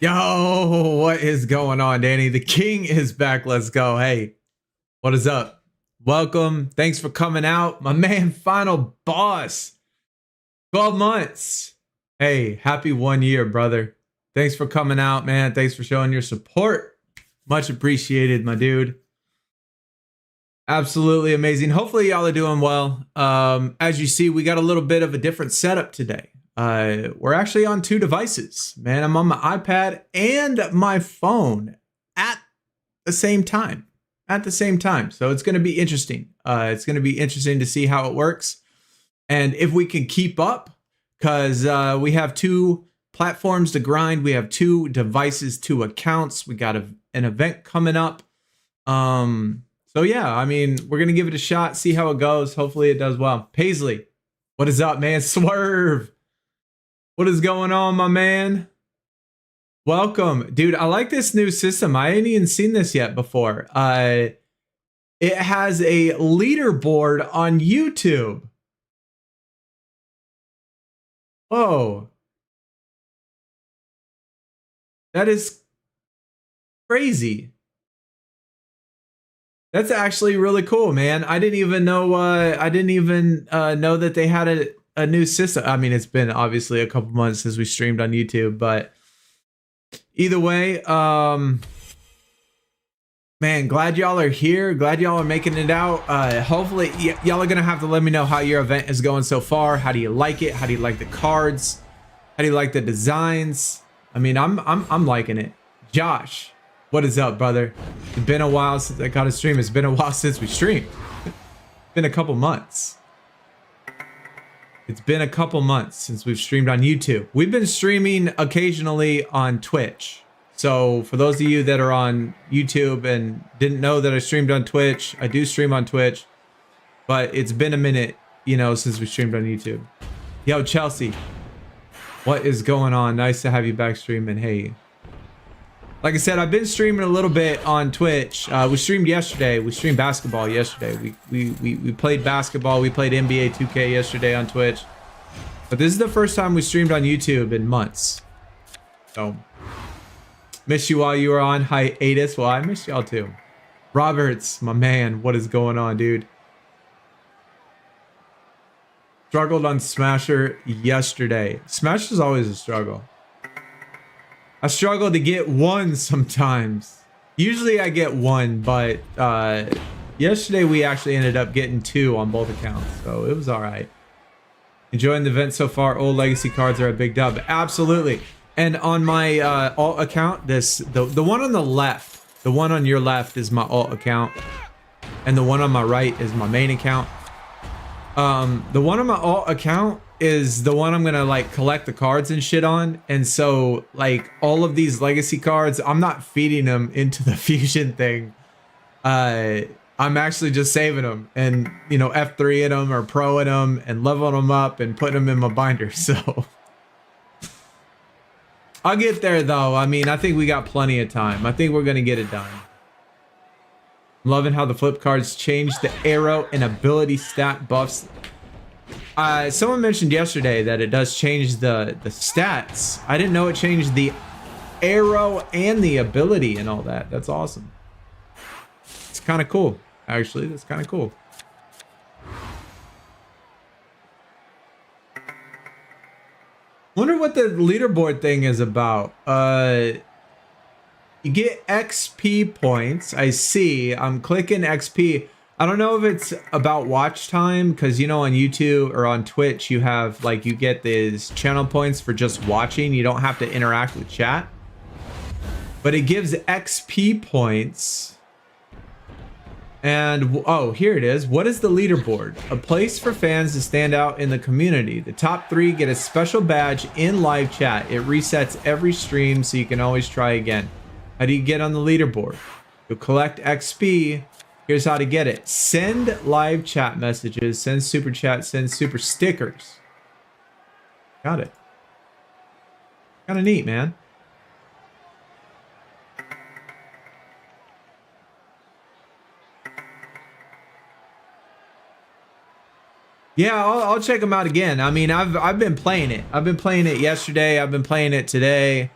Yo, what is going on, Danny? The king is back. Let's go. Hey, what is up? Welcome. Thanks for coming out. My man, Final Boss. 12 months. Hey, happy 1 year, brother. Thanks for coming out, man. Thanks for showing your support. Much appreciated, my dude. Absolutely amazing. Hopefully y'all are doing well. As you see, we got a little bit of a different setup today. We're actually on 2 devices, man. I'm on my iPad and my phone at the same time. So it's going to be interesting. It's going to be interesting to see how it works and if we can keep up, because we have 2 platforms to grind. We have 2 devices, 2 accounts. We got an event coming up. So yeah, I mean, we're going to give it a shot, see how it goes. Hopefully it does well. Paisley, what is up, man? Swerve. What is going on, my man? Welcome. Dude, I like this new system. I ain't even seen this yet before. It has a leaderboard on YouTube. Oh. That is crazy. That's actually really cool, man. I didn't even know know that they had a new system. I mean, it's been obviously a couple months since we streamed on YouTube, but either way, man, glad y'all are here. Glad y'all are making it out. Hopefully y'all are gonna have to let me know how your event is going so far. How do you like it? How do you like the cards? How do you like the designs? I mean, I'm liking it. Josh, what is up, brother? It's been a while since I got a stream. It's been a while since we streamed. It's been a couple months. It's been a couple months since we've streamed on YouTube. We've been streaming occasionally on Twitch. So for those of you that are on YouTube and didn't know that I streamed on Twitch, I do stream on Twitch, but it's been a minute, you know, since we streamed on YouTube. Yo, Chelsea, what is going on? Nice to have you back streaming. Hey, like I said, I've been streaming a little bit on Twitch. We streamed yesterday. We streamed basketball yesterday. We played basketball. We played NBA 2K yesterday on Twitch. But this is the first time we streamed on YouTube in months. So, missed you while you were on hiatus. Well, I missed y'all too. Roberts, my man, what is going on, dude? Struggled on Smasher yesterday. Smasher's always a struggle. I struggle to get 1 sometimes. Usually I get 1, but yesterday we actually ended up getting 2 on both accounts, so it was all right. Enjoying the event so far. Old legacy cards are a big dub. Absolutely. And on my alt account, the one on the left, the one on your left is my alt account, and the one on my right is my main account. The one on my alt account is the one I'm gonna like collect the cards and shit on, and so like all of these legacy cards, I'm not feeding them into the fusion thing. I'm actually just saving them and, you know, F3 in them or pro in them and leveling them up and putting them in my binder. So I'll get there though. I mean, I think we got plenty of time. I think we're gonna get it done. I'm loving how the flip cards change the arrow and ability stat buffs. Someone mentioned yesterday that it does change the stats. I didn't know it changed the arrow and the ability and all that. That's awesome. It's kind of cool, actually. That's kind of cool. Wonder what the leaderboard thing is about. You get XP points. I see. I'm clicking XP. I don't know if it's about watch time, because, you know, on YouTube or on Twitch, you have like, you get these channel points for just watching. You don't have to interact with chat, but it gives XP points. And oh, here it is. What is the leaderboard? A place for fans to stand out in the community. The top 3 get a special badge in live chat. It resets every stream, so you can always try again. How do you get on the leaderboard? You'll collect XP. Here's how to get it. Send live chat messages, send super chat, send super stickers. Got it. Kind of neat, man. Yeah, I'll check them out again. I mean, I've been playing it. I've been playing it yesterday. I've been playing it today.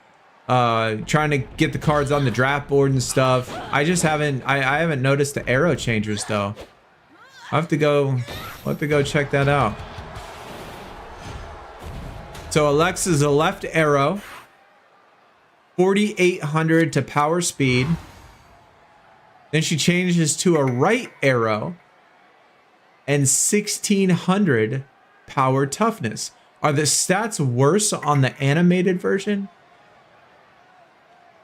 trying to get the cards on the draft board and stuff. I just haven't, I haven't noticed the arrow changers though. I'll have to go check that out. So Alexa's a left arrow, 4,800 to power speed. Then she changes to a right arrow and 1,600 power toughness. Are the stats worse on the animated version?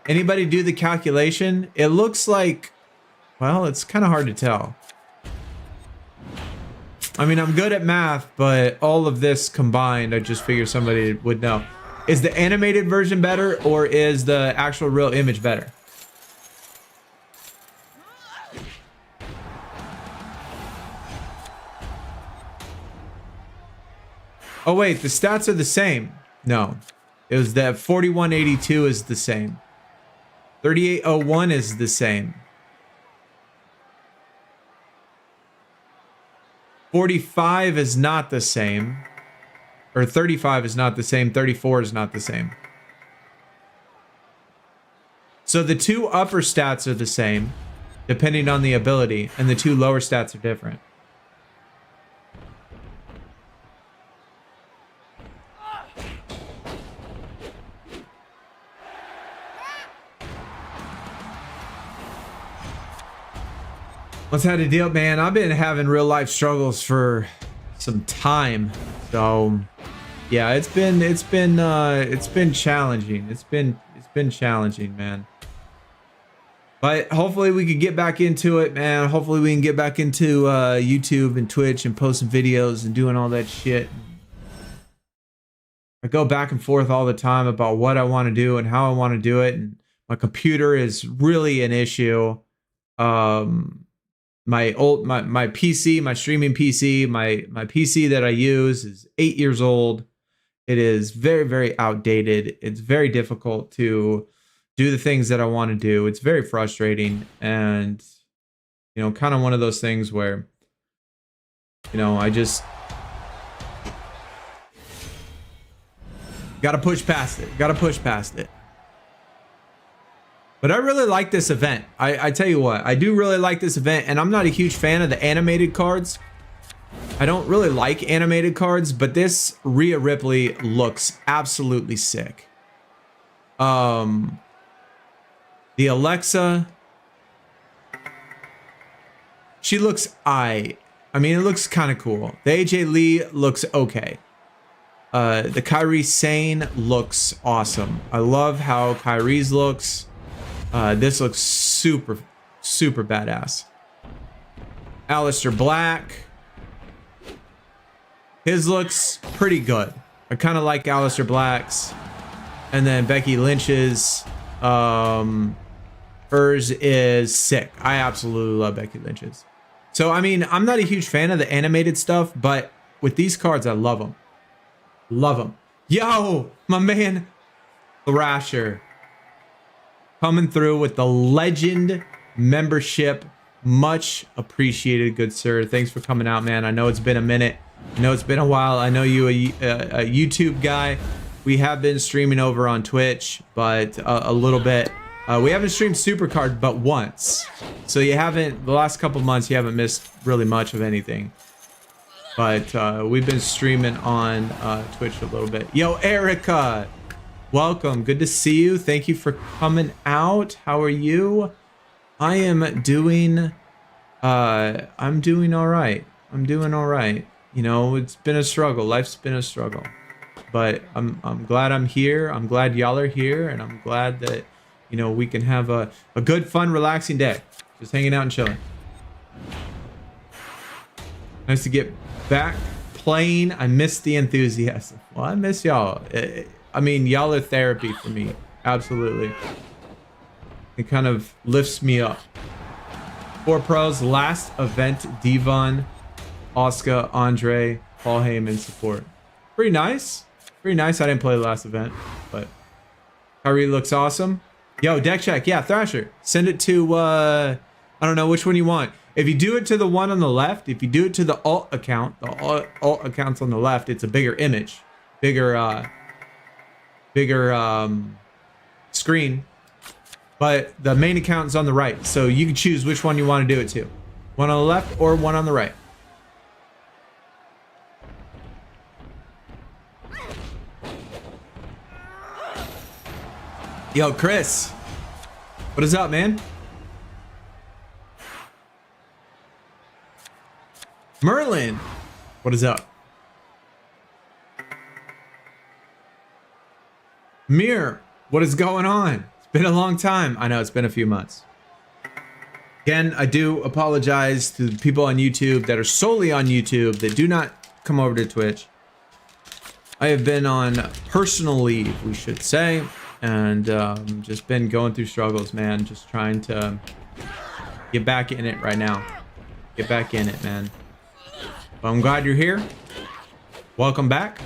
Anybody do the calculation? It looks like, well, it's kind of hard to tell. I mean, I'm good at math, but all of this combined, I just figure somebody would know. Is the animated version better or is the actual real image better? Oh wait, the stats are the same. No, it was that 4182 is the same. 3801 is the same. 45 is not the same. Or 35 is not the same. 34 is not the same. So the two upper stats are the same, depending on the ability, and the two lower stats are different. What's had to deal, man? I've been having real life struggles for some time, so yeah, it's been challenging. It's been challenging, man. But hopefully we can get back into it, man. Hopefully we can get back into YouTube and Twitch and posting videos and doing all that shit. I go back and forth all the time about what I want to do and how I want to do it, and my computer is really an issue. My PC, my streaming PC, my PC that I use is 8 years old. It is very, very outdated. It's very difficult to do the things that I want to do. It's very frustrating, and you know, kind of one of those things where, you know, I just gotta push past it. Gotta push past it. But I really like this event. I tell you what, I do really like this event, and I'm not a huge fan of the animated cards. I don't really like animated cards, but this Rhea Ripley looks absolutely sick. The Alexa, she looks I mean, it looks kind of cool. The AJ Lee looks okay. The Kairi Sane looks awesome. I love how Kairi's looks. This looks super, super badass. Aleister Black. His looks pretty good. I kind of like Aleister Black's. And then Becky Lynch's. Hers is sick. I absolutely love Becky Lynch's. So, I mean, I'm not a huge fan of the animated stuff, but with these cards, I love them. Love them. Yo, my man, Thrasher. Coming through with the legend membership. Much appreciated, good sir. Thanks for coming out, man. I know it's been a minute. I know it's been a while. I know you a YouTube guy. We have been streaming over on Twitch, but a little bit. We haven't streamed SuperCard but once. So you haven't, the last couple months, you haven't missed really much of anything. But we've been streaming on Twitch a little bit. Yo, Erica! Welcome. Good to see you. Thank you for coming out. How are you? I am doing I'm doing all right. I'm doing all right. You know, it's been a struggle. Life's been a struggle. But I'm glad I'm here. I'm glad y'all are here, and I'm glad that, you know, we can have a good, fun, relaxing day. Just hanging out and chilling. Nice to get back playing. I miss the enthusiasm. Well, I miss y'all. I mean, y'all are therapy for me. Absolutely. It kind of lifts me up. 4 pros, last event, Devon, Oscar, Andre, Paul Heyman support. Pretty nice. Pretty nice. I didn't play the last event, but Kyrie looks awesome. Yo, deck check. Yeah, Thrasher. Send it to, I don't know which one you want. If you do it to the one on the left, if you do it to the alt account, the alt account's on the left, it's a bigger image. Bigger screen, but the main account is on the right. So you can choose which one you want to do it to. One on the left or one on the right. Yo, Chris. What is up, man? Merlin. What is up? Mir. What is going on? It's been a long time. I know it's been a few months. Again, I do apologize to the people on YouTube that are solely on YouTube that do not come over to Twitch. I have been on personal leave, we should say, and just been going through struggles, man. Just trying to get back in it right now. Get back in it, man. But I'm glad you're here. Welcome back.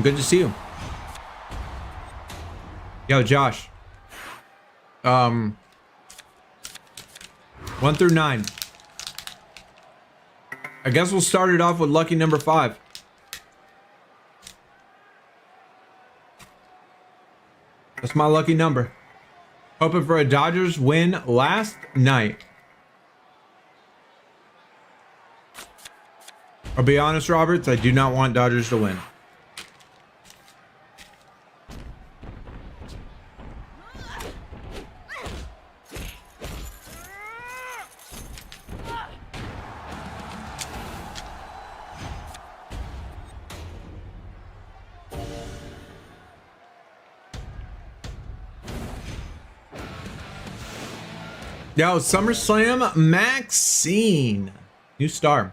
Good to see you. Yo, Josh. 1 through 9. I guess we'll start it off with lucky number 5. That's my lucky number. Hoping for a Dodgers win last night. I'll be honest, Roberts, I do not want Dodgers to win. Yo, SummerSlam Maxine. New star.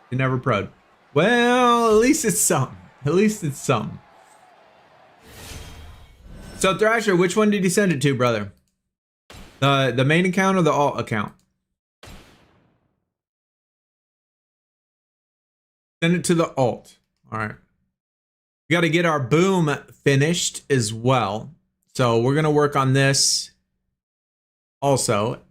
You never proud. Well, at least it's something. At least it's something. So Thrasher, which one did you send it to, brother? The main account or the alt account? Send it to the alt. All right. We got to get our boom finished as well. So we're going to work on this also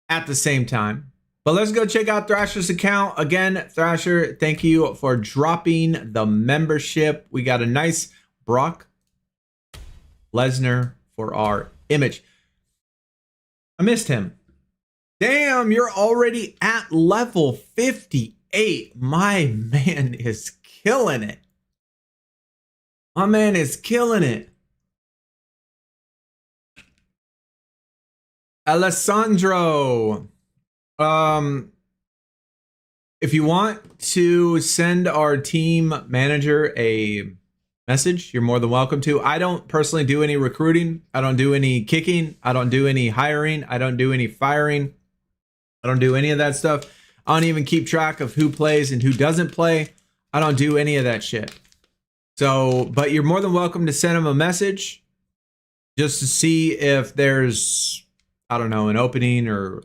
at the same time. But let's go check out Thrasher's account. Again, Thrasher, thank you for dropping the membership. We got a nice Brock Lesnar for our image. I missed him. Damn, you're already at level 58. My man is killing it. My man is killing it. Alessandro, if you want to send our team manager a message, you're more than welcome to. I don't personally do any recruiting. I don't do any kicking. I don't do any hiring. I don't do any firing. I don't do any of that stuff. I don't even keep track of who plays and who doesn't play. I don't do any of that shit. So, but you're more than welcome to send him a message just to see if there's, I don't know, an opening or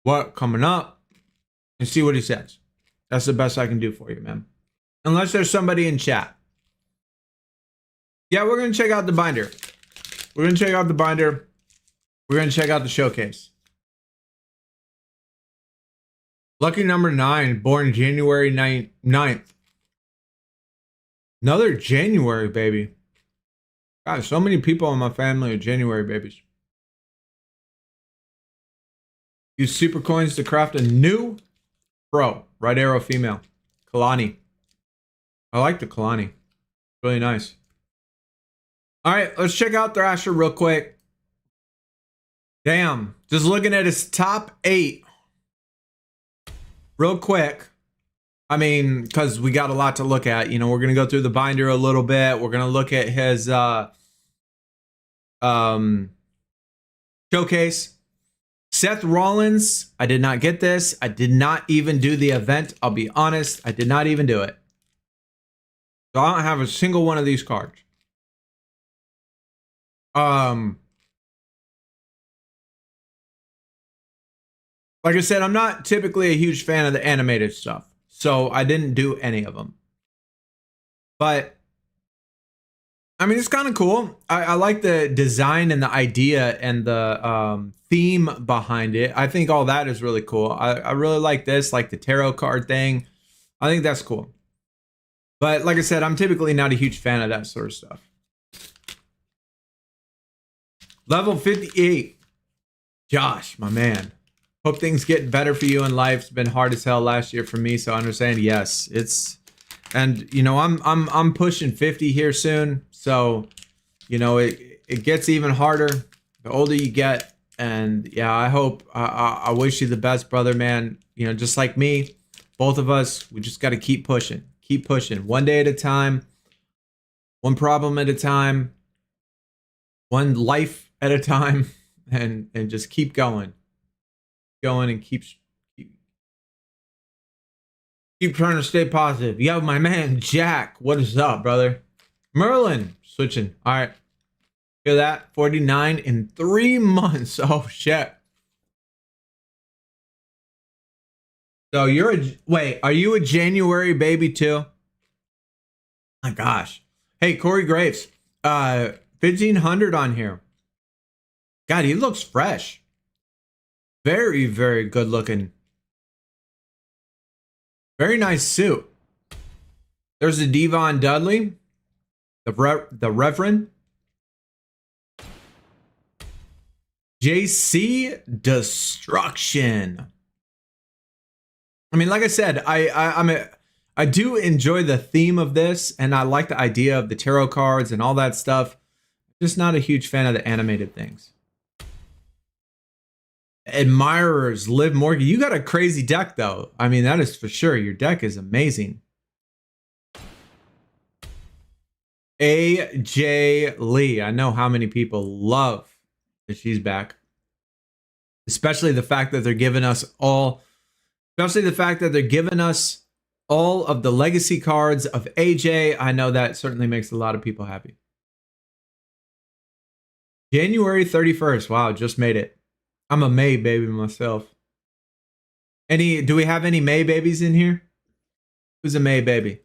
what coming up, and see what he says. That's the best I can do for you, man. Unless there's somebody in chat. Yeah, we're going to check out the binder. We're going to check out the binder. We're going to check out the showcase. Lucky number 9, born January 9th. Another January baby. God, so many people in my family are January babies. Use super coins to craft a new pro. Right arrow female. Kalani. I like the Kalani. Really nice. All right, let's check out Thrasher real quick. Damn. Just looking at his top 8. Real quick. I mean, because we got a lot to look at. You know, we're going to go through the binder a little bit. We're going to look at his showcase. Seth Rollins, I did not get this. I did not even do the event. I'll be honest. I did not even do it. So I don't have a single one of these cards. Like I said, I'm not typically a huge fan of the animated stuff. So I didn't do any of them. But I mean, it's kind of cool. I like the design and the idea and the theme behind it. I think all that is really cool. I really like this, like the tarot card thing. I think that's cool. But like I said, I'm typically not a huge fan of that sort of stuff. Level 58. Josh, my man. Hope things get better for you in life. It's been hard as hell last year for me, so I understand. Yes, it's, and you know, I'm pushing 50 here soon, so you know it gets even harder the older you get. And yeah, I hope I wish you the best, brother, man. You know, just like me, both of us, we just got to keep pushing, one day at a time, one problem at a time, one life at a time, and just keep going, and keep trying to stay positive. Yo, my man Jack, what is up, brother? Merlin switching. All right, hear that? 49 in 3 months. Oh shit. So you're a, wait, are you a January baby too? My gosh. Hey, Corey Graves, 1500 on here. God, he looks fresh. Very, very good looking. Very nice suit. There's a Devon Dudley, the Reverend. JC Destruction. I mean, like I said, I do enjoy the theme of this, and I like the idea of the tarot cards and all that stuff. Just not a huge fan of the animated things. Admirers, Liv Morgan. You got a crazy deck, though. I mean, that is for sure. Your deck is amazing. AJ Lee. I know how many people love that she's back. Especially the fact that they're giving us all, of the legacy cards of AJ. I know that certainly makes a lot of people happy. January 31st. Wow, just made it. I'm a May baby myself. Do we have any May babies in here? Who's a May baby?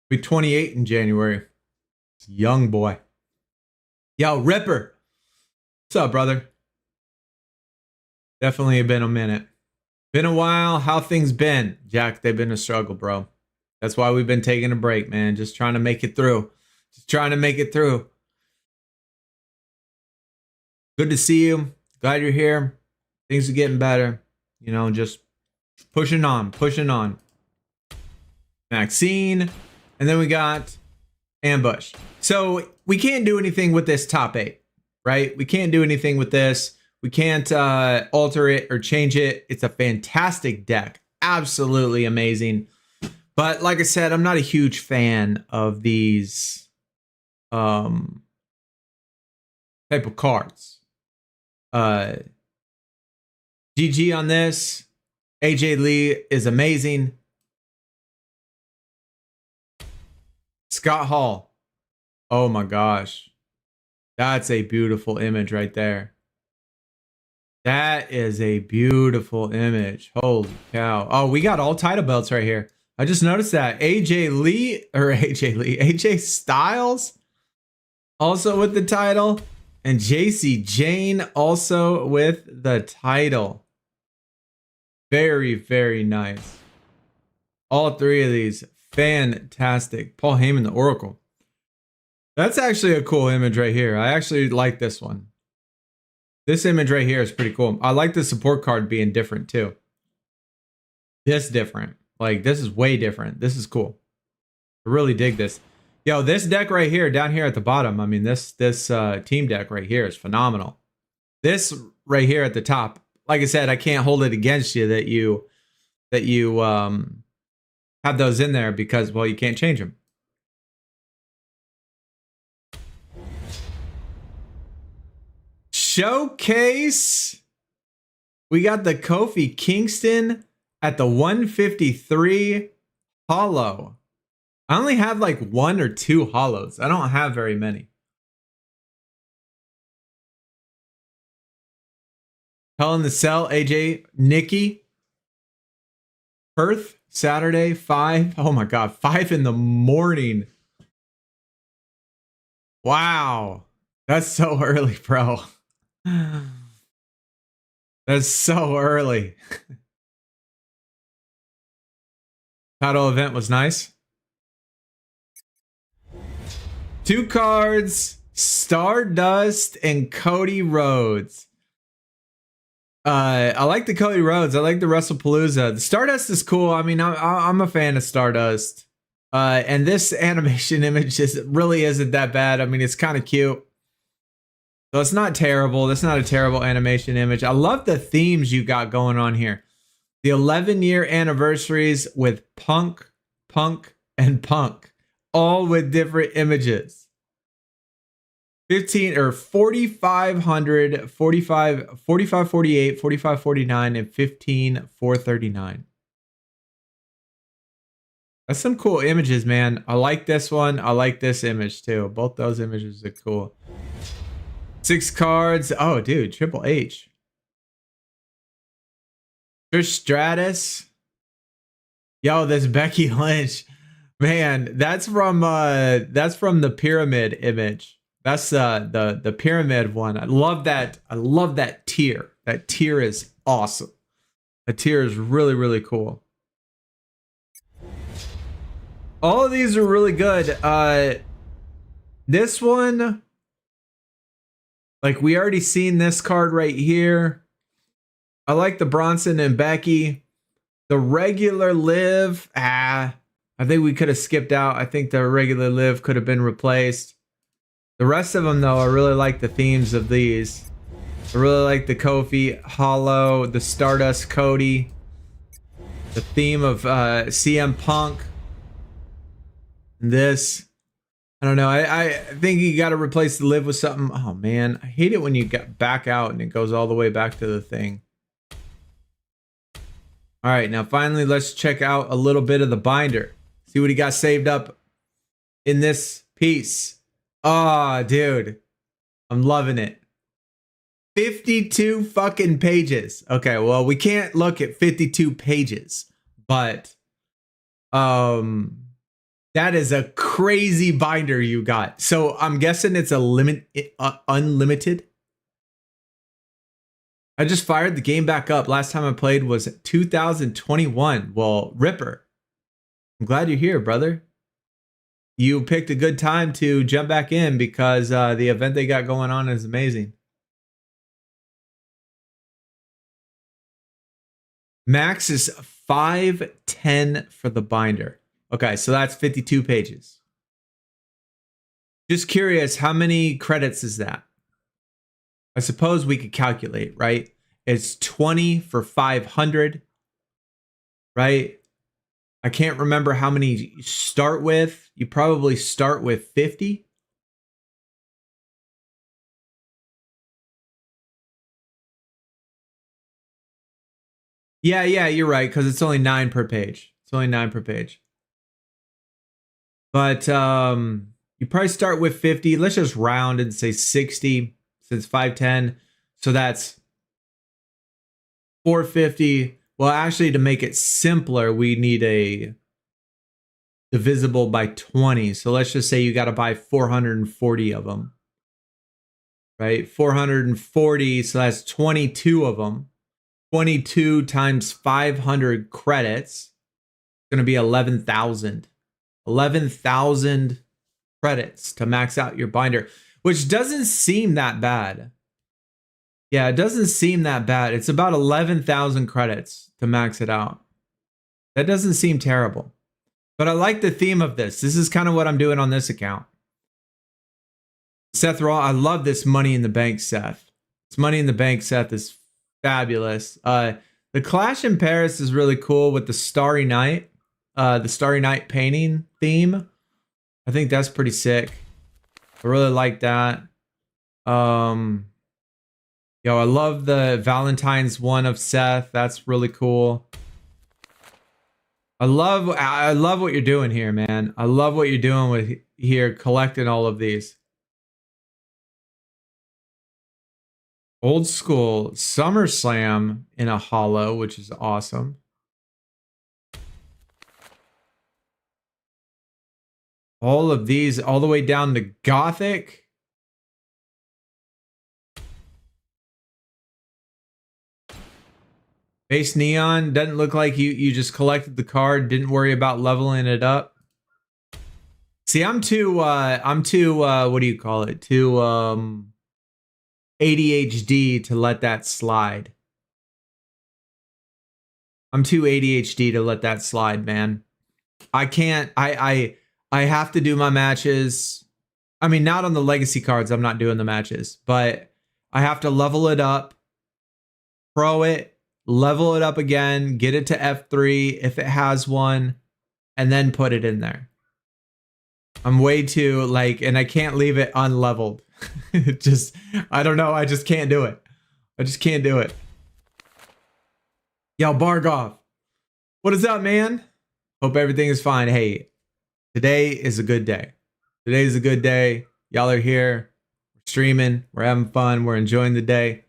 Be 28 in January. Young boy. Yo, Ripper. What's up, brother? Definitely been a minute. Been a while. How things been? Jack, they've been a struggle, bro. That's why we've been taking a break, man. Just trying to make it through. Good to see you. Glad you're here. Things are getting better. You know, just pushing on. Maxine. And then we got Ambush. So we can't do anything with this top 8, right? We can't do anything with this. We can't alter it or change it. It's a fantastic deck. Absolutely amazing. But like I said, I'm not a huge fan of these type of cards. GG on this. AJ Lee is amazing. Scott Hall. Oh my gosh. That's a beautiful image right there. That is a beautiful image. Holy cow. Oh, we got all title belts right here. I just noticed that. AJ Styles also with the title. And JC Jane also with the title. Very, very nice. All three of these. Fantastic. Paul Heyman, the Oracle. That's actually a cool image right here. I actually like this one. This image right here is pretty cool. I like the support card being different too. This different. Like, this is way different. This is cool. I really dig this. Yo, this deck right here, down here at the bottom. I mean, this team deck right here is phenomenal. This right here at the top. Like I said, I can't hold it against you that you have those in there because, well, you can't change them. Showcase. We got the Kofi Kingston at the 153 hollow. I only have like 1 or 2 hollows. I don't have very many. Hell in the Cell, AJ, Nikki, Perth, Saturday, 5. Oh my God, 5 in the morning. Wow. That's so early, bro. That's so early. Title event was nice. 2 cards, Stardust and Cody Rhodes. I like the Cody Rhodes. I like the WrestlePalooza. The Stardust is cool. I mean, I'm a fan of Stardust. And this animation image really isn't that bad. I mean, it's kind of cute. So it's not terrible. That's not a terrible animation image. I love the themes you got going on here. The 11-year anniversaries with Punk, and Punk, all with different images. 15 or 4,500, 4548, 4549, and 15,439. That's some cool images, man. I like this one. I like this image too. Both those images are cool. 6 cards. Oh, dude, Triple H. Trish Stratus. Yo, this Becky Lynch. Man, that's from the pyramid image. That's the pyramid one. I love that. I love that tier. That tier is awesome. That tier is really, really cool. All of these are really good. This one, like, we already seen this card right here. I like the Bronson and Becky. The regular Liv, I think we could have skipped out. I think the regular Liv could have been replaced. The rest of them, though, I really like the themes of these. I really like the Kofi, Hollow, the Stardust Cody, the theme of CM Punk. This, I don't know. I think you got to replace the Liv with something. Oh man, I hate it when you get back out and it goes all the way back to the thing. All right, now finally, let's check out a little bit of the binder. See what he got saved up in this piece. Oh, dude, I'm loving it. 52 fucking pages. Okay, well, we can't look at 52 pages, but that is a crazy binder you got. So I'm guessing it's a unlimited. I just fired the game back up. Last time I played was 2021. Well, Ripper, I'm glad you're here, brother. You picked a good time to jump back in because the event they got going on is amazing. Max is 510 for the binder. Okay, so that's 52 pages. Just curious, how many credits is that? I suppose we could calculate, right? It's 20 for 500, right? I can't remember how many you start with. You probably start with 50. Yeah, you're right, because it's only 9 per page. It's only 9 per page. But you probably start with 50. Let's just round and say 60 since 510. So that's 450. Well, actually, to make it simpler, we need a divisible by 20. So let's just say you got to buy 440 of them. Right? 440. So that's 22 of them. 22 times 500 credits. It's going to be 11,000. 11,000 credits to max out your binder, which doesn't seem that bad. Yeah, it doesn't seem that bad. It's about 11,000 credits to max it out. That doesn't seem terrible. But I like the theme of this. This is kind of what I'm doing on this account. Seth Raw, I love this Money in the Bank Seth. This Money in the Bank Seth is fabulous. The Clash in Paris is really cool with the Starry Night. The Starry Night painting theme. I think that's pretty sick. I really like that. Yo, I love the Valentine's one of Seth. That's really cool. I love what you're doing here, man. I love what you're doing with here, collecting all of these. Old school SummerSlam in a hollow, which is awesome. All of these, all the way down to Gothic. Base neon doesn't look like you just collected the card, didn't worry about leveling it up. See, I'm too what do you call it? Too ADHD to let that slide. I'm too ADHD to let that slide, man. I can't. I have to do my matches. I mean, not on the legacy cards. I'm not doing the matches, but I have to level it up, pro it, level it up again, get it to F3 if it has one, and then put it in there. I'm way too like, and I can't leave it unleveled. I don't know. I just can't do it. I just can't do it. Yo, Bargov, what is up, man? Hope everything is fine. Hey, today is a good day. Today is a good day. Y'all are here. We're streaming. We're having fun. We're enjoying the day.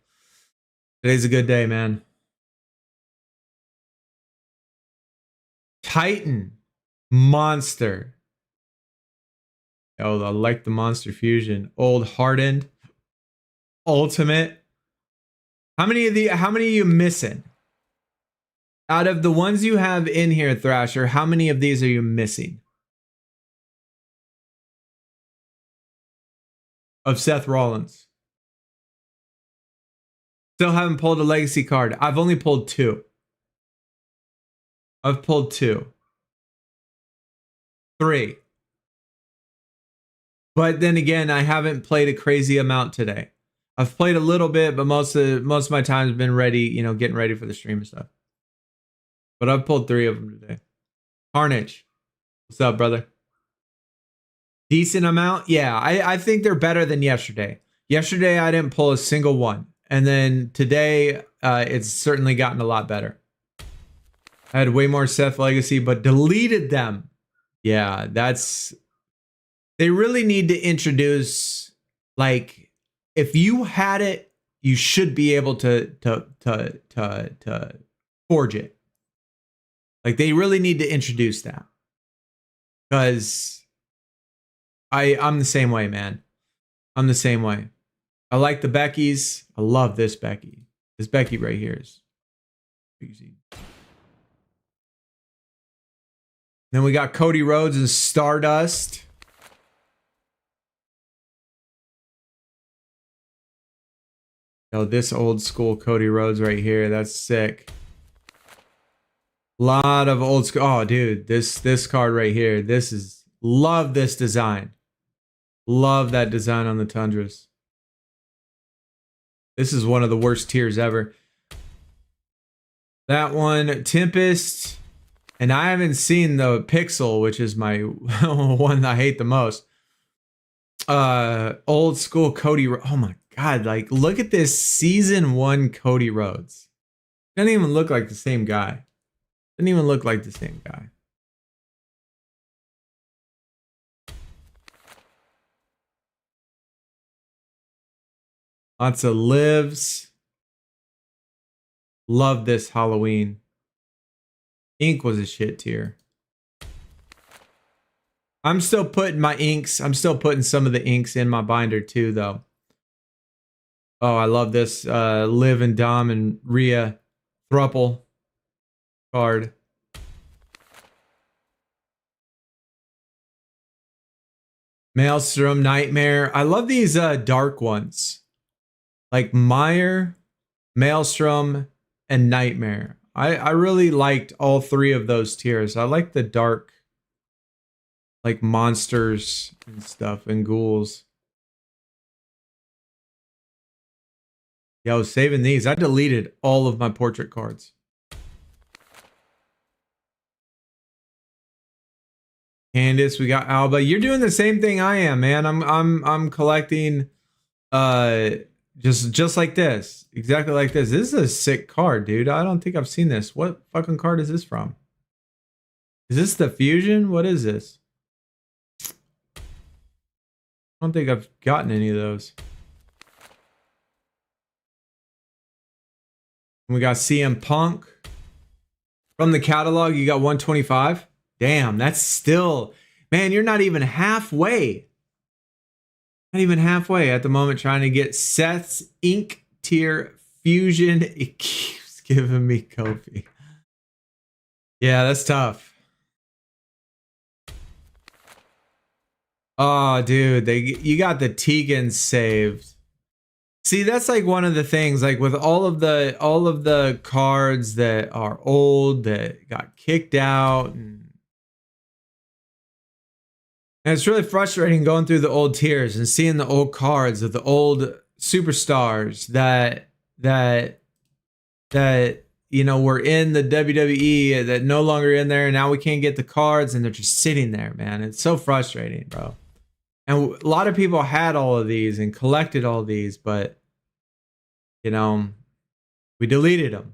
Today's a good day, man. Titan. Monster. Oh, I like the Monster Fusion. Old Hardened. Ultimate. How many are you missing? Out of the ones you have in here, Thrasher, how many of these are you missing? Of Seth Rollins. Still haven't pulled a legacy card. I've only pulled 2. I've pulled 2. 3. But then again, I haven't played a crazy amount today. I've played a little bit, but most of my time has been ready, you know, getting ready for the stream and stuff. But I've pulled 3 of them today. Carnage. What's up, brother? Decent amount? Yeah, I think they're better than yesterday. Yesterday, I didn't pull a single one. And then today, it's certainly gotten a lot better. I had way more Seth Legacy, but deleted them. Yeah, that's... They really need to introduce, like, if you had it, you should be able to forge it. Like, they really need to introduce that. Because I'm the same way, man. I'm the same way. I like the Beckys. I love this Becky. This Becky right here is easy. Then we got Cody Rhodes and Stardust. Oh, this old school Cody Rhodes right here. That's sick. Lot of old school. Oh, dude, this card right here. This is, love this design. Love that design on the Tundras. This is one of the worst tiers ever. That one, Tempest. And I haven't seen the Pixel, which is my one that I hate the most. Old school Cody. Oh my God. Like, look at this season 1 Cody Rhodes. Doesn't even look like the same guy. Doesn't even look like the same guy. Lots of lives. Love this Halloween. Ink was a shit tier. I'm still putting my inks. I'm still putting some of the inks in my binder too, though. Oh, I love this Liv and Dom and Rhea thruple card. Maelstrom, Nightmare. I love these dark ones. Like Meyer, Maelstrom, and Nightmare. I really liked all 3 of those tiers. I like the dark, like monsters and stuff and ghouls. Yeah, I was saving these. I deleted all of my portrait cards. Candice, we got Alba. You're doing the same thing I am, man. I'm collecting just like this. Exactly like this. This is a sick card, dude. I don't think I've seen this. What fucking card is this from? Is this the Fusion? What is this? I don't think I've gotten any of those. We got CM Punk. From the catalog, you got 125. Damn, that's still... Man, you're not even halfway. Not even halfway at the moment trying to get Seth's Ink Tier Fusion giving me Kofi. Yeah, that's tough. Oh, dude, you got the Tegan saved. See, that's like one of the things, like with all of the cards that are old that got kicked out, and it's really frustrating going through the old tiers and seeing the old cards of the old superstars that you know were in the WWE that no longer in there, and now we can't get the cards and they're just sitting there, man. It's so frustrating, bro. And a lot of people had all of these and collected all these, but you know, we deleted them.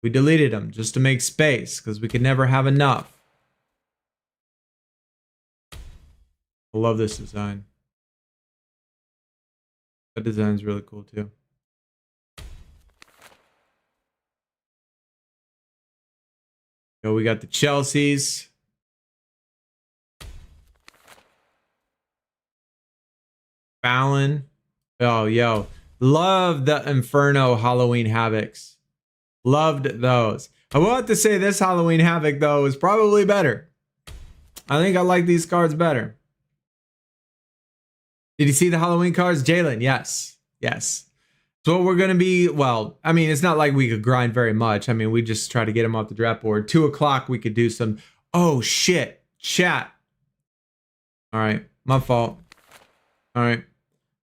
We deleted them just to make space because we could never have enough. I love this design. That design's really cool too. So we got the Chelseas. Fallon. Oh, yo. Love the Inferno Halloween Havocs. Loved those. I will have to say this Halloween Havoc, though, is probably better. I think I like these cards better. Did you see the Halloween cards? Jalen, yes. Yes. So what we're going to be, well, I mean, it's not like we could grind very much. I mean, we just try to get them off the draft board. 2 o'clock, we could do some, oh, shit, chat. All right, my fault. All right.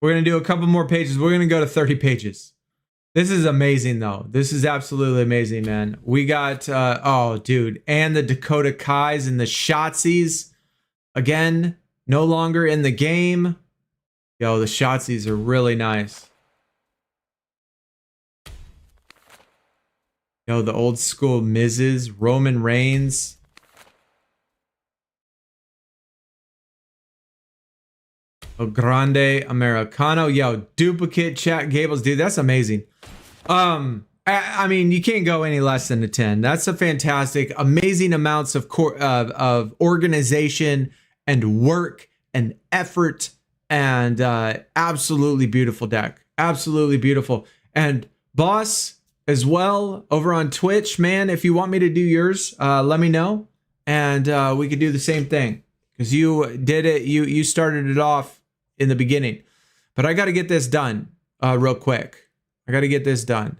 We're going to do a couple more pages. We're going to go to 30 pages. This is amazing, though. This is absolutely amazing, man. We got, oh, dude, and the Dakota Kais and the Shotsies. Again, no longer in the game. Yo, the Shotsies are really nice. Yo, the old school Miz's, Roman Reigns. El Grande Americano. Yo, duplicate Chat Gables. Dude, that's amazing. I mean, you can't go any less than a 10. That's a fantastic, amazing amounts of organization and work and effort and absolutely beautiful deck. Absolutely beautiful. And boss as well over on Twitch, man, if you want me to do yours, let me know. And we could do the same thing because you did it. You started it off in the beginning, but I got to get this done real quick. I got to get this done.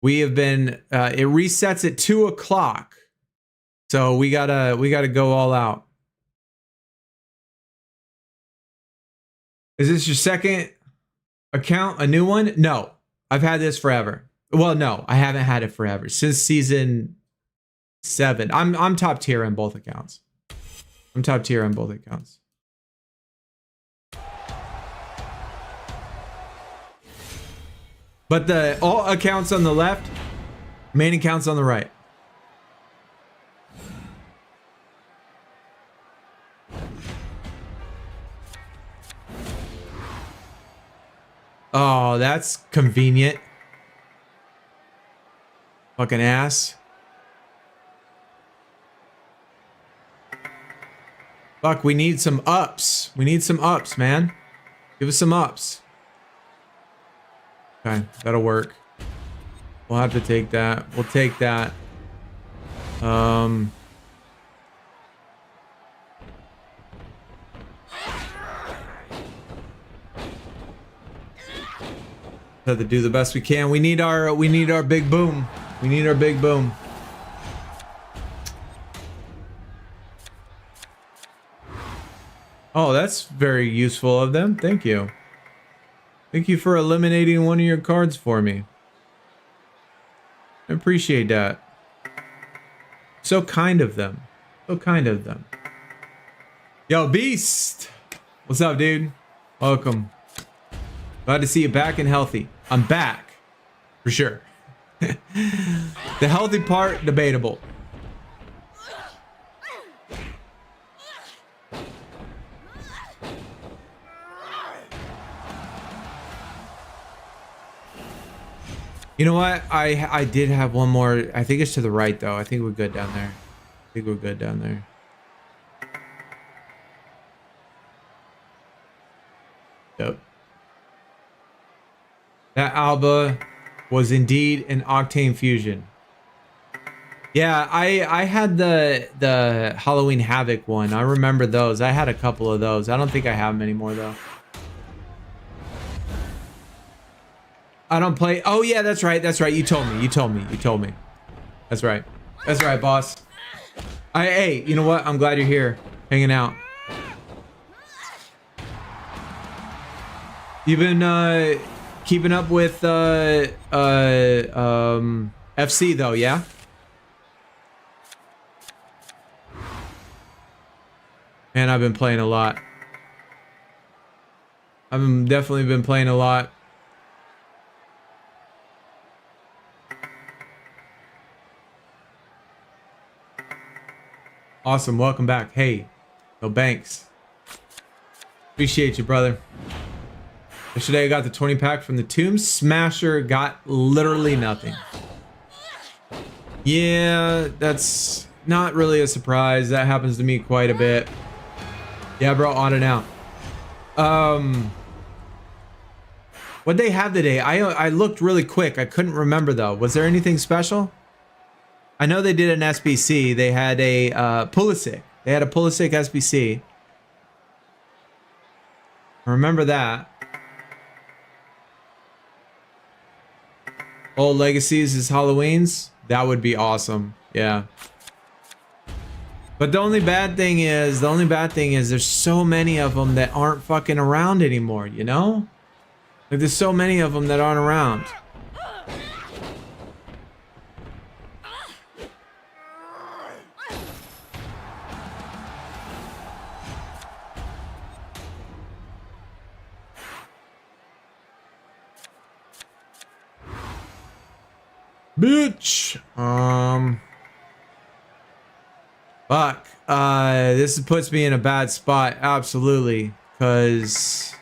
We have been, it resets at 2 o'clock. So we gotta go all out. Is this your second account? A new one? No, I've had this forever. Well, no, I haven't had it forever. Since season 7. I'm top tier on both accounts. I'm top tier on both accounts. But the all accounts on the left, main accounts on the right. Oh, that's convenient. Fucking ass. Fuck, we need some ups. We need some ups, man. Give us some ups. Okay, that'll work. We'll have to take that. We'll take that. Have to do the best we can. We need our big boom. We need our big boom. Oh, that's very useful of them. Thank you. Thank you for eliminating one of your cards for me. I appreciate that. So kind of them. So kind of them. Yo, Beast! What's up, dude? Welcome. Glad to see you back and healthy. I'm back. For sure. The healthy part, debatable. You know what? I did have one more. I think it's to the right, though. I think we're good down there. I think we're good down there. Yep. That Alba was indeed an Octane Fusion. Yeah, I had the Halloween Havoc one. I remember those. I had a couple of those. I don't think I have them anymore though. I don't play. Oh yeah, that's right. That's right. You told me. You told me. You told me. That's right. That's right, boss. Hey, you know what? I'm glad you're here, hanging out. You've been keeping up with FC though, yeah? Man, I've been playing a lot. I've definitely been playing a lot. Awesome, welcome back. Hey, no Banks. Appreciate you, brother. Yesterday I got the 20 pack from the Tomb Smasher, got literally nothing. Yeah, that's not really a surprise. That happens to me quite a bit. Yeah, bro, on and out. What'd they have today? I looked really quick. I couldn't remember though. Was there anything special? I know they did an SBC. They had a Pulisic. They had a Pulisic SBC. I remember that. Old Legacies is Halloween's. That would be awesome. Yeah. But the only bad thing is there's so many of them that aren't fucking around anymore, you know? Like there's so many of them that aren't around. Bitch. Fuck. This puts me in a bad spot. Absolutely. Because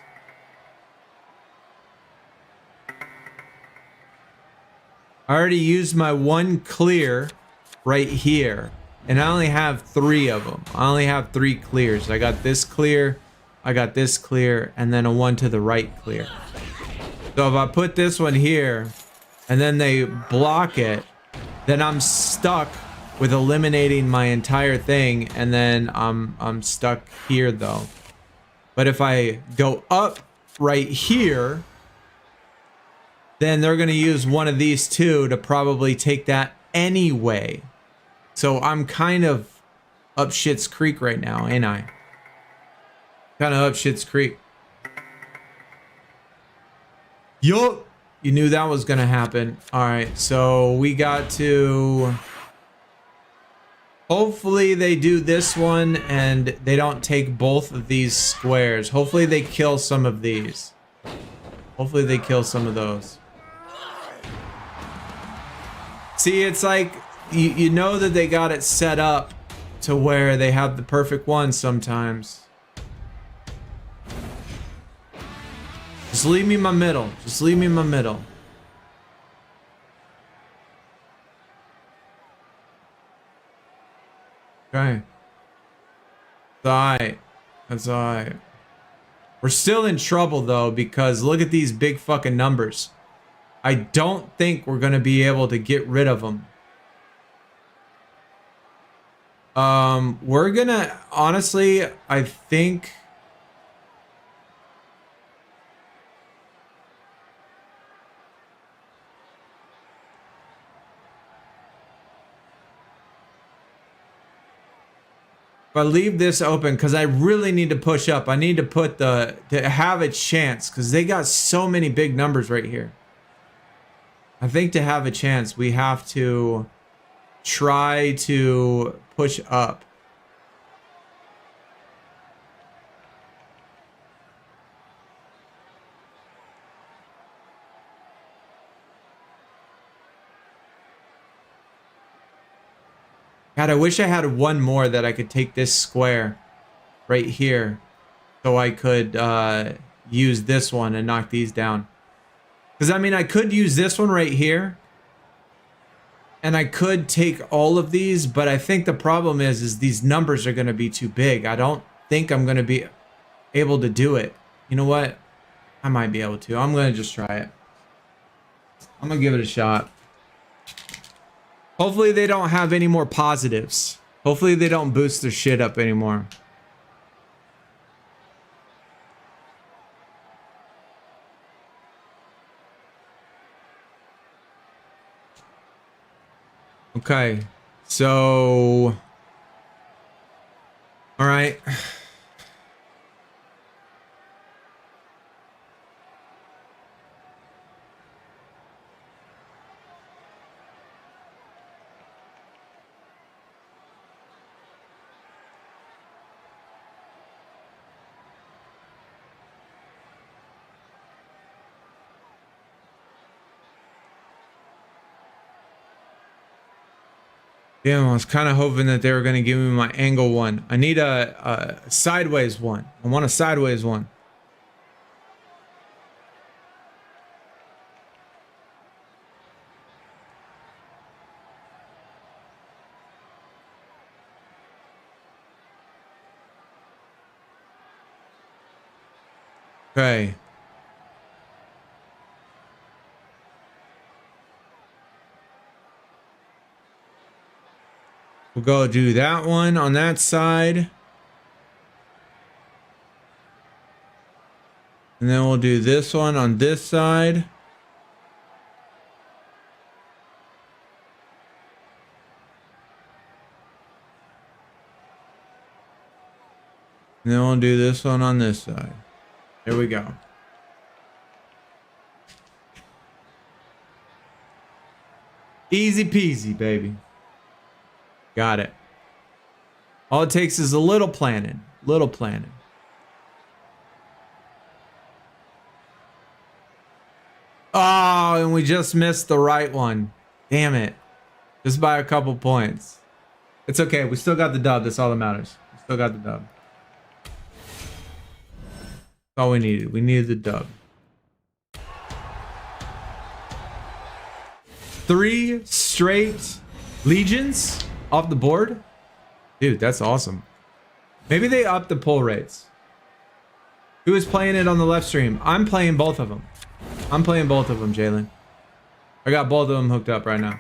I already used my one clear right here. And I only have 3 of them. I only have 3 clears. I got this clear. I got this clear. And then a one to the right clear. So if I put this one here and then they block it, then I'm stuck with eliminating my entire thing, and then I'm stuck here though. But if I go up right here, then they're gonna use one of these two to probably take that anyway. So I'm kind of up shit's creek right now, ain't I? Kind of up shit's creek. Yup. You knew that was gonna happen. All right, so we got to. Hopefully they do this one and they don't take both of these squares. Hopefully they kill some of these. Hopefully they kill some of those. See, it's like you know that they got it set up to where they have the perfect one sometimes. Just leave me in my middle. Just leave me in my middle. Okay. That's alright. That's alright. We're still in trouble though, because look at these big fucking numbers. I don't think we're gonna be able to get rid of them. We're gonna, honestly, I think. If I leave this open, because I really need to push up. I need to put to have a chance, because they got so many big numbers right here. I think to have a chance, we have to try to push up. God, I wish I had one more that I could take this square right here so I could use this one and knock these down. Because, I mean, I could use this one right here and I could take all of these, but I think the problem is these numbers are going to be too big. I don't think I'm going to be able to do it. You know what? I might be able to. I'm going to just try it. I'm gonna give it a shot. Hopefully they don't have any more positives. Hopefully they don't boost their shit up anymore. Okay, so all right. Damn, I was kind of hoping that they were going to give me my angle one. I need a sideways one. I want a sideways one. Okay. We'll go do that one on that side. And then we'll do this one on this side. And then we'll do this one on this side. There we go. Easy peasy, baby. Got it. All it takes is a little planning. Little planning. Oh, and we just missed the right one. Damn it. Just by a couple points. It's okay. We still got the dub. That's all that matters. We still got the dub. That's all we needed. We needed the dub. 3 straight legions off the board. Dude, that's awesome. Maybe they upped the pull rates. Who is playing it on the left stream? I'm playing both of them. I'm playing both of them, Jalen. I got both of them hooked up right now.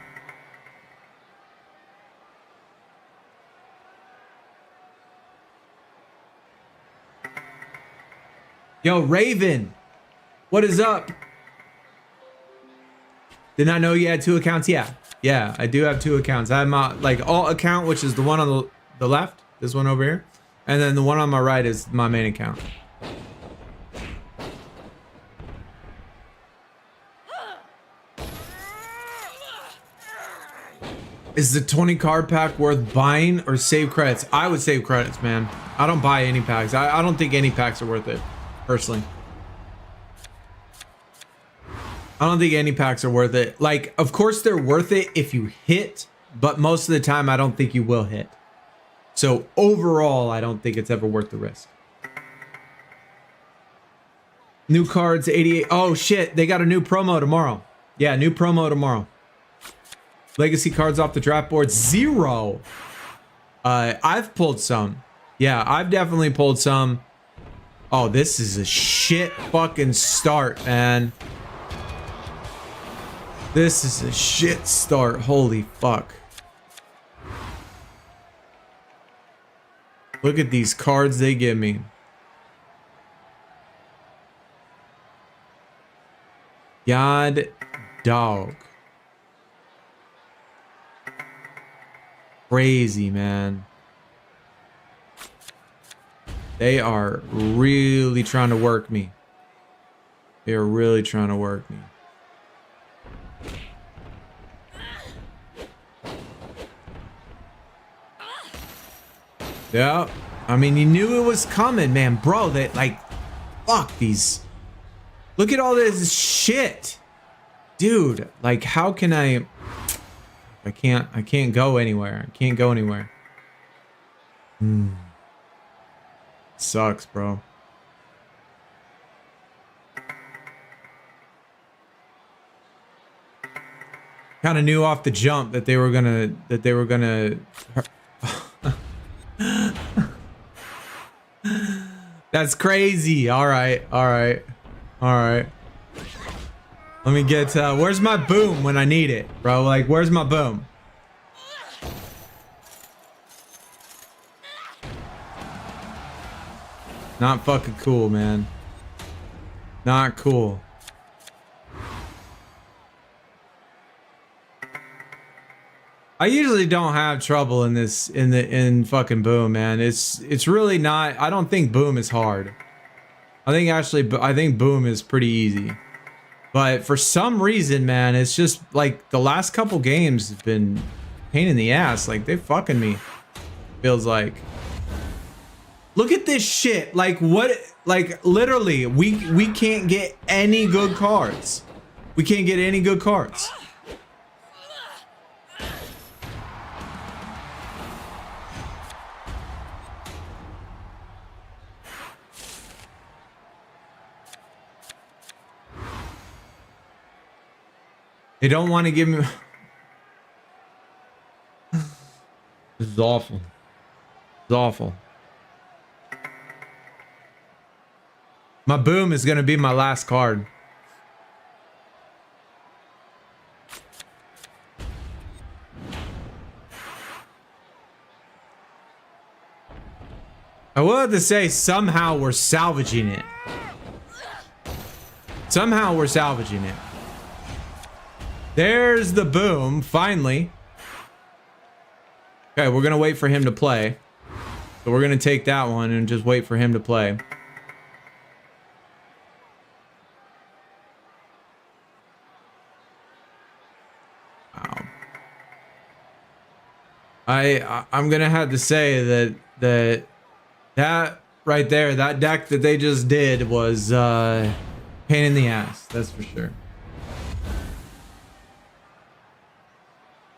Yo, Raven, what is up? Did not know you had 2 accounts. Yeah, I do have 2 accounts. I have my like alt account, which is the one on the left, this one over here, and then the one on my right is my main account. Is the 20 card pack worth buying or save credits? I would save credits, man. I don't buy any packs. I don't think any packs are worth it, personally. I don't think any packs are worth it. Like, of course they're worth it if you hit, but most of the time I don't think you will hit. So overall, I don't think it's ever worth the risk. New cards, 88. Oh shit, they got a new promo tomorrow. Yeah, new promo tomorrow. Legacy cards off the draft board, 0. I've pulled some. Yeah, I've definitely pulled some. Oh, this is a shit fucking start, man. This is a shit start. Holy fuck. Look at these cards they give me. God dog. Crazy, man. They are really trying to work me. They are really trying to work me. Yeah, I mean, you knew it was coming, man, bro. That like, fuck these. Look at all this shit, dude. Like, how can I can't go anywhere. I can't go anywhere. Sucks, bro. Kind of knew off the jump that they were gonna. That's crazy. All right. Let me get, where's my boom when I need it, bro? Like, where's my boom? Not fucking cool, man. Not cool. I usually don't have trouble in this, in fucking boom, man. It's really not, I don't think boom is hard. I think boom is pretty easy. But for some reason, man, it's just like the last couple games have been pain in the ass. Like they fucking me. Feels like. Look at this shit. Like what? Like literally, we can't get any good cards. We can't get any good cards. They don't want to give me. This is awful. It's awful. My boom is gonna be my last card. I will have to say, somehow we're salvaging it. Somehow we're salvaging it. There's the boom, finally. Okay, we're gonna wait for him to play. So we're gonna take that one and just wait for him to play. Wow. I'm gonna have to say that right there, that deck that they just did was pain in the ass, that's for sure.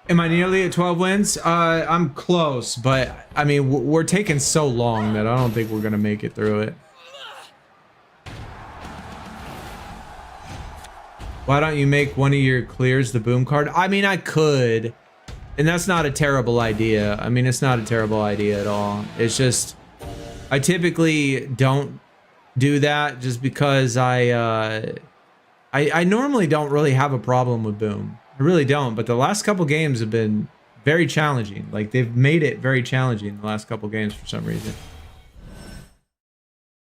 Am I nearly at 12 wins? I'm close, but I mean, we're taking so long that I don't think we're gonna make it through it. Why don't you make one of your clears the boom card? I mean, I could, and that's not a terrible idea. I mean, it's not a terrible idea at all. It's just, I typically don't do that just because I normally don't really have a problem with boom. I really don't, but the last couple games have been very challenging. Like they've made it very challenging the last couple games for some reason.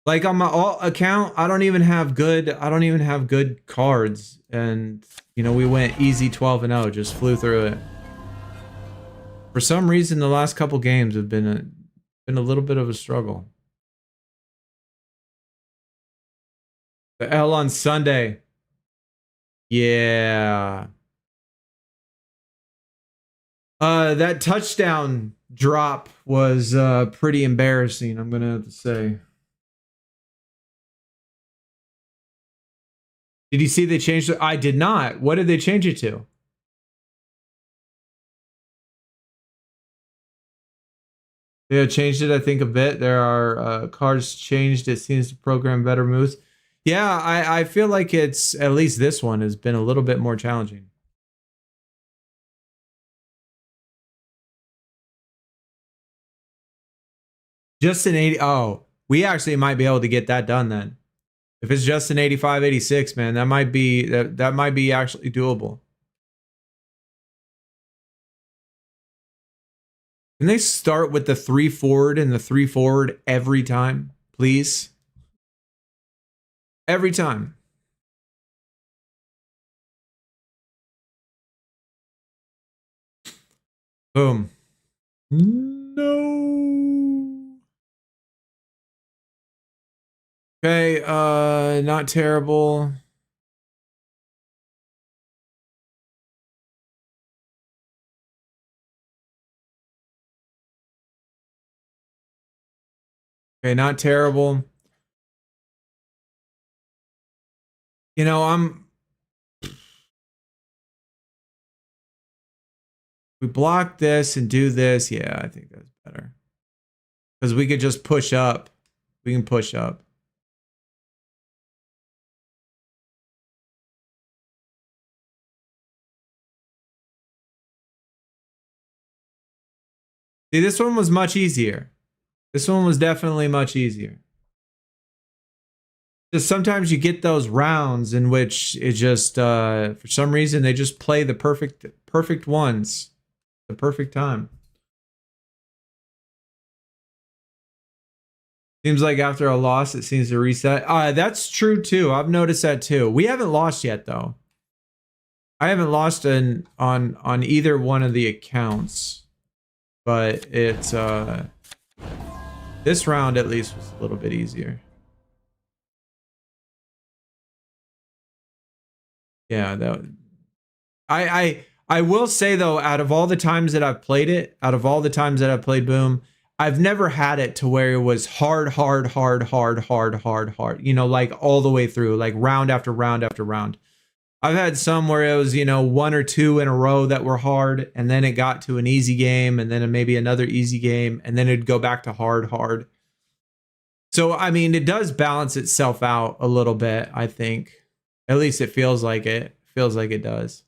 Like on my alt account, I don't even have good cards, and you know, we went easy 12-0, just flew through it. For some reason, the last couple games have been a little bit of a struggle. The L on Sunday. Yeah. That touchdown drop was pretty embarrassing, I'm gonna have to say. Did you see they changed it? I did not. What did they change it to? They changed it, I think, a bit. There are cards changed. It seems to program better moves. Yeah, I feel like it's, at least this one has been a little bit more challenging. Just an 80. Oh, we actually might be able to get that done then. If it's just an 85, 86, man, that might be actually doable. Can they start with the 3 forward and the 3 forward every time, please? Every time. Boom. No. Okay, not terrible. Okay, not terrible. You know, we block this and do this. Yeah, I think that's better. Because we could just push up. We can push up. See, this one was much easier. This one was definitely much easier. Just sometimes you get those rounds in which it just for some reason they just play the perfect ones, the perfect time. Seems like after a loss, it seems to reset. That's true too. I've noticed that too. We haven't lost yet though. I haven't lost on either one of the accounts, but it's this round at least was a little bit easier. Yeah, that I will say though, out of all the times that I've played it, out of all the times that I've played Boom, I've never had it to where it was hard. You know, like all the way through, like round after round after round. I've had some where it was, you know, one or two in a row that were hard, and then it got to an easy game, and then maybe another easy game, and then it'd go back to hard. So, I mean, it does balance itself out a little bit, I think. At least it feels like it. Feels like it does.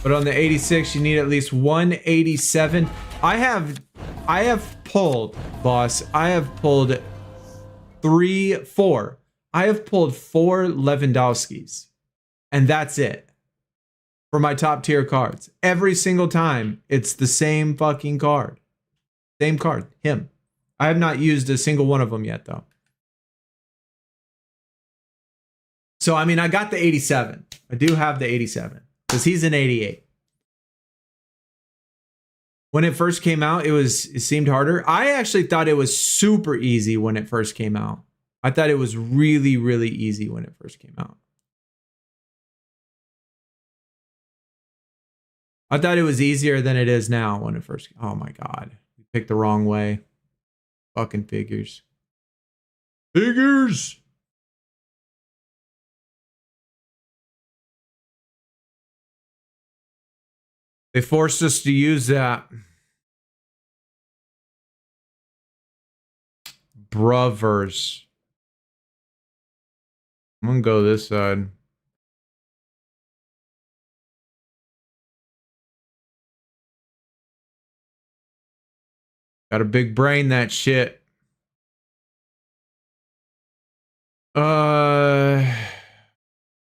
But on the 86, you need at least 187. I have pulled, boss. I have pulled 4. I have pulled 4 Lewandowskis. And that's it. For my top tier cards. Every single time, it's the same fucking card. Same card. Him. I have not used a single one of them yet, though. So, I mean, I got the 87. I do have the 87. Because he's an 88. When it first came out, it seemed harder. I actually thought it was super easy when it first came out. I thought it was really, really easy when it first came out. I thought it was easier than it is now when it first. Oh my God. We picked the wrong way. Fucking figures. Figures! They forced us to use that. Brothers. I'm gonna go this side. Got a big brain, that shit. Gotta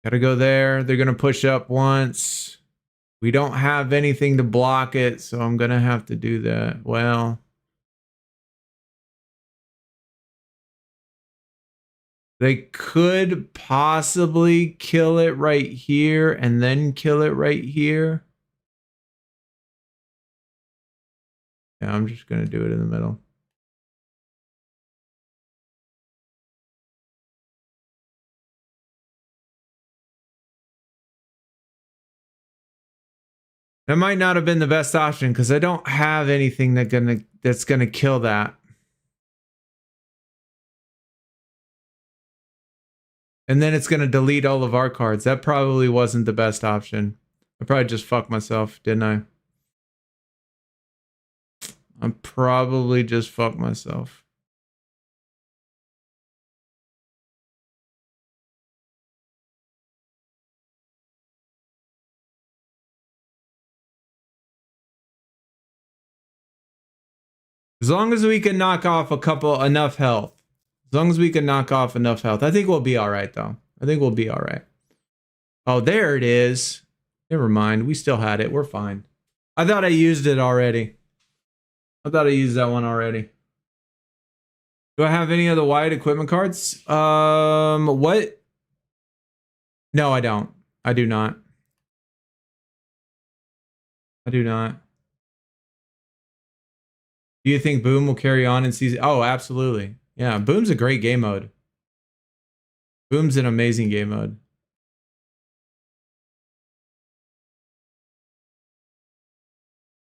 go there. They're gonna push up once. We don't have anything to block it, so I'm gonna have to do that. Well, they could possibly kill it right here and then kill it right here. Yeah, I'm just gonna do it in the middle. That might not have been the best option because I don't have anything that's gonna kill that. And then it's gonna delete all of our cards. That probably wasn't the best option. I probably just fucked myself, didn't I? I probably just fucked myself. As long as we can knock off enough health. As long as we can knock off enough health. I think we'll be alright though. I think we'll be alright. Oh, there it is. Never mind. We still had it. We're fine. I thought I used it already. I thought I used that one already. Do I have any of the wide equipment cards? What? No, I don't. I do not. I do not. Do you think Boom will carry on in season? Oh, absolutely. Yeah, Boom's a great game mode. Boom's an amazing game mode.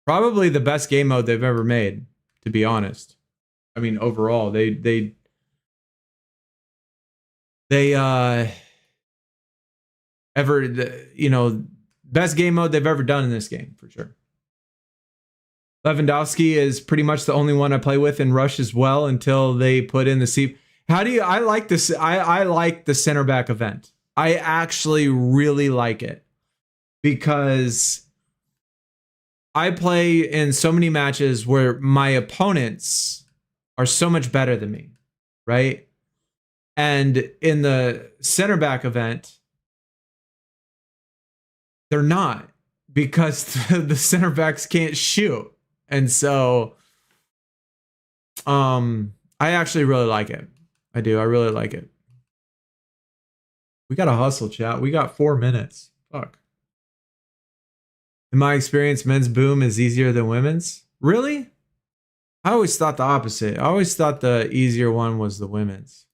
Probably the best game mode they've ever made, to be honest. I mean, overall, they ever, you know, best game mode they've ever done in this game, for sure. Lewandowski is pretty much the only one I play with in Rush as well until they put in the C. How do you, I like this. I like the center back event. I actually really like it because I play in so many matches where my opponents are so much better than me, right? And in the center back event, they're not, because the center backs can't shoot. And so I actually really like it. I do. I really like it. We got to hustle, chat. We got 4 minutes. Fuck. In my experience, men's boom is easier than women's. Really? I always thought the opposite. I always thought the easier one was the women's.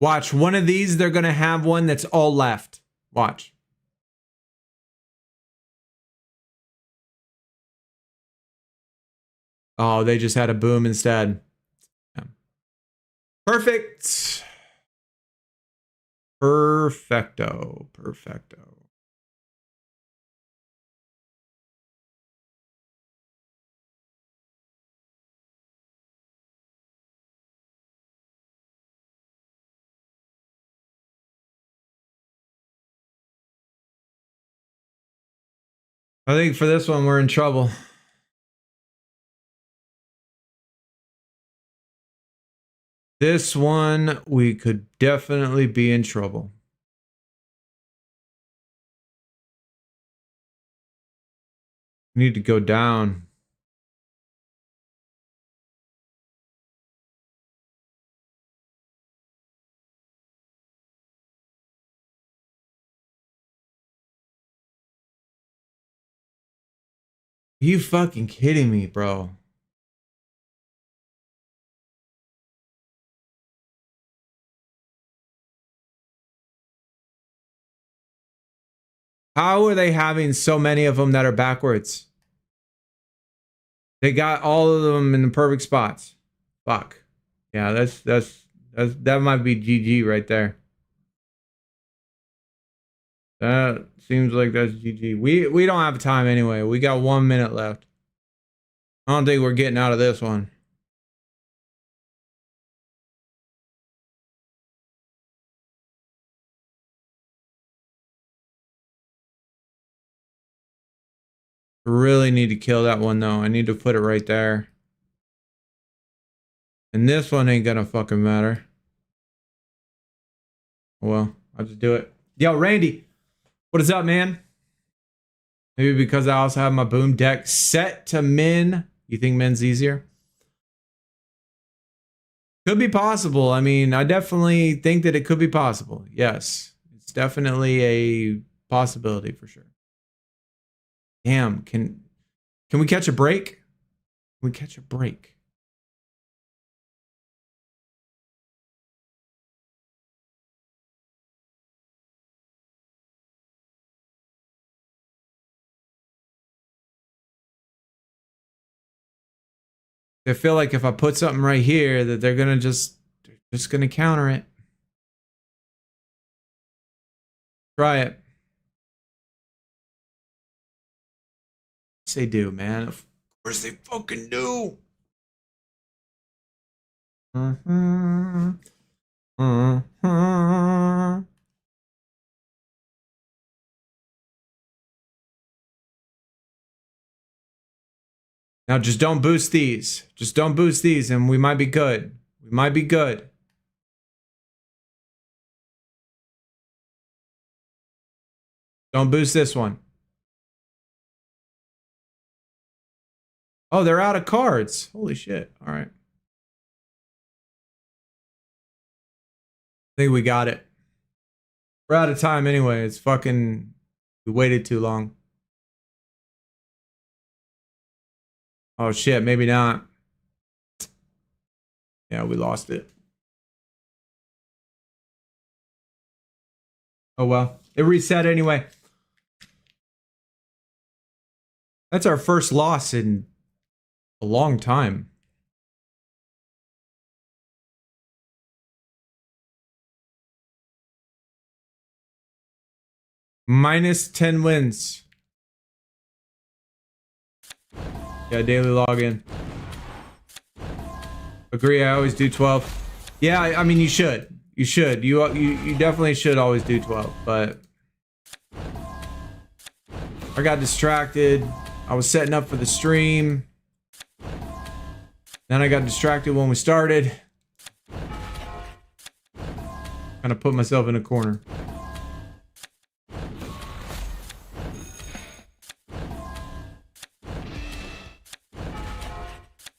Watch, one of these, they're going to have one that's all left. Watch. Oh, they just had a boom instead. Yeah. Perfect. Perfecto. Perfecto. I think for this one, we're in trouble. This one, we could definitely be in trouble. We need to go down. Are you fucking kidding me, bro? How are they having so many of them that are backwards? They got all of them in the perfect spots. Fuck. Yeah, that might be GG right there. That seems like that's GG. We don't have time anyway. We got 1 minute left. I don't think we're getting out of this one. Really need to kill that one though. I need to put it right there. And this one ain't gonna fucking matter. Well, I'll just do it. Yo, Randy, what is up, man? Maybe because I also have my boom deck set to min. You think min's easier? Could be possible. I mean, I definitely think that it could be possible. Yes, it's definitely a possibility for sure. Damn, can we catch a break? Can we catch a break? I feel like if I put something right here, that they're just gonna counter it. Try it. Yes, they do, man. Of course they fucking do. Now just don't boost these. Just don't boost these and we might be good. We might be good. Don't boost this one. Oh, they're out of cards. Holy shit. All right. I think we got it. We're out of time anyway. It's fucking... We waited too long. Oh shit, maybe not. Yeah, we lost it. Oh well. It reset anyway. That's our first loss in a long time. Minus 10 wins. Yeah, daily login. Agree, I always do 12. Yeah, I mean, you should. You should. You definitely should always do 12, but I got distracted. I was setting up for the stream. Then I got distracted when we started. Kind of put myself in a corner.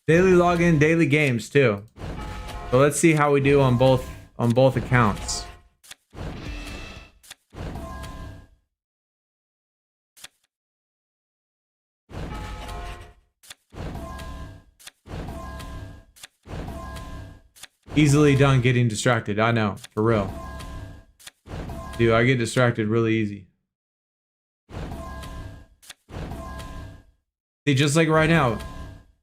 Daily login, daily games too. So let's see how we do on both accounts. Easily done getting distracted. I know, for real. Dude, I get distracted really easy. See, just like right now.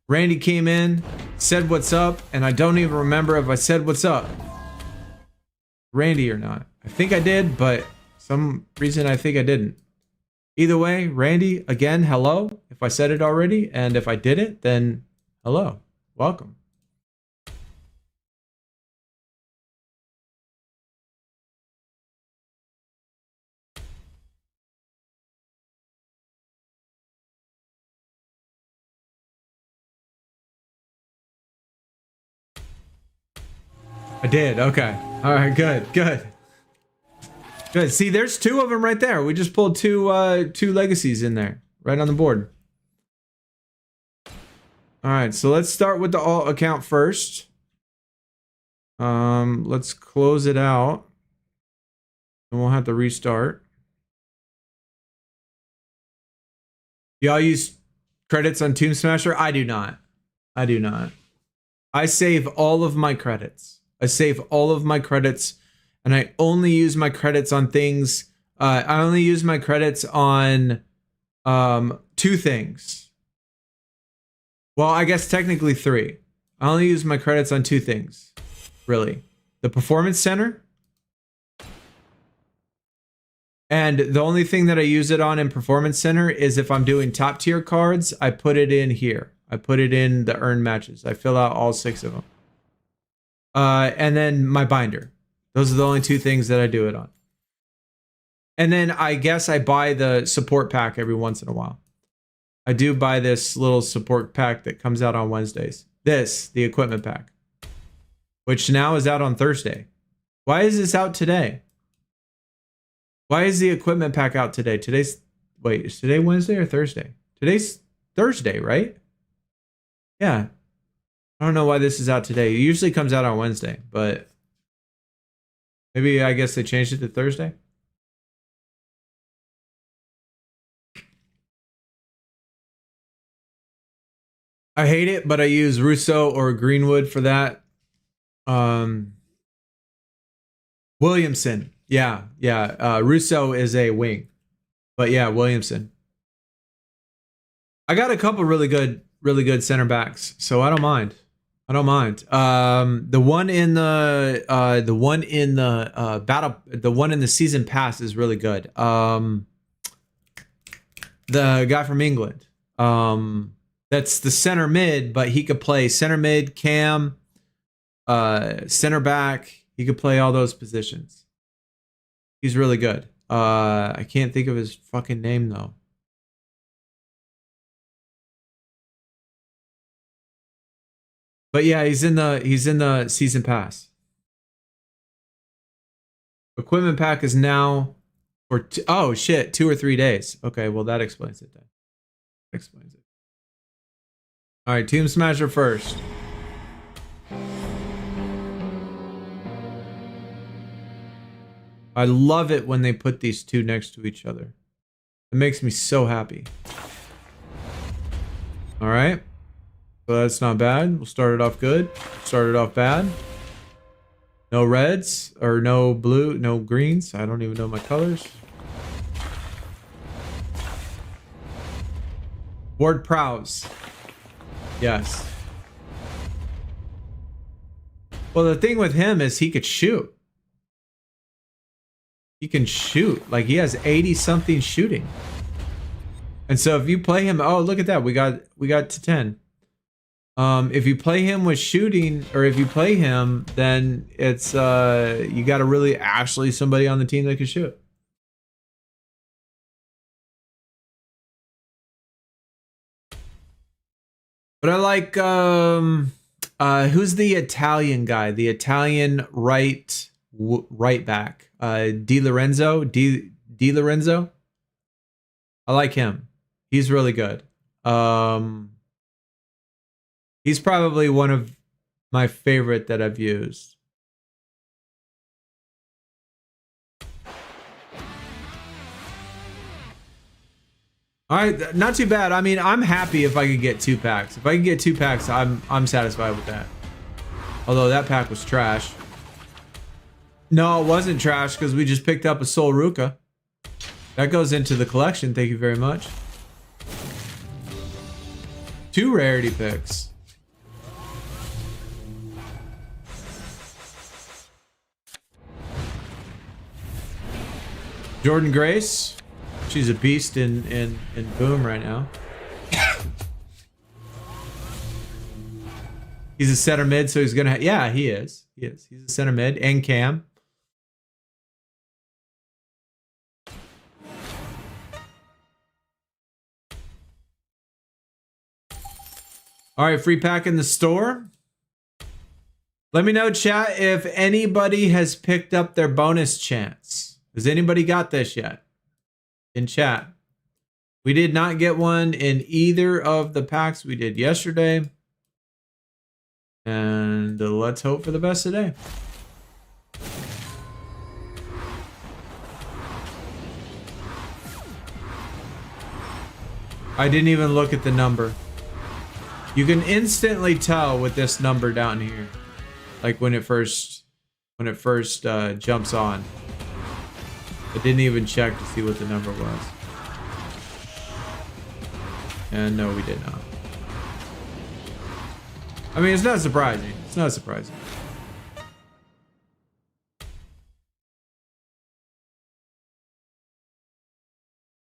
Randy came in, said what's up, and I don't even remember if I said what's up. Randy or not. I think I did, but some reason I think I didn't. Either way, Randy, again, hello. If I said it already, and if I didn't, then hello. Welcome. I did. Okay. All right. Good. Good. Good. See, there's two of them right there. We just pulled two legacies in there, right on the board. All right. So let's start with the alt account first. Let's close it out, and we'll have to restart. Y'all use credits on Tomb Smasher? I do not. I do not. I save all of my credits. I save all of my credits, and I only use my credits on things. I only use my credits on two things. Well, I guess technically three. I only use my credits on two things, really. The Performance Center. And the only thing that I use it on in Performance Center is if I'm doing top tier cards, I put it in here. I put it in the earned matches. I fill out all 6 of them. And then my binder. Those are the only two things that I do it on. And then I guess I buy the support pack every once in a while. I do buy this little support pack that comes out on Wednesdays. The equipment pack. Which now is out on Thursday. Why is this out today? Why is the equipment pack out today? Wait, is today Wednesday or Thursday? Today's Thursday, right? Yeah. I don't know why this is out today. It usually comes out on Wednesday, but maybe I guess they changed it to Thursday. I hate it, but I use Russo or Greenwood for that. Williamson. Yeah. Russo is a wing. But yeah, Williamson. I got a couple really good center backs, so I don't mind. The one in the battle, the one in the season pass is really good. The guy from England. That's the center mid, but he could play center mid, cam, center back. He could play all those positions. He's really good. I can't think of his fucking name though. But yeah, he's in the season pass. Equipment pack is now for 2 or 3 days. Okay, well that explains it then. Explains it. All right, Tomb Smasher first. I love it when they put these two next to each other. It makes me so happy. All right. So that's not bad. We'll start it off good. Start it off bad. No reds or no blue, no greens. I don't even know my colors. Ward Prowse. Yes. Well, the thing with him is he could shoot. He can shoot. Like, he has 80 something shooting. And so if you play him, oh, look at that. We got to 10. If you play him with shooting, or if you play him, then it's you got to really actually somebody on the team that can shoot. But I like who's the Italian guy? The Italian right back. Di Lorenzo. I like him. He's really good. He's probably one of my favorite that I've used. All right, not too bad. I mean, I'm happy if I could get 2 packs. If I can get 2 packs, I'm satisfied with that. Although that pack was trash. No, it wasn't trash because we just picked up a Sol Ruka. That goes into the collection. Thank you very much. 2 rarity picks. Jordan Grace. She's a beast in Boom right now. He's a center mid, so he's gonna. Yeah, he is. He is. He's a center mid and Cam. All right, free pack in the store. Let me know, chat, if anybody has picked up their bonus chance. Has anybody got this yet? In chat. We did not get one in either of the packs we did yesterday. And let's hope for the best today. I didn't even look at the number. You can instantly tell with this number down here. Like when it first jumps on. I didn't even check to see what the number was. And no, we did not. I mean, it's not surprising. It's not surprising.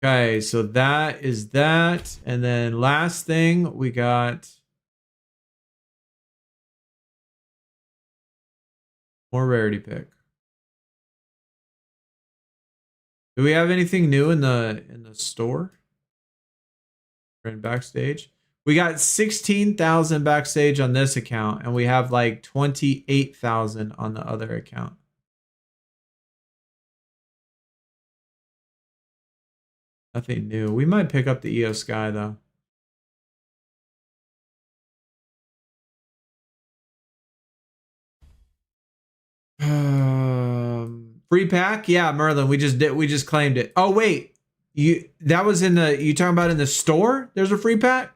Okay, so that is that. And then last thing, we got more rarity pick. Do we have anything new in the store? Or in backstage? We got 16,000 backstage on this account, and we have like 28,000 on the other account. Nothing new. We might pick up the EOS guy though. Free pack? Yeah, Merlin, we just claimed it. Oh wait. That was in the you talking about in the store? There's a free pack?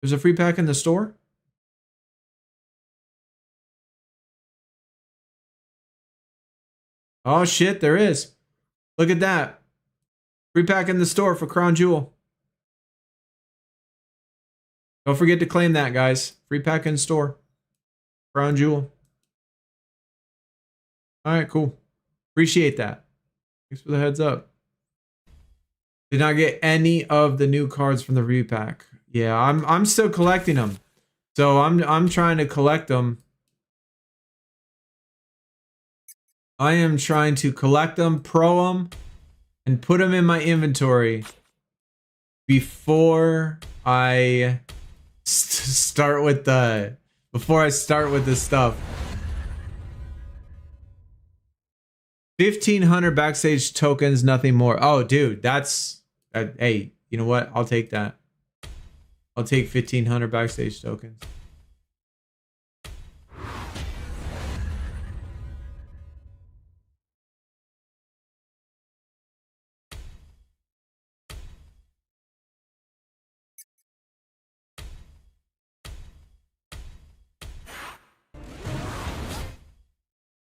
There's a free pack in the store? Oh shit, there is. Look at that. Free pack in the store for Crown Jewel. Don't forget to claim that, guys. Free pack in store. Crown Jewel. All right, cool. Appreciate that. Thanks for the heads up. Did not get any of the new cards from the repack. Yeah, I'm still collecting them. So I'm trying to collect them. I am trying to collect them, pro them, and put them in my inventory before I start with the stuff. 1,500 backstage tokens, nothing more. Oh, dude, that's hey, you know what? I'll take that. I'll take 1,500 backstage tokens.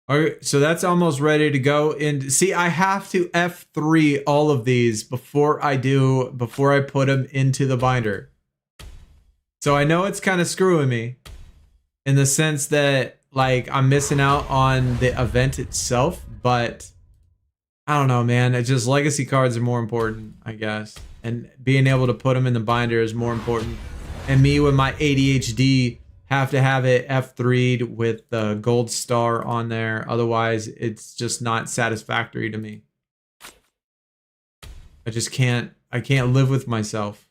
All right, so that's almost ready to go. And see, I have to F3 all of these before I put them into the binder. So I know it's kind of screwing me in the sense that like I'm missing out on the event itself, but I don't know, man. It's just legacy cards are more important, I guess. And being able to put them in the binder is more important. And me with my ADHD have to have it F3'd with the gold star on there. Otherwise, it's just not satisfactory to me. I can't live with myself.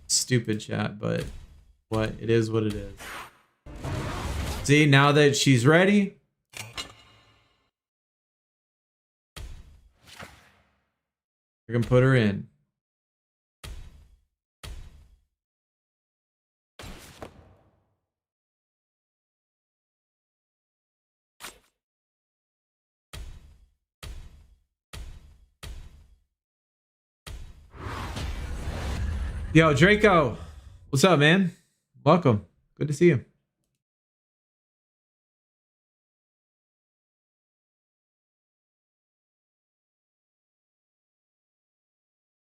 Stupid chat, but what it is what it is. See, now that she's ready, I can put her in. Yo, Draco, what's up, man? Welcome. Good to see you.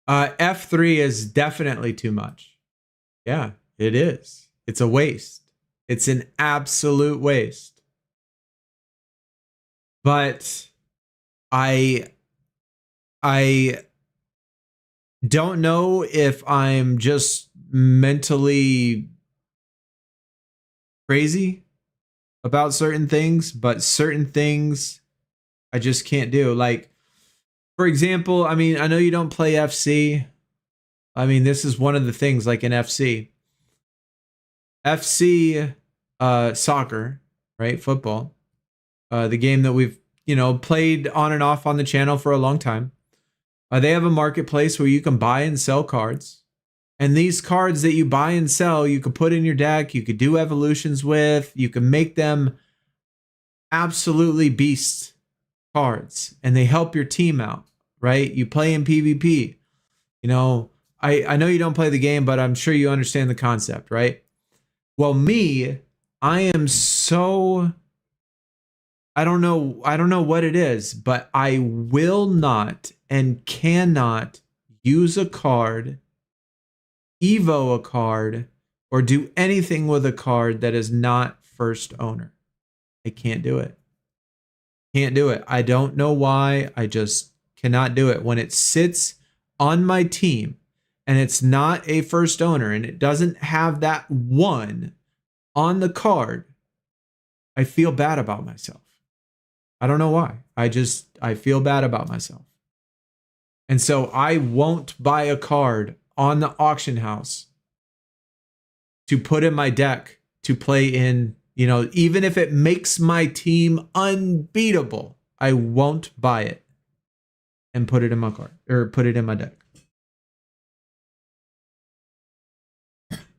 F3 is definitely too much. Yeah, it is. It's a waste. It's an absolute waste. But I don't know if I'm just mentally crazy about certain things, but certain things I just can't do. Like, for example, I mean, I know you don't play FC. I mean, this is one of the things like in FC. FC soccer, right? Football. The game that we've, played on and off on the channel for a long time. They have a marketplace where you can buy and sell cards. And these cards that you buy and sell, you could put in your deck, you could do evolutions with, you can make them absolutely beast cards. And they help your team out, right? You play in PvP. I know you don't play the game, but I'm sure you understand the concept, right? Well, me, I am so... I don't know what it is, but I will not and cannot use a card, Evo a card, or do anything with a card that is not first owner. I can't do it. Can't do it. I don't know why. I just cannot do it. When it sits on my team and it's not a first owner and it doesn't have that one on the card, I feel bad about myself. I don't know why. I feel bad about myself. And so I won't buy a card on the auction house to put in my deck to play in, even if it makes my team unbeatable, I won't buy it and put it in my card or put it in my deck.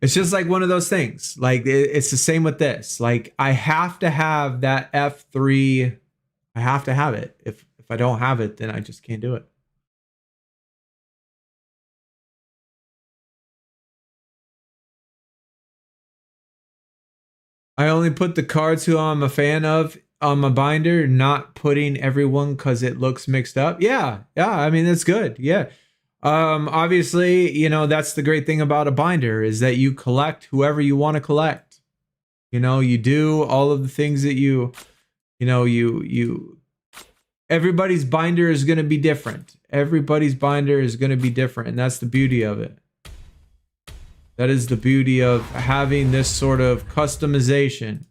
It's just like one of those things. Like it's the same with this. Like I have to have that F3. I have to have it. If I don't have it, then I just can't do it. I only put the cards who I'm a fan of on my binder, not putting everyone because it looks mixed up. Yeah. I mean, that's good. Yeah. Obviously, that's the great thing about a binder is that you collect whoever you want to collect. You do all of the things that you everybody's binder is going to be different. Everybody's binder is going to be different. And that's the beauty of it. That is the beauty of having this sort of customization,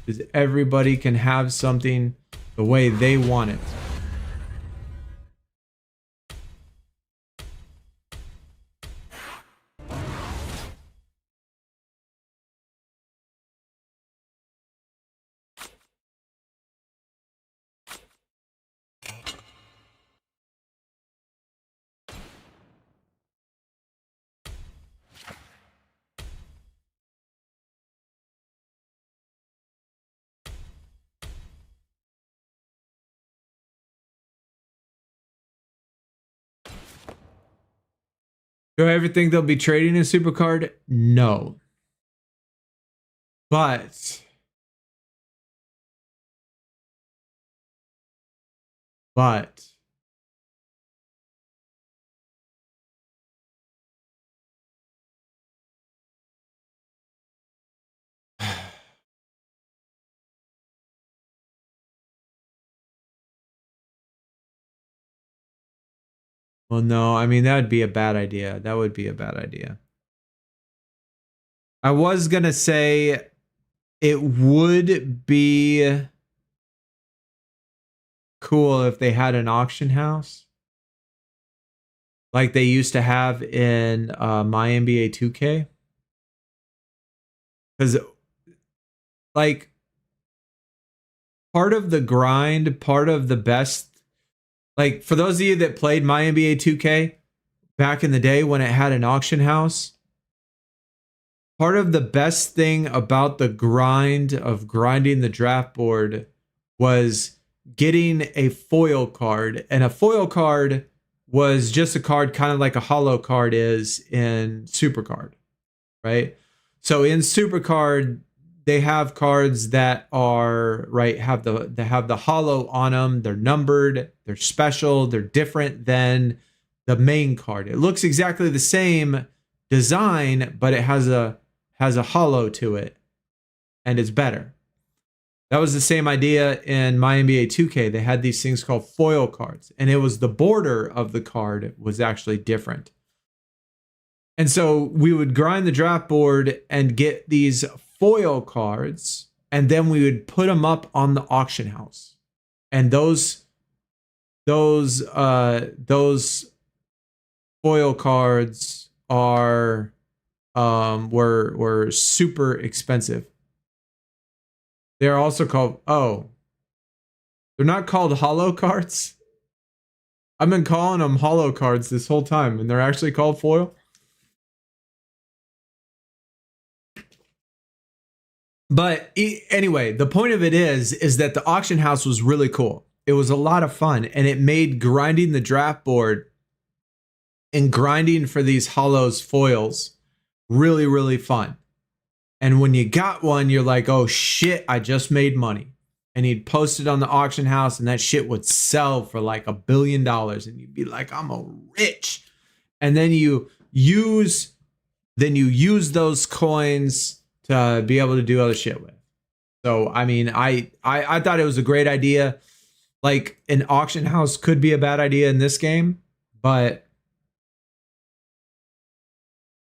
is everybody can have something the way they want it. Do I ever think they'll be trading in SuperCard? No. But but well, no, I mean, that would be a bad idea. That would be a bad idea. I was going to say it would be cool if they had an auction house like they used to have in my NBA 2K. Because, like, part of the grind, part of the best, like, for those of you that played my NBA 2K back in the day when it had an auction house, part of the best thing about the grind of grinding the draft board was getting a foil card. And a foil card was just a card kind of like a hollow card is in SuperCard, right? So in SuperCard, they have cards that are they have the hollow on them. They're numbered, they're special, they're different than the main card. It looks exactly the same design, but it has a hollow to it, and it's better. That was the same idea in my NBA 2K. They had these things called foil cards, and it was the border of the card was actually different. And so we would grind the draft board and get these foil cards, and then we would put them up on the auction house. And those foil cards are were super expensive. They're also called, they're not called hollow cards. I've been calling them hollow cards this whole time, and they're actually called foil. But anyway, the point of it is that the auction house was really cool. It was a lot of fun, and it made grinding the draft board and grinding for these hollows foils really, really fun. And when you got one, you're like, oh shit, I just made money. And he'd post it on the auction house, and that shit would sell for like $1 billion. And you'd be like, I'm a rich. And then you use those coins to be able to do other shit with. So I mean, I thought it was a great idea. Like, an auction house could be a bad idea in this game, but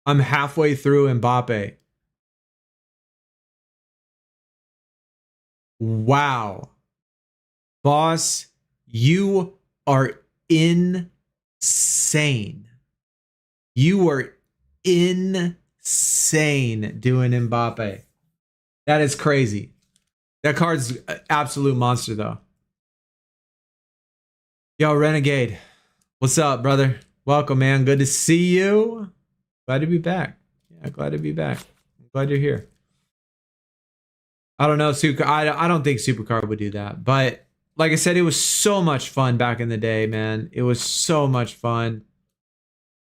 I'm halfway through Mbappe. Wow. Boss, you are insane. You are insane doing Mbappe. That is crazy. That card's an absolute monster, though. Yo, Renegade. What's up, brother? Welcome, man. Good to see you. Glad to be back. Yeah, glad to be back. I'm glad you're here. I don't know, I don't think SuperCard would do that. But like I said, it was so much fun back in the day, man. It was so much fun.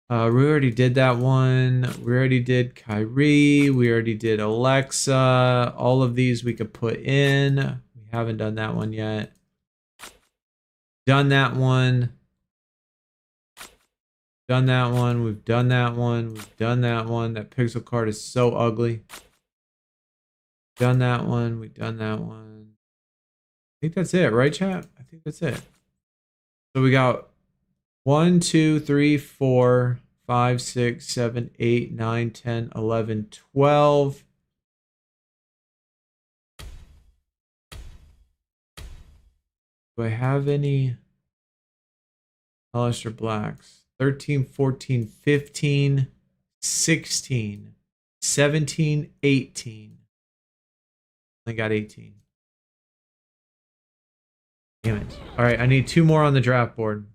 We already did that one. We already did Kyrie. We already did Alexa. All of these we could put in. We haven't done that one yet. Done that one. Done that one. We've done that one. We've done that one. That pixel card is so ugly. Done that one. We've done that one. I think that's it, right, chat? I think that's it. So we got 1, 2, 3, 4, 5, 6, 7, 8, 9, 10, 11, 12. Do I have any Hollister Blacks? 13, 14, 15, 16, 17, 18. I got 18. Damn it. All right, I need 2 more on the draft board.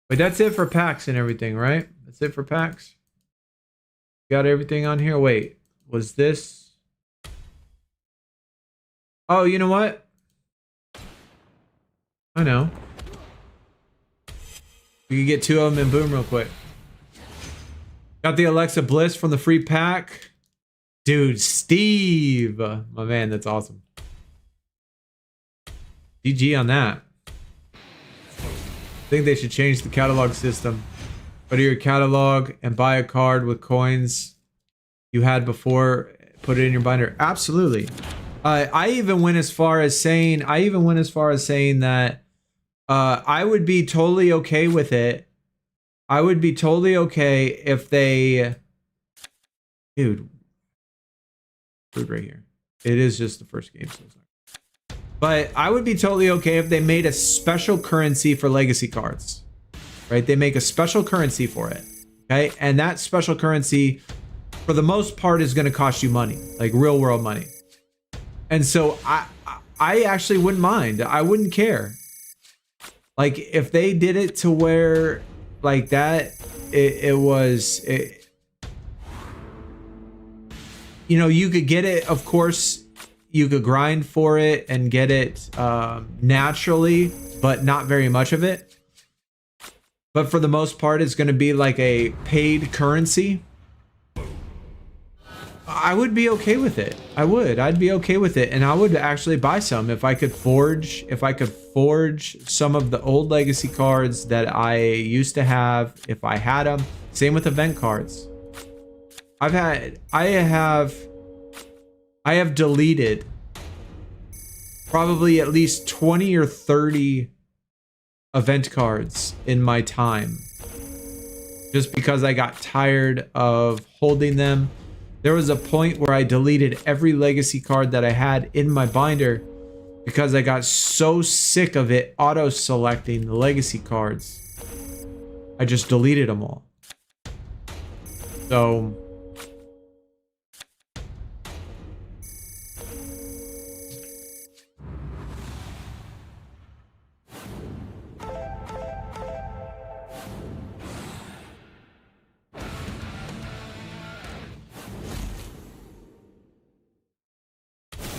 Wait, that's it for packs and everything, right? That's it for packs? Got everything on here? Wait, was this? Oh, you know what? I know. We could get 2 of them and boom real quick. Got the Alexa Bliss from the free pack. Dude, Steve. My man, that's awesome. GG on that. I think they should change the catalog system. Go to your catalog and buy a card with coins you had before. Put it in your binder. Absolutely. I even went as far as saying that I would be totally okay with it. I would be totally okay if they, dude, right here. It is just the first game, so sorry. But I would be totally okay if they made a special currency for legacy cards, right? They make a special currency for it, okay? And that special currency, for the most part, is going to cost you money, like real world money. And so I actually wouldn't mind. I wouldn't care. Like if they did it to where like that, you know, you could get it, of course, you could grind for it and get it naturally, but not very much of it. But for the most part, it's going to be like a paid currency. I would be okay with it. I'd be okay with it. And I would actually buy some if I could forge some of the old legacy cards that I used to have, if I had them. Same with event cards. I have deleted probably at least 20 or 30 event cards in my time, just because I got tired of holding them. There was a point where I deleted every legacy card that I had in my binder because I got so sick of it auto-selecting the legacy cards. I just deleted them all. So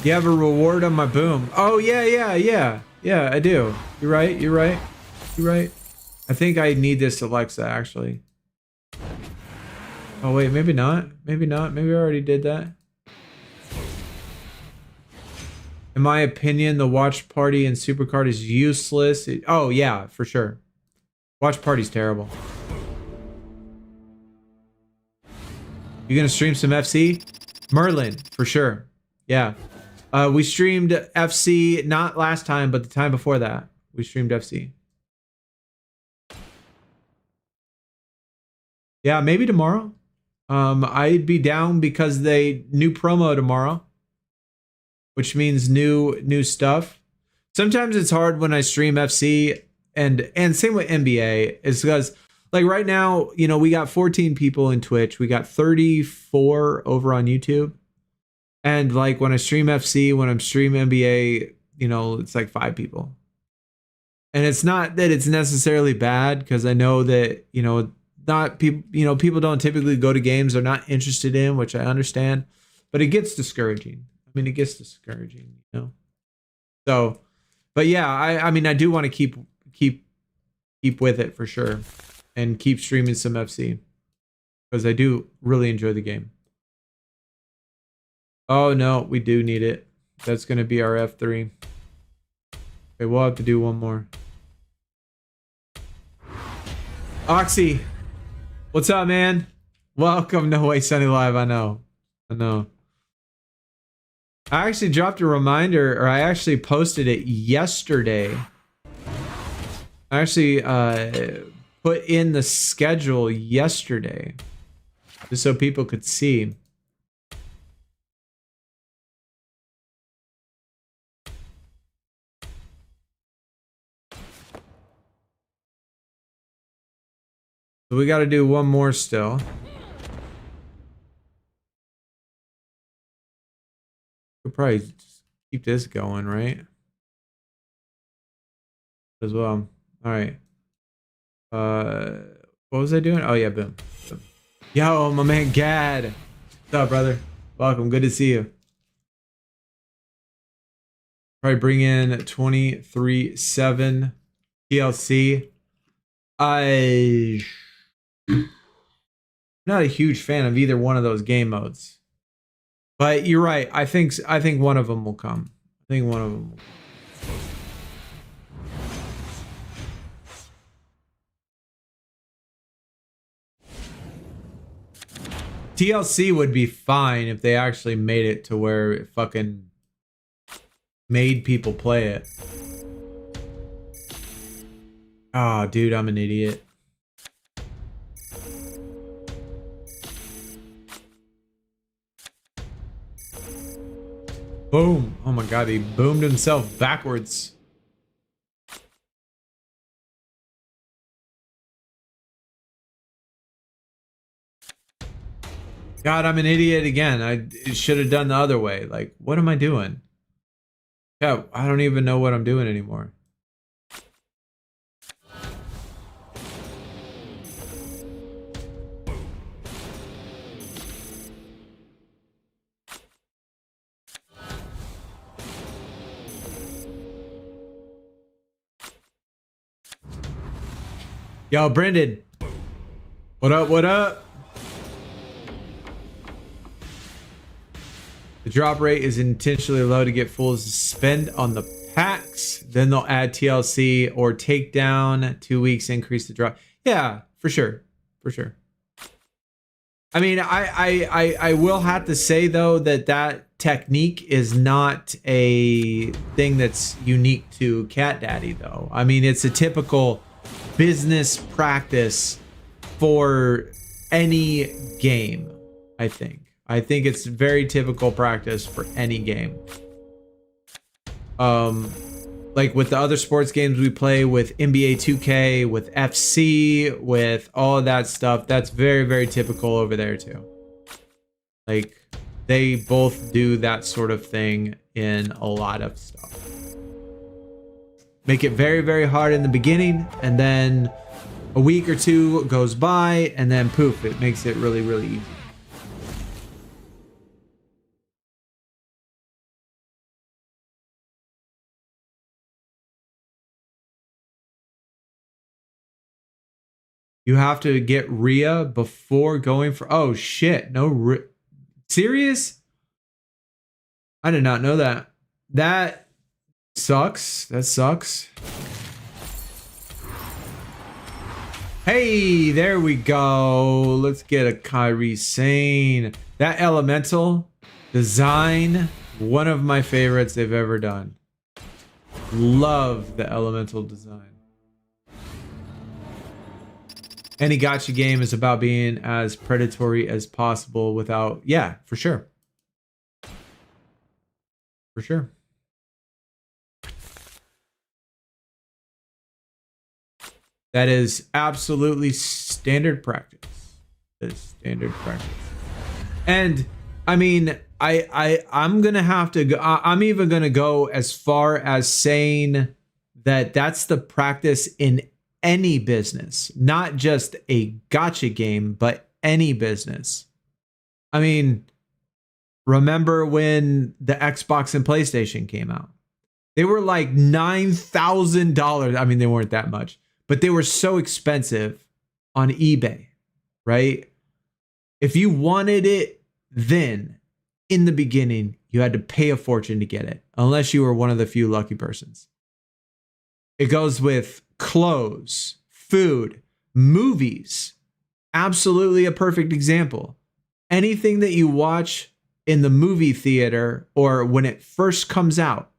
you have a reward on my boom. Oh, yeah, I do. You're right. I think I need this Alexa, actually. Oh, wait, maybe not. Maybe I already did that. In my opinion, the watch party in SuperCard is useless. Oh, yeah, for sure. Watch party's terrible. You gonna stream some FC? Merlin, for sure. Yeah. We streamed FC, not last time, but the time before that. We streamed FC. Yeah, maybe tomorrow. I'd be down because new promo tomorrow, which means new stuff. Sometimes it's hard when I stream FC and same with NBA, is because like right now, you know, we got 14 people in Twitch. We got 34 over on YouTube. And like when I stream FC, when I'm streaming NBA, you know, it's like 5 people. And it's not that it's necessarily bad, because I know that, you know, not people, you know, people don't typically go to games they're not interested in, which I understand, but it gets discouraging. I mean, it gets discouraging, you know? So, but yeah, I mean, I do want to keep with it for sure and keep streaming some FC because I do really enjoy the game. Oh no, we do need it. That's going to be our F3. Okay, we'll have to do one more. Oxy, what's up, man? Welcome. No Way Sunny Live. I know. I actually dropped a reminder, or I actually posted it yesterday. I actually put in the schedule yesterday just so people could see. So we got to do one more still. We'll probably just keep this going, right? As well. All right. What was I doing? Oh yeah, boom. Yo, my man Gad. What's up, brother? Welcome. Good to see you. Probably bring in 23/7 TLC. I'm not a huge fan of either one of those game modes, but you're right. I think one of them will come. I think one of them will come. TLC would be fine if they actually made it to where it fucking made people play it. Oh, dude, I'm an idiot. Boom. Oh my god, he boomed himself backwards. God, I'm an idiot again. I should have done the other way. Like, what am I doing? Yeah, I don't even know what I'm doing anymore. Yo, Brendan. What up, what up? The drop rate is intentionally low to get fools to spend on the packs. Then they'll add TLC or takedown. 2 weeks increase the drop. Yeah, for sure. For sure. I mean, I will have to say though that technique is not a thing that's unique to Cat Daddy though. I mean, it's a typical business practice for any game, I think. I think it's very typical practice for any game. Like with the other sports games we play with NBA 2K, with FC, with all of that stuff, that's very, very typical over there too. Like they both do that sort of thing in a lot of stuff. Make it very, very hard in the beginning, and then a week or two goes by, and then poof, it makes it really, really easy. You have to get RIA before going for... Oh, shit. No... Serious? I did not know that. That sucks. That sucks. Hey, there we go. Let's get a Kyrie Sane. That elemental design, one of my favorites they've ever done. Love the elemental design. Any gacha game is about being as predatory as possible without... Yeah, for sure. For sure. That is absolutely standard practice. That is standard practice. And I mean, I'm gonna have to go... I'm even gonna go as far as saying that that's the practice in any business, not just a gacha game, but any business. I mean, remember when the Xbox and PlayStation came out? They were like $9,000. I mean, they weren't that much, but they were so expensive on eBay, right? If you wanted it then, in the beginning, you had to pay a fortune to get it, unless you were one of the few lucky persons. It goes with clothes, food, movies. Absolutely a perfect example. Anything that you watch in the movie theater or when it first comes out.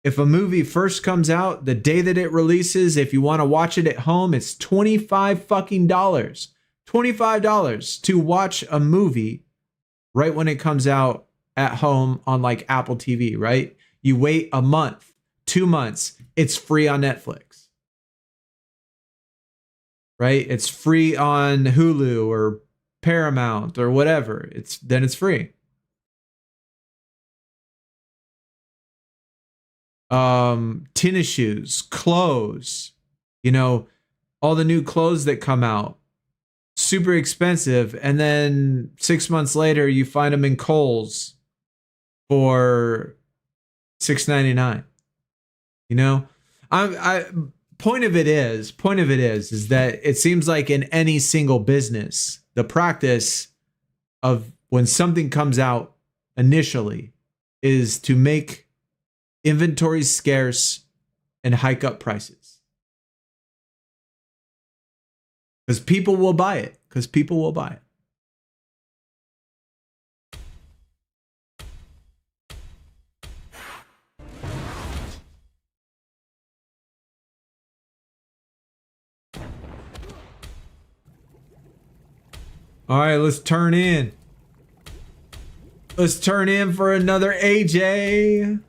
If a movie first comes out, the day that it releases, if you want to watch it at home, it's $25 fucking dollars. $25 to watch a movie right when it comes out at home on like Apple TV, right? You wait a month, 2 months, it's free on Netflix. Right? It's free on Hulu or Paramount or whatever. Then it's free. Tennis shoes, clothes, you know, all the new clothes that come out, super expensive, and then 6 months later you find them in Kohl's for $6.99. You know, point of it is that it seems like in any single business, the practice of when something comes out initially is to make inventories scarce and hike up prices. Because people will buy it. All right, let's turn in. Let's turn in for another AJ.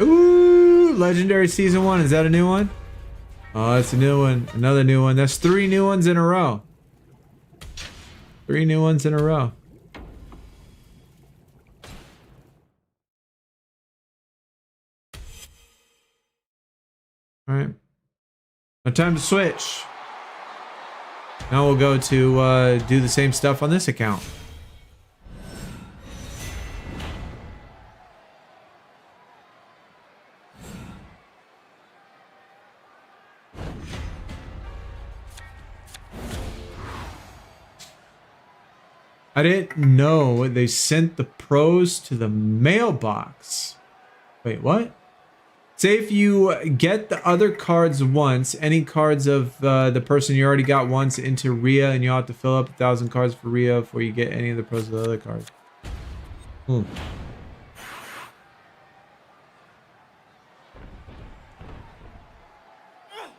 Ooh, legendary season 1. Is that a new one? Oh, that's a new one. Another new one. That's 3 new ones in a row. 3 new ones in a row. All right. Now time to switch. Now we'll go to do the same stuff on this account. I didn't know they sent the pros to the mailbox. Wait, what? Say if you get the other cards once, any cards of the person you already got once into Rhea, and you'll have to fill up 1,000 cards for Rhea before you get any of the pros of the other cards.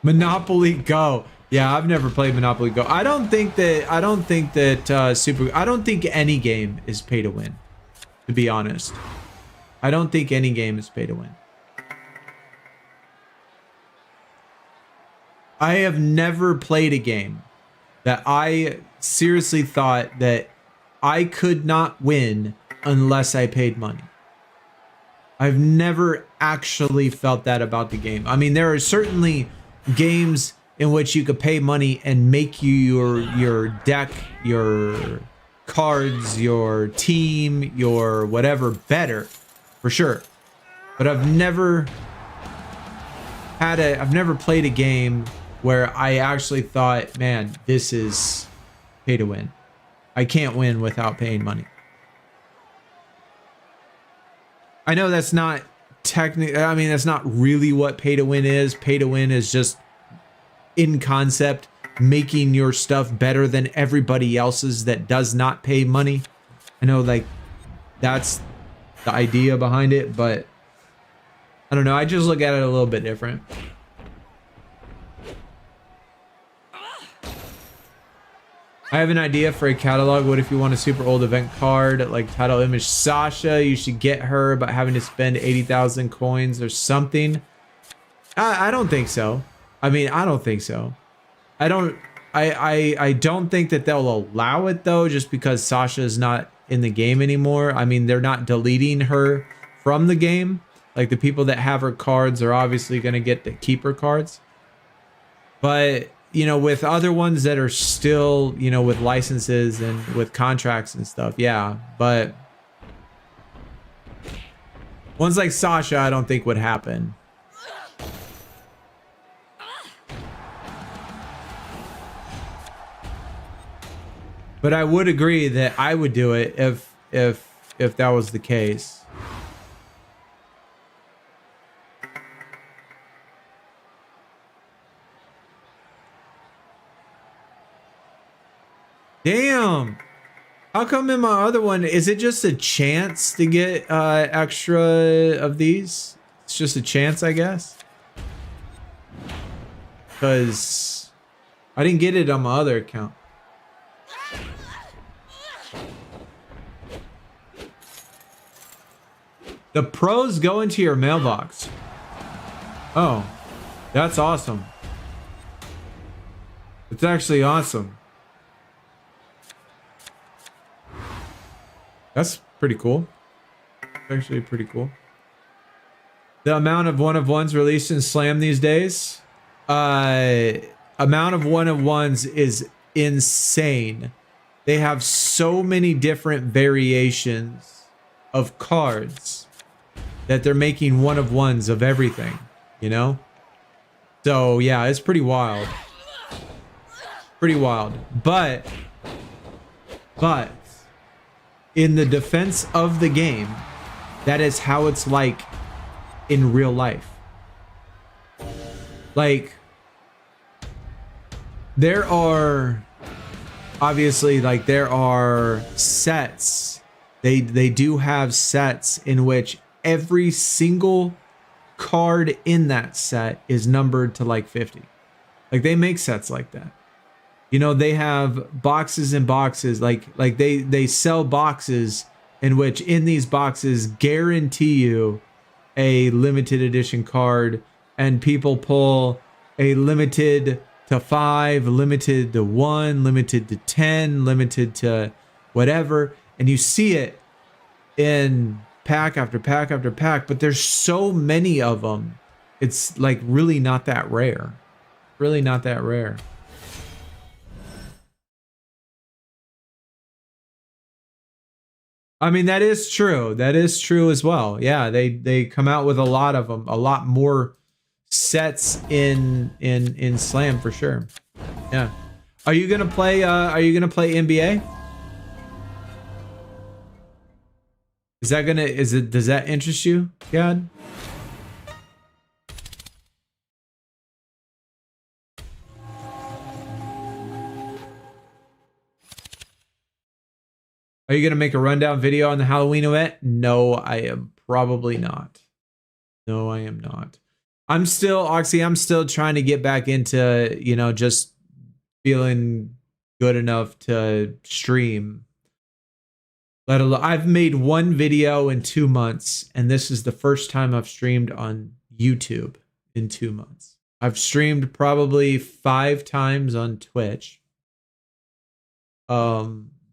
Monopoly Go. Yeah, I've never played Monopoly Go. I don't think any game is pay to win, to be honest. I don't think any game is pay to win. I have never played a game that I seriously thought that I could not win unless I paid money. I've never actually felt that about the game. I mean, there are certainly games in which you could pay money and make your deck, your cards, your team, your whatever better, for sure. But I've never played a game where I actually thought, man, this is pay to win. I can't win without paying money. I know that's not technically, I mean, that's not really what pay to win is. Pay to win is just, in concept, making your stuff better than everybody else's that does not pay money. I know, like, that's the idea behind it, but I don't know. I just look at it a little bit different. I have an idea for a catalog. What if you want a super old event card, like title image Sasha? You should get her, but having to spend 80,000 coins or something. I don't think so. I mean, I don't think so. I don't think that they'll allow it though, just because Sasha is not in the game anymore. I mean, they're not deleting her from the game. Like, the people that have her cards are obviously going to get to keep her cards. But, you know, with other ones that are still, you know, with licenses and with contracts and stuff, yeah. But ones like Sasha, I don't think would happen. But I would agree that I would do it if that was the case. Damn. How come in my other one, is it just a chance to get extra of these? It's just a chance, I guess. Because I didn't get it on my other account. The pros go into your mailbox. Oh, that's awesome. It's actually awesome. That's pretty cool. Actually pretty cool. The amount of one-of-ones released in Slam these days. Amount of one-of-ones is insane. They have so many different variations of cards that they're making one-of-ones of everything, you know? So yeah, it's pretty wild. Pretty wild. But in the defense of the game, that is how it's like in real life. Like, there are obviously, like, there are sets. They do have sets in which every single card in that set is numbered to like 50. Like, they make sets like that. You know, they have boxes and boxes, like they sell boxes in which in these boxes guarantee you a limited edition card, and people pull a limited to 5, limited to 1, limited to 10, limited to whatever, and you see it in pack after pack after pack, but there's so many of them. It's like really not that rare. Really not that rare. I mean, that is true. That is true as well. Yeah, they come out with a lot of them, a lot more sets in Slam for sure. Yeah. Are you gonna play NBA? Does that interest you, God? Are you going to make a rundown video on the Halloween event? No, I am probably not. No, I am not. I'm still, Oxy, I'm still trying to get back into, you know, just feeling good enough to stream. Let alone, I've made one video in 2 months, and this is the first time I've streamed on YouTube in 2 months. I've streamed probably 5 times on Twitch.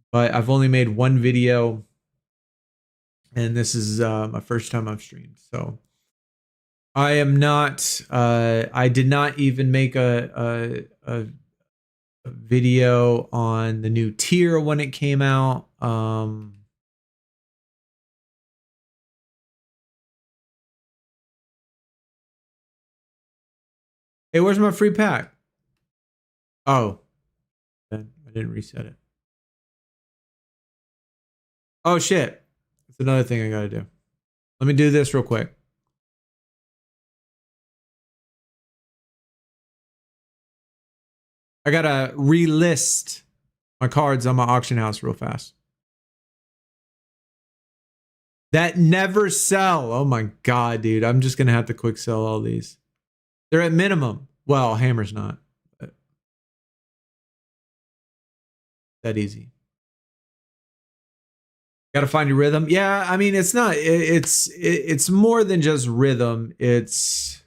But I've only made one video, and this is my first time I've streamed. So I am not. I did not even make a video on the new tier when it came out. Hey, where's my free pack? Oh, I didn't reset it. Oh shit. That's another thing I gotta do. Let me do this real quick. I gotta relist my cards on my auction house real fast. That never sell. Oh my god, dude. I'm just gonna have to quick sell all these. They're at minimum. Well, Hammer's not. But that easy. Got to find your rhythm. Yeah, I mean, it's not. It's more than just rhythm. It's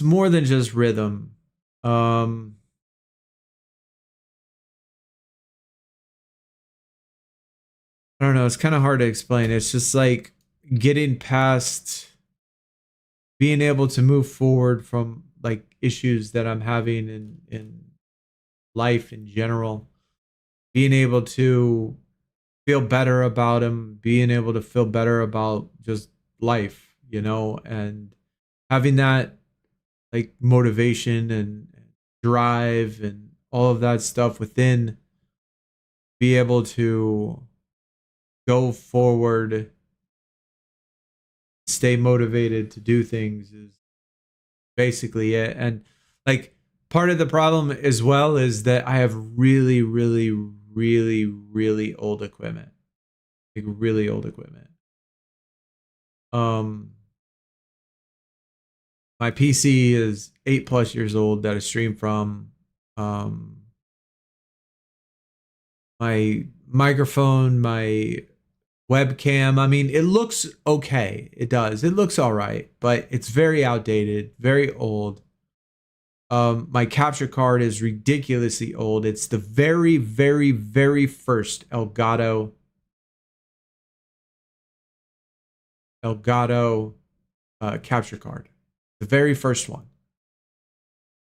more than just rhythm. I don't know. It's kind of hard to explain. It's just like getting past, being able to move forward from like issues that I'm having in life in general. Being able to feel better about him, being able to feel better about just life, you know, and having that like motivation and drive and all of that stuff within, be able to go forward, stay motivated to do things is basically it. And like part of the problem as well is that I have really old equipment, like really old equipment. My PC is 8+ years old that I stream from. My microphone, my webcam, I mean, it looks okay. It does. It looks all right, but it's very outdated, very old. My capture card is ridiculously old. It's the very first Elgato capture card, the very first one,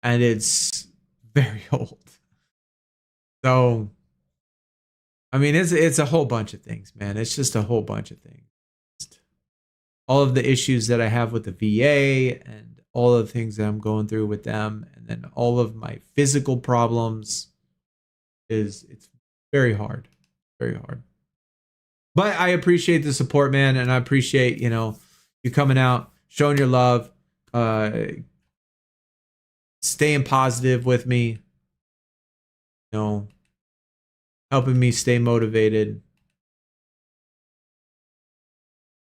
and it's very old. So, I mean, it's a whole bunch of things, man. It's just a whole bunch of things. All of the issues that I have with the VA and all of the things that I'm going through with them, and then all of my physical problems, it's very hard. very hard. But I appreciate the support, man, and I appreciate, you know, you coming out, showing your love, staying positive with me, you know, helping me stay motivated,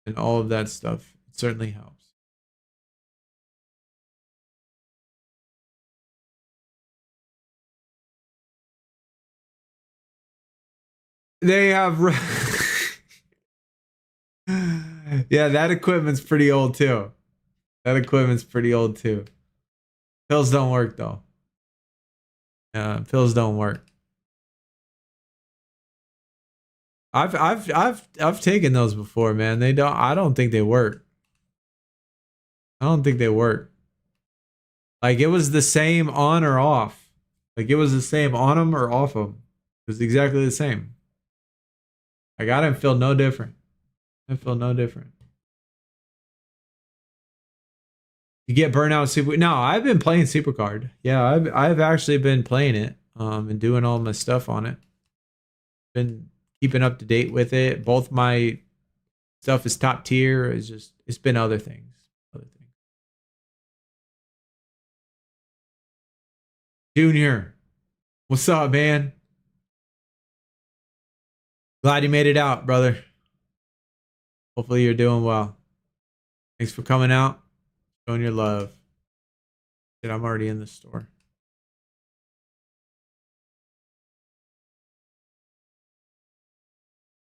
and all of that stuff. It certainly helps. They have yeah, that equipment's pretty old too. That equipment's pretty old too. Pills don't work though. Yeah, pills don't work. I've taken those before, man. I don't think they work. I don't think they work. Like it was the same on or off. Like it was the same on them or off them. It was exactly the same. Like I didn't feel no different. I feel no different. You get burnout super. No, I've been playing SuperCard. Yeah, I've actually been playing it, and doing all my stuff on it. Been keeping up to date with it. Both my stuff is top tier. It's been other things. Junior, what's up, man? Glad you made it out, brother. Hopefully you're doing well. Thanks for coming out. Showing your love. Shit, I'm already in the store.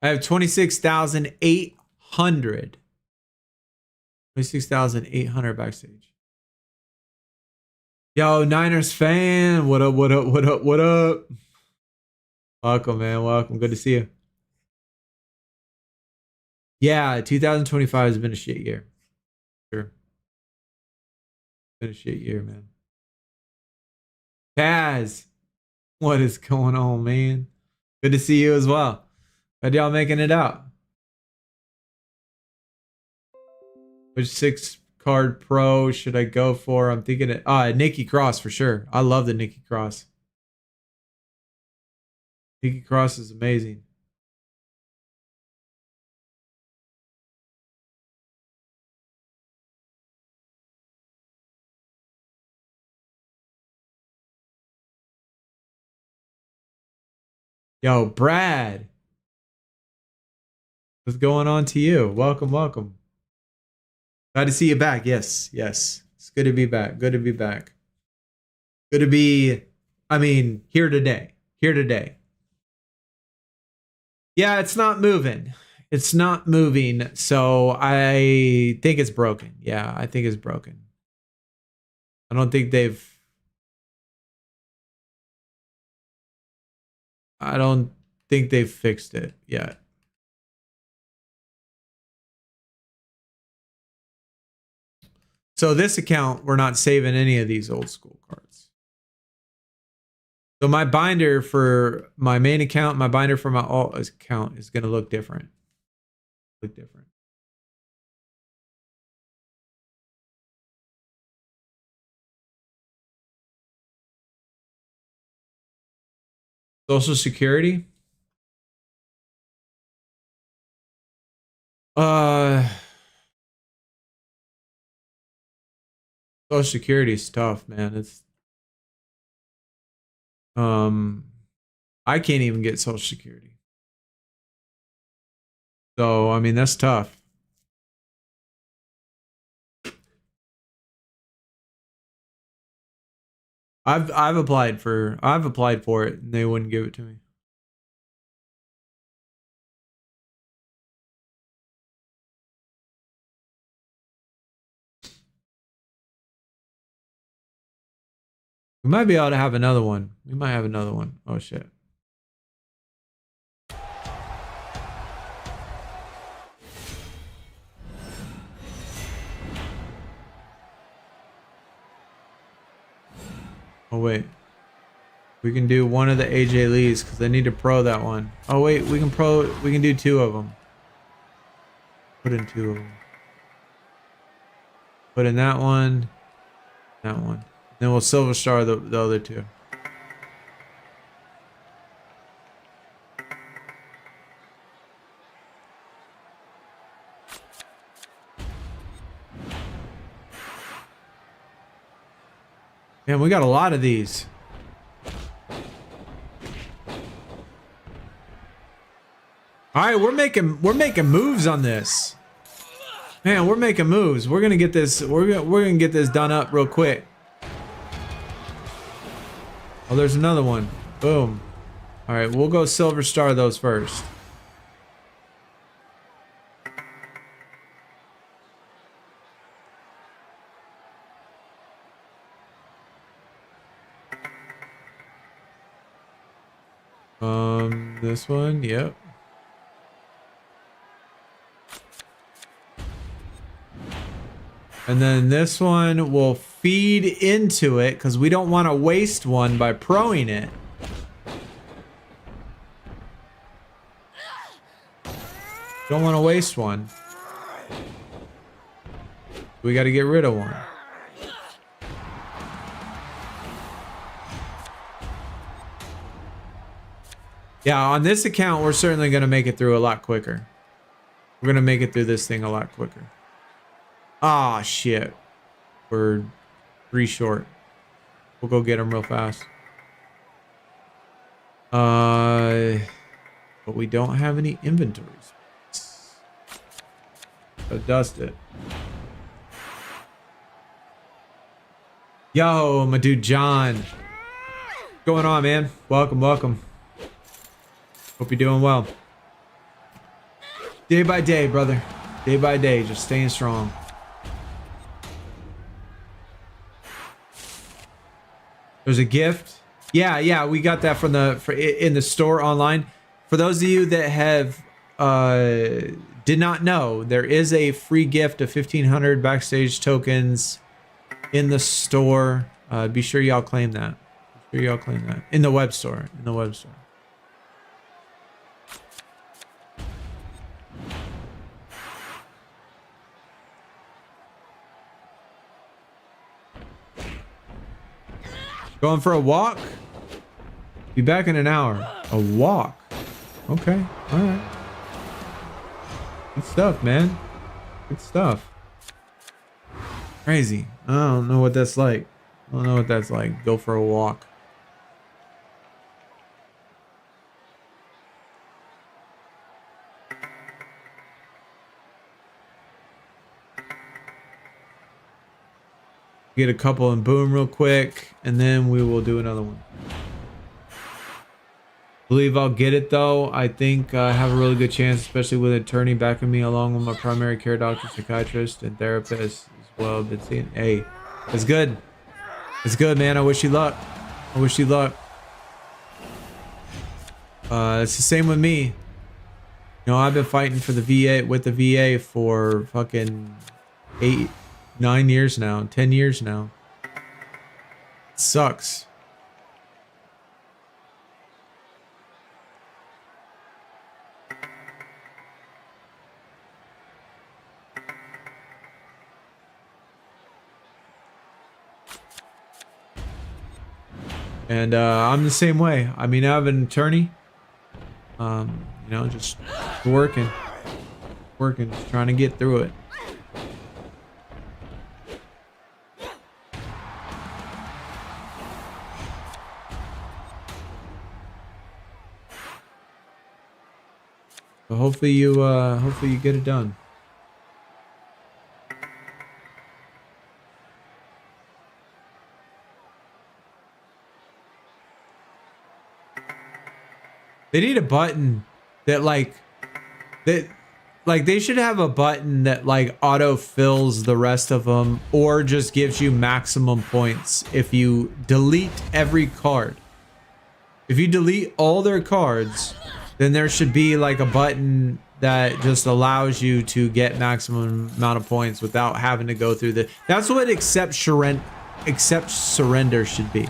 I have 26,800. 26,800 backstage. Yo, Niners fan. What up, what up, what up, what up? Welcome, man. Welcome. Good to see you. Yeah, 2025 has been a shit year. Sure. Been a shit year, man. Kaz, what is going on, man? Good to see you as well. Glad y'all making it out. Which 6-card pro should I go for? I'm thinking it. Nikki Cross for sure. I love the Nikki Cross. Nikki Cross is amazing. Yo, Brad. What's going on to you? Welcome, welcome. Glad to see you back. Yes, yes. It's good to be back. Good to be back. Good to be, here today. Here today. Yeah, it's not moving. It's not moving. So I think it's broken. Yeah, I think it's broken. I don't think they've fixed it yet. So this account, we're not saving any of these old school cards. So my binder for my main account, my binder for my alt account is going to look different. Social Security. Social Security is tough, man. It's I can't even get Social Security. So that's tough. I've applied for it and they wouldn't give it to me. We might be able to have another one. We might have another one. Oh shit. Oh wait. We can do one of the AJ Lees because I need to pro that one. Oh wait, we can do 2 of them. Put in 2 of them. Put in that one. That one. Then we'll silver star the other 2. Man, we got a lot of these. All right, we're making moves on this. Man, we're making moves. We're gonna get this. We're gonna get this done up real quick. Oh, there's another one. Boom. All right, we'll go silver star those first. This one, yep. And then this one will feed into it because we don't want to waste one by proing it. Don't want to waste one. We got to get rid of one. Yeah, on this account, we're certainly going to make it through a lot quicker. We're going to make it through this thing a lot quicker. Ah, shit. We're 3 short. We'll go get them real fast. But we don't have any inventories. So dust it. Yo, my dude John. What's going on, man? Welcome, welcome. Hope you're doing well. Day by day, brother. Day by day, just staying strong. There's a gift. Yeah, we got that from in the store online. For those of you that have did not know, there is a free gift of 1,500 backstage tokens in the store. Be sure y'all claim that. Be sure y'all claim that in the web store. In the web store. Going for a walk? Be back in an hour. A walk. Okay. All right. Good stuff, man. Good stuff. Crazy. I don't know what that's like. I don't know what that's like. Go for a walk. Get a couple and boom real quick, and then we will do another one. Believe I'll get it though. I think I have a really good chance, especially with an attorney backing me along with my primary care doctor, psychiatrist, and therapist as well. Been seeing. Hey, it's good. It's good, man. I wish you luck. I wish you luck. It's the same with me. You know, I've been fighting for the VA with the VA for fucking 9 years now, 10 years now. It sucks. And I'm the same way. I mean, I have an attorney. You know, just working, just trying to get through it. So hopefully you get it done. They need a button that they should have a button that like auto fills the rest of them, or just gives you maximum points if you delete every card. If you delete all their cards, then there should be like a button that just allows you to get maximum amount of points without having to go through the. That's what accept surrender should be.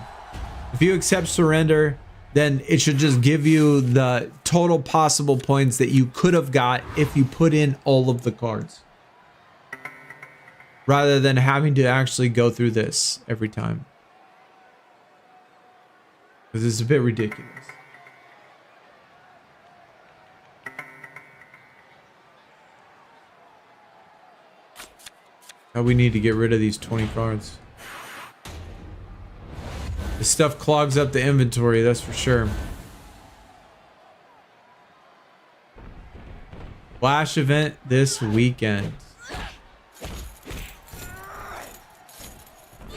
If you accept surrender, then it should just give you the total possible points that you could have got if you put in all of the cards, rather than having to actually go through this every time, because it's a bit ridiculous. Now we need to get rid of these 20 cards. This stuff clogs up the inventory, that's for sure. Flash event this weekend.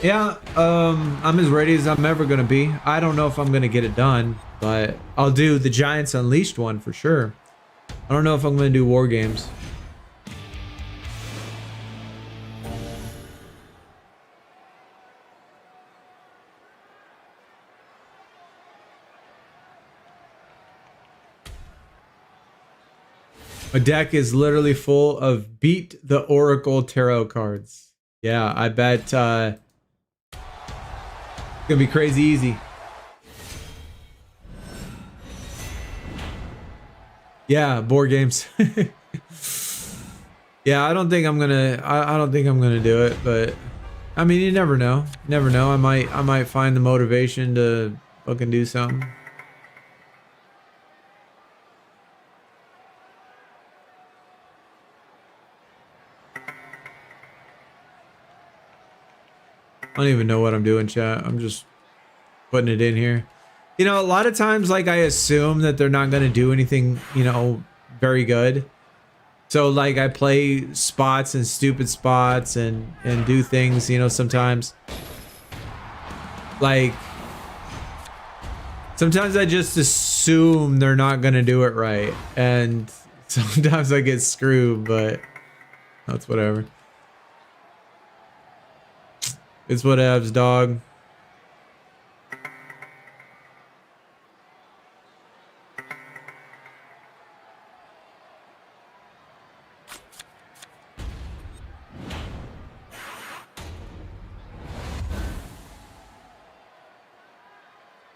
Yeah, I'm as ready as I'm ever gonna be. I don't know if I'm gonna get it done, but I'll do the Giants Unleashed one for sure. I don't know if I'm gonna do War Games. My deck is literally full of Beat the Oracle tarot cards. Yeah, I bet it's gonna be crazy easy. Yeah, board games. Yeah, I don't think I'm gonna I don't think I'm gonna do it, but I mean you never know. Never know. I might find the motivation to fucking do something. I don't even know what I'm doing, chat. I'm just putting it in here. You know, a lot of times, like, I assume that they're not going to do anything, you know, very good. So, like, I play spots and stupid spots and do things, you know, sometimes. Like, sometimes I just assume they're not going to do it right. And sometimes I get screwed, but that's whatever. It's whatevs, dog.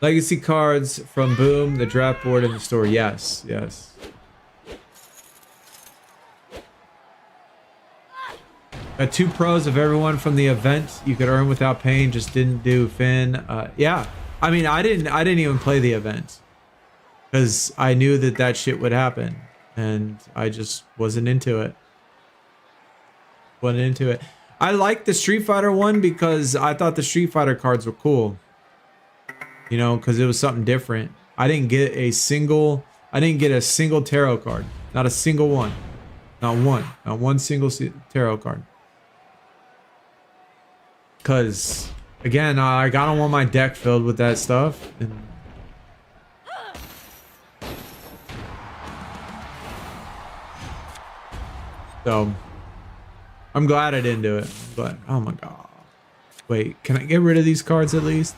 Legacy cards from Boom, the draft board in the store. Yes, yes. Got 2 pros of everyone from the event you could earn without paying. Just didn't do Finn. Yeah, I mean, I didn't even play the event because I knew that shit would happen, and I just wasn't into it. Wasn't into it. I liked the Street Fighter one because I thought the Street Fighter cards were cool. You know, because it was something different. I didn't get a single tarot card. Not a single one. Not one single tarot card. Because, again, I don't want my deck filled with that stuff. And so, I'm glad I didn't do it. But, oh my god. Wait, can I get rid of these cards at least?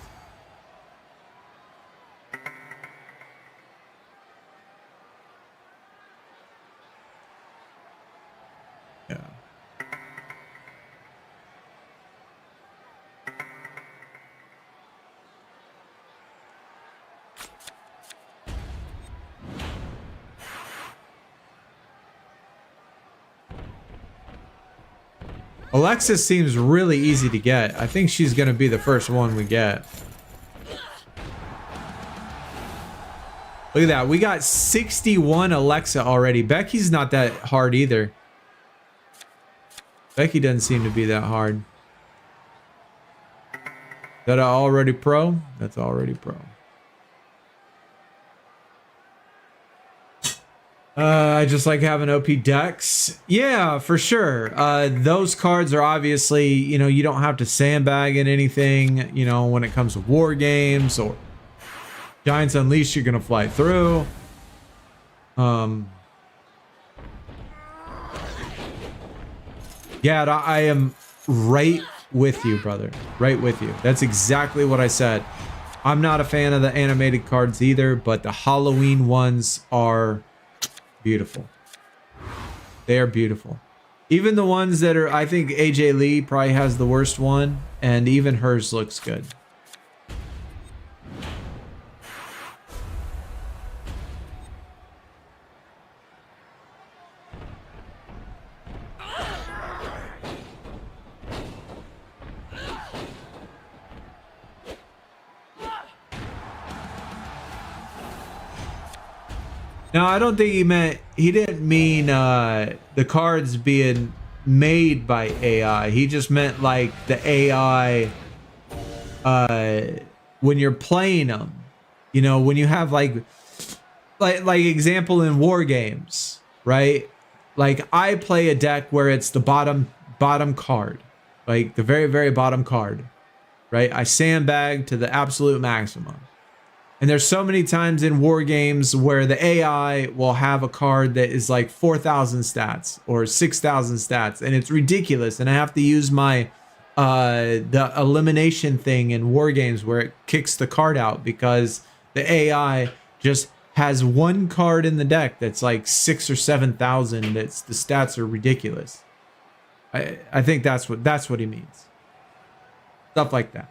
Yeah. Alexis seems really easy to get. I think she's going to be the first one we get. Look at that. We got 61 Alexa already. Becky's not that hard either. Becky doesn't seem to be that hard. Is that already pro? That's already pro. I just like having OP decks. Yeah, for sure. Those cards are obviously, you know, you don't have to sandbag in anything, you know, when it comes to war games or Giants Unleashed, you're going to fly through. Yeah, I am right with you, brother. Right with you. That's exactly what I said. I'm not a fan of the animated cards either, but the Halloween ones are beautiful. They are beautiful. Even the ones that are, I think AJ Lee probably has the worst one, and even hers looks good. No, I don't think he didn't mean the cards being made by AI. He just meant like the AI when you're playing them, you know, when you have like example in war games, right? Like I play a deck where it's the bottom card, like the very bottom card, right? I sandbag to the absolute maximum. And there's so many times in war games where the AI will have a card that is like 4,000 stats or 6,000 stats, and it's ridiculous. And I have to use my the elimination thing in war games where it kicks the card out because the AI just has one card in the deck that's like 6,000 or 7,000. That's the stats are ridiculous. I think that's what he means. Stuff like that.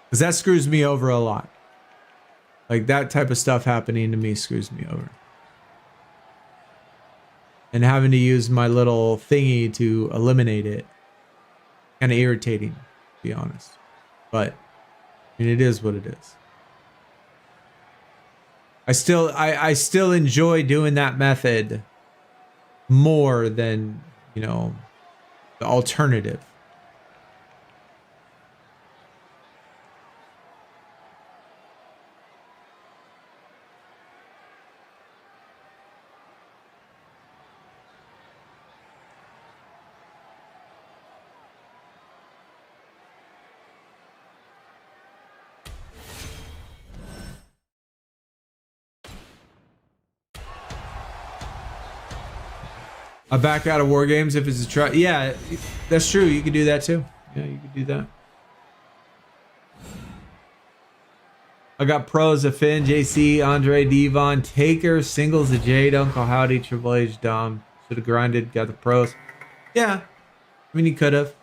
Because that screws me over a lot. Like that type of stuff happening to me screws me over. And having to use my little thingy to eliminate it. Kind of irritating, to be honest. But, I mean, it is what it is. I still enjoy doing that method more than, you know, the alternative. I back out of war games if it's a try. Yeah, that's true. You could do that too. Yeah, you could do that. I got pros of Finn, JC, Andre, Devon, Taker, singles of Jade, Uncle Howdy, Triple H, Dom. Should have grinded, got the pros. Yeah, I mean, he could have.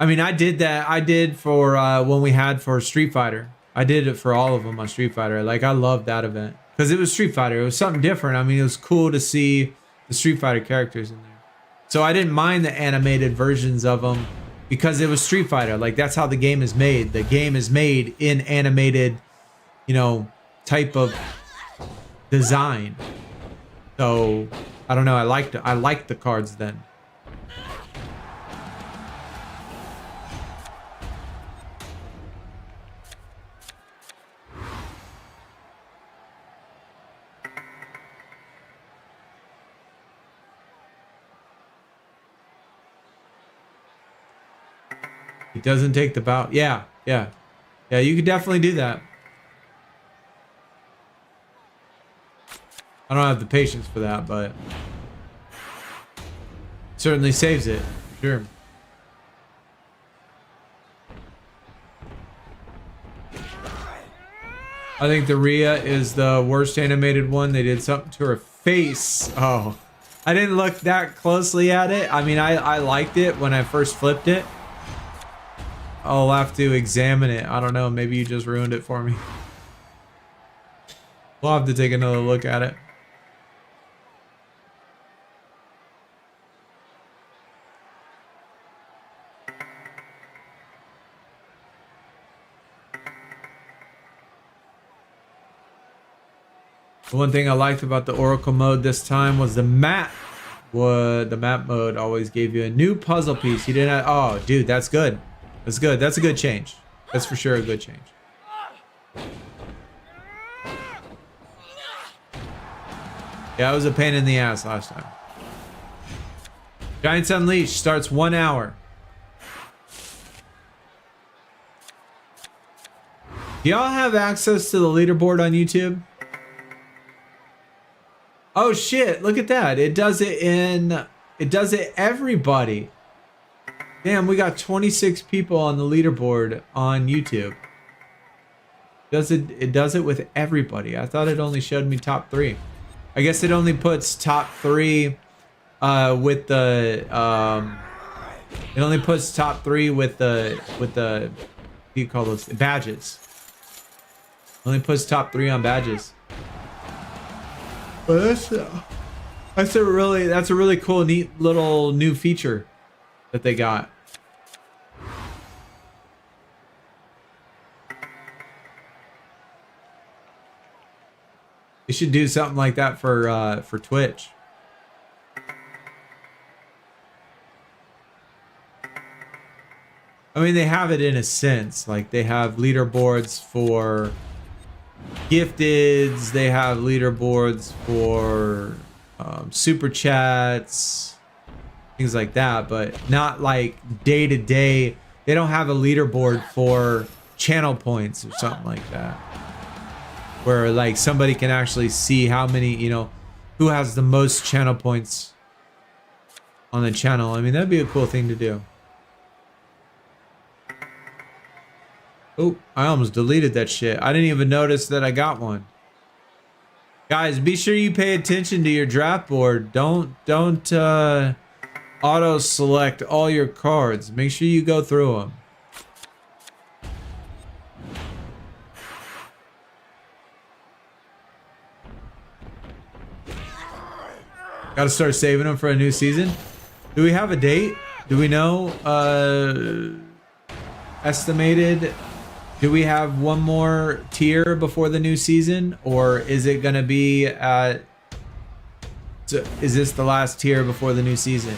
I mean, I did that. I did for when we had for Street Fighter. I did it for all of them on Street Fighter. Like, I loved that event because it was Street Fighter. It was something different. I mean, it was cool to see the Street Fighter characters in there. So I didn't mind the animated versions of them because it was Street Fighter. Like, that's how the game is made. The game is made in animated, you know, type of design. So I don't know. I liked the cards then. It doesn't take the bout. Yeah, you could definitely do that. I don't have the patience for that, but certainly saves it. Sure. I think the Rhea is the worst animated one. They did something to her face. Oh, I didn't look that closely at it. I mean, I liked it when I first flipped it. I'll have to examine it. I don't know. Maybe you just ruined it for me. We'll have to take another look at it. The one thing I liked about the Oracle mode this time was the map. The map mode always gave you a new puzzle piece. You didn't have, oh, dude, that's good. That's good. That's a good change. That's for sure a good change. Yeah, it was a pain in the ass last time. Giants Unleashed starts 1 hour. Do y'all have access to the leaderboard on YouTube? Oh shit, look at that. It does it everybody. Damn, we got 26 people on the leaderboard on YouTube. It does it with everybody. I thought it only showed me top 3. I guess it only puts top 3 with the it only puts top 3 with the what do you call those, badges. Only puts top 3 on badges. But that's a really cool, neat little new feature that they got. They should do something like that for Twitch. I mean, they have it in a sense. Like, they have leaderboards for gifteds. They have leaderboards for super chats, things like that. But not like day to day. They don't have a leaderboard for channel points or something like that, where like somebody can actually see how many, you know, who has the most channel points on the channel. I mean, that'd be a cool thing to do. Oh, I almost deleted that shit. I didn't even notice that I got one. Guys, be sure you pay attention to your draft board. Don't auto select all your cards. Make sure you go through them. Got to start saving them for a new season. Do we have a date? Do we know estimated? Do we have one more tier before the new season, or is it gonna be at? Is this the last tier before the new season?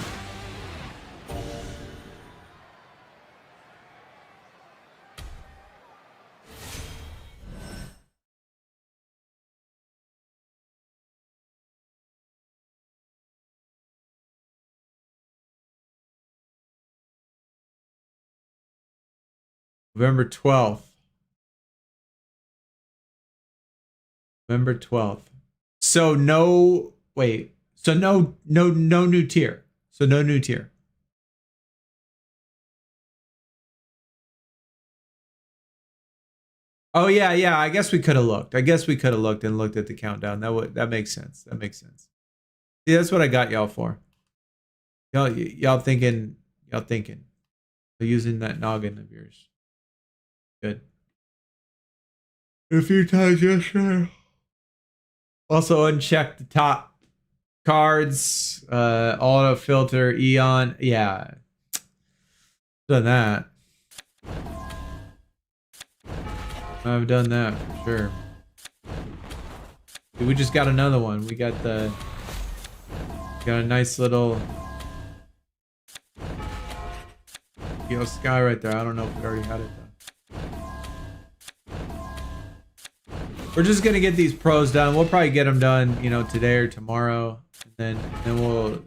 November 12th. November 12th. So no, wait. So no new tier. So no new tier. Oh yeah. I guess we could have looked. I guess we could have looked and looked at the countdown. That makes sense. That makes sense. See, that's what I got y'all for. Y'all thinking. Using that noggin of yours. Good. A few times yesterday. Also uncheck the top cards, auto filter, Eon. Yeah. Done that. I've done that for sure. Dude, we just got another one. We got a nice little sky right there. I don't know if we already had it though. We're just gonna get these pros done. We'll probably get them done, you know, today or tomorrow, and then we'll,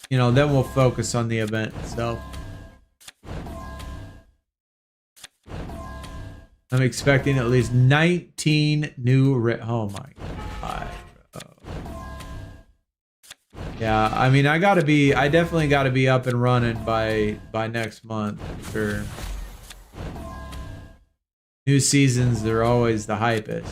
you know, then we'll focus on the event itself. I'm expecting at least 19 new oh my god, bro. Yeah, I mean, I definitely gotta be up and running by next month for sure. New seasons, they're always the hypest.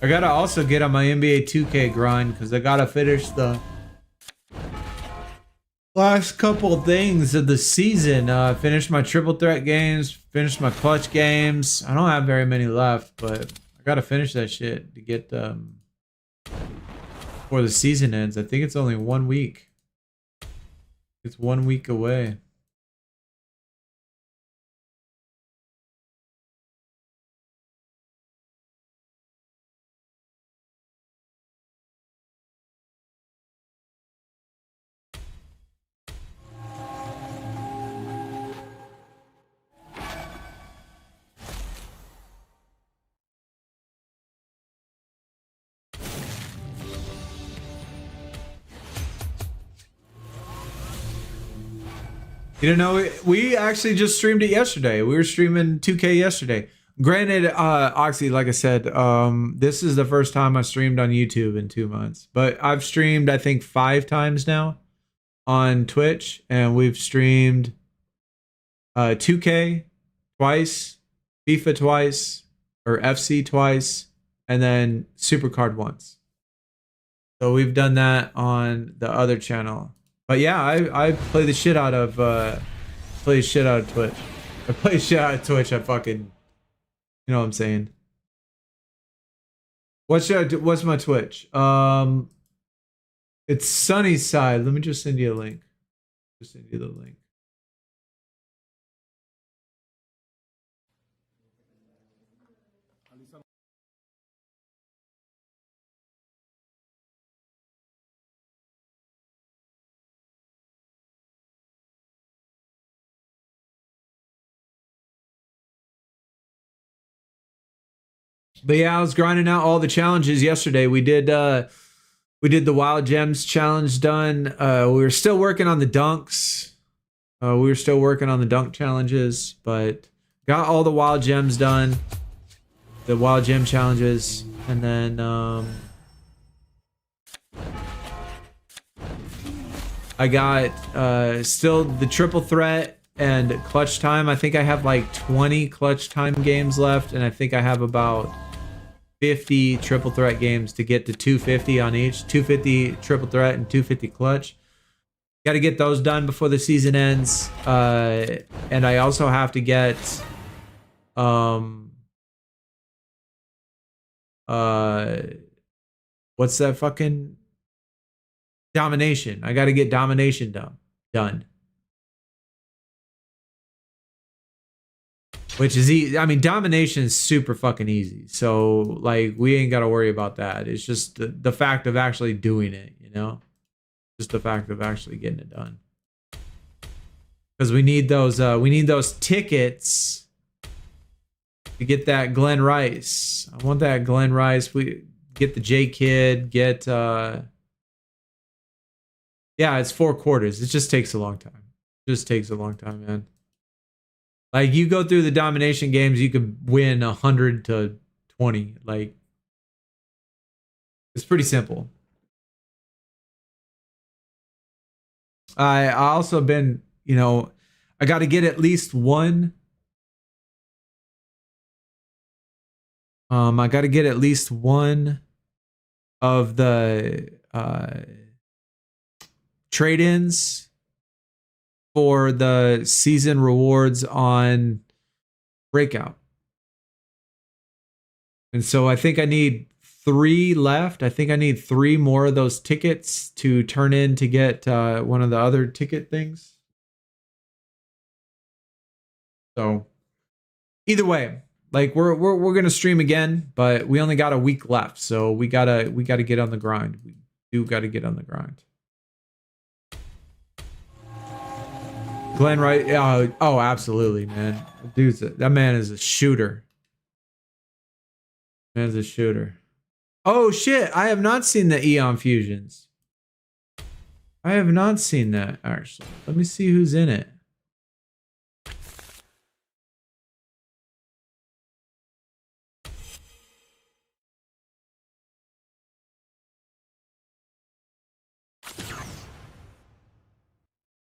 I gotta also get on my NBA 2K grind because I gotta finish the last couple of things of the season. Finish my triple threat games, finish my clutch games. I don't have very many left, but I gotta finish that shit to get before the season ends. I think it's only 1 week. It's 1 week away. You don't know, we actually just streamed it yesterday. We were streaming 2K yesterday. Granted, Oxy, like I said, this is the first time I streamed on YouTube in 2 months. But I've streamed, I think, 5 times now on Twitch. And we've streamed 2K twice, FIFA twice, or FC twice, and then SuperCard once. So we've done that on the other channel. But yeah, I play the shit out of Twitch. I play shit out of Twitch. I fucking, you know what I'm saying. What's my Twitch? It's Sunnyside. Let me just send you a link. Just send you the link. But yeah, I was grinding out all the challenges yesterday. We did the Wild Gems challenge done. We were still working on the dunks. We were still working on the dunk challenges, but got all the Wild Gems done. The Wild Gem challenges. And then I got still the triple threat and clutch time. I think I have like 20 clutch time games left, and I think I have about 50 triple threat games to get to 250 on each. 250 triple threat and 250 clutch. Got to get those done before the season ends. And I also have to get what's that fucking domination? I got to get domination done. Which is easy. I mean, domination is super fucking easy. So like we ain't got to worry about that. It's just the fact of actually doing it, you know? Just the fact of actually getting it done. Because we need those tickets to get that Glenn Rice. I want that Glenn Rice. We get the J Kid, get yeah, it's 4 quarters. It just takes a long time. It just takes a long time, man. Like you go through the domination games, you could win 100 to 20. Like it's pretty simple. I also been, you know, I got to get at least one. I got to get at least one of the trade-ins for the season rewards on Breakout. And so I think I need 3 left. I think I need 3 more of those tickets to turn in to get one of the other ticket things. So either way, like we're gonna stream again, but we only got a week left, so we gotta get on the grind. We do gotta get on the grind. Glenn Wright, oh, absolutely, man. That man is a shooter. Man's a shooter. Oh shit! I have not seen the Eon fusions. I have not seen that actually. Let me see who's in it.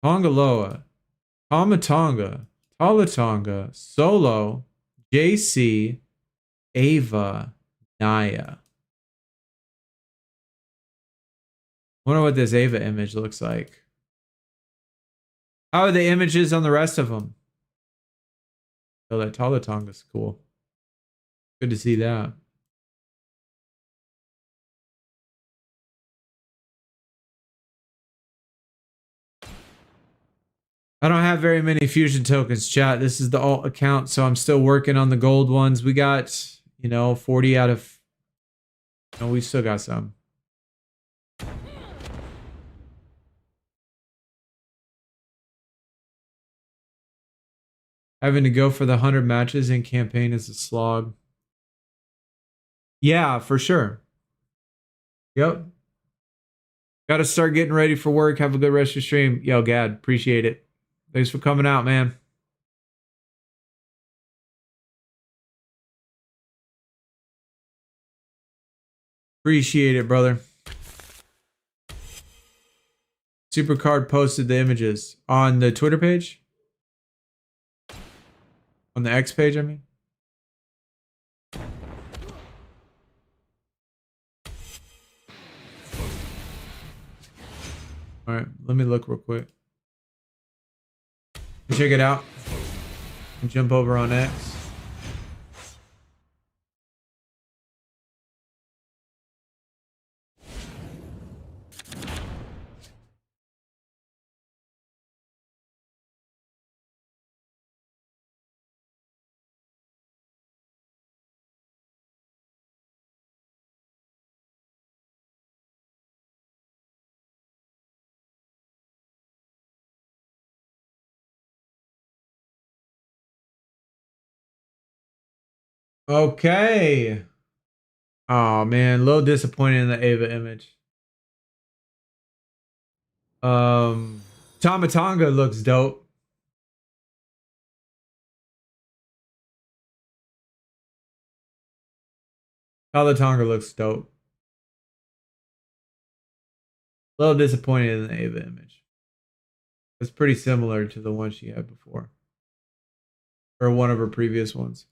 Tongaloa, Tomatonga, Talatonga, Solo, JC, Ava, Naya. Wonder what this Ava image looks like. How are the images on the rest of them? Oh, that Talatonga's cool. Good to see that. I don't have very many fusion tokens, chat. This is the alt account, so I'm still working on the gold ones. We got, 40 out of... No, we still got some. Having to go for the 100 matches in campaign is a slog. Yeah, for sure. Yep. Got to start getting ready for work. Have a good rest of your stream. Yo, Gad, appreciate it. Thanks for coming out, man. Appreciate it, brother. SuperCard posted the images on the Twitter page. On the X page, I mean. All right, let me look real quick. Check it out. Jump over on X. Okay. Oh man, a little disappointed in the Ava image. Tomatonga looks dope. Tomatonga looks dope. A little disappointed in the Ava image. It's pretty similar to the one she had before. Or one of her previous ones.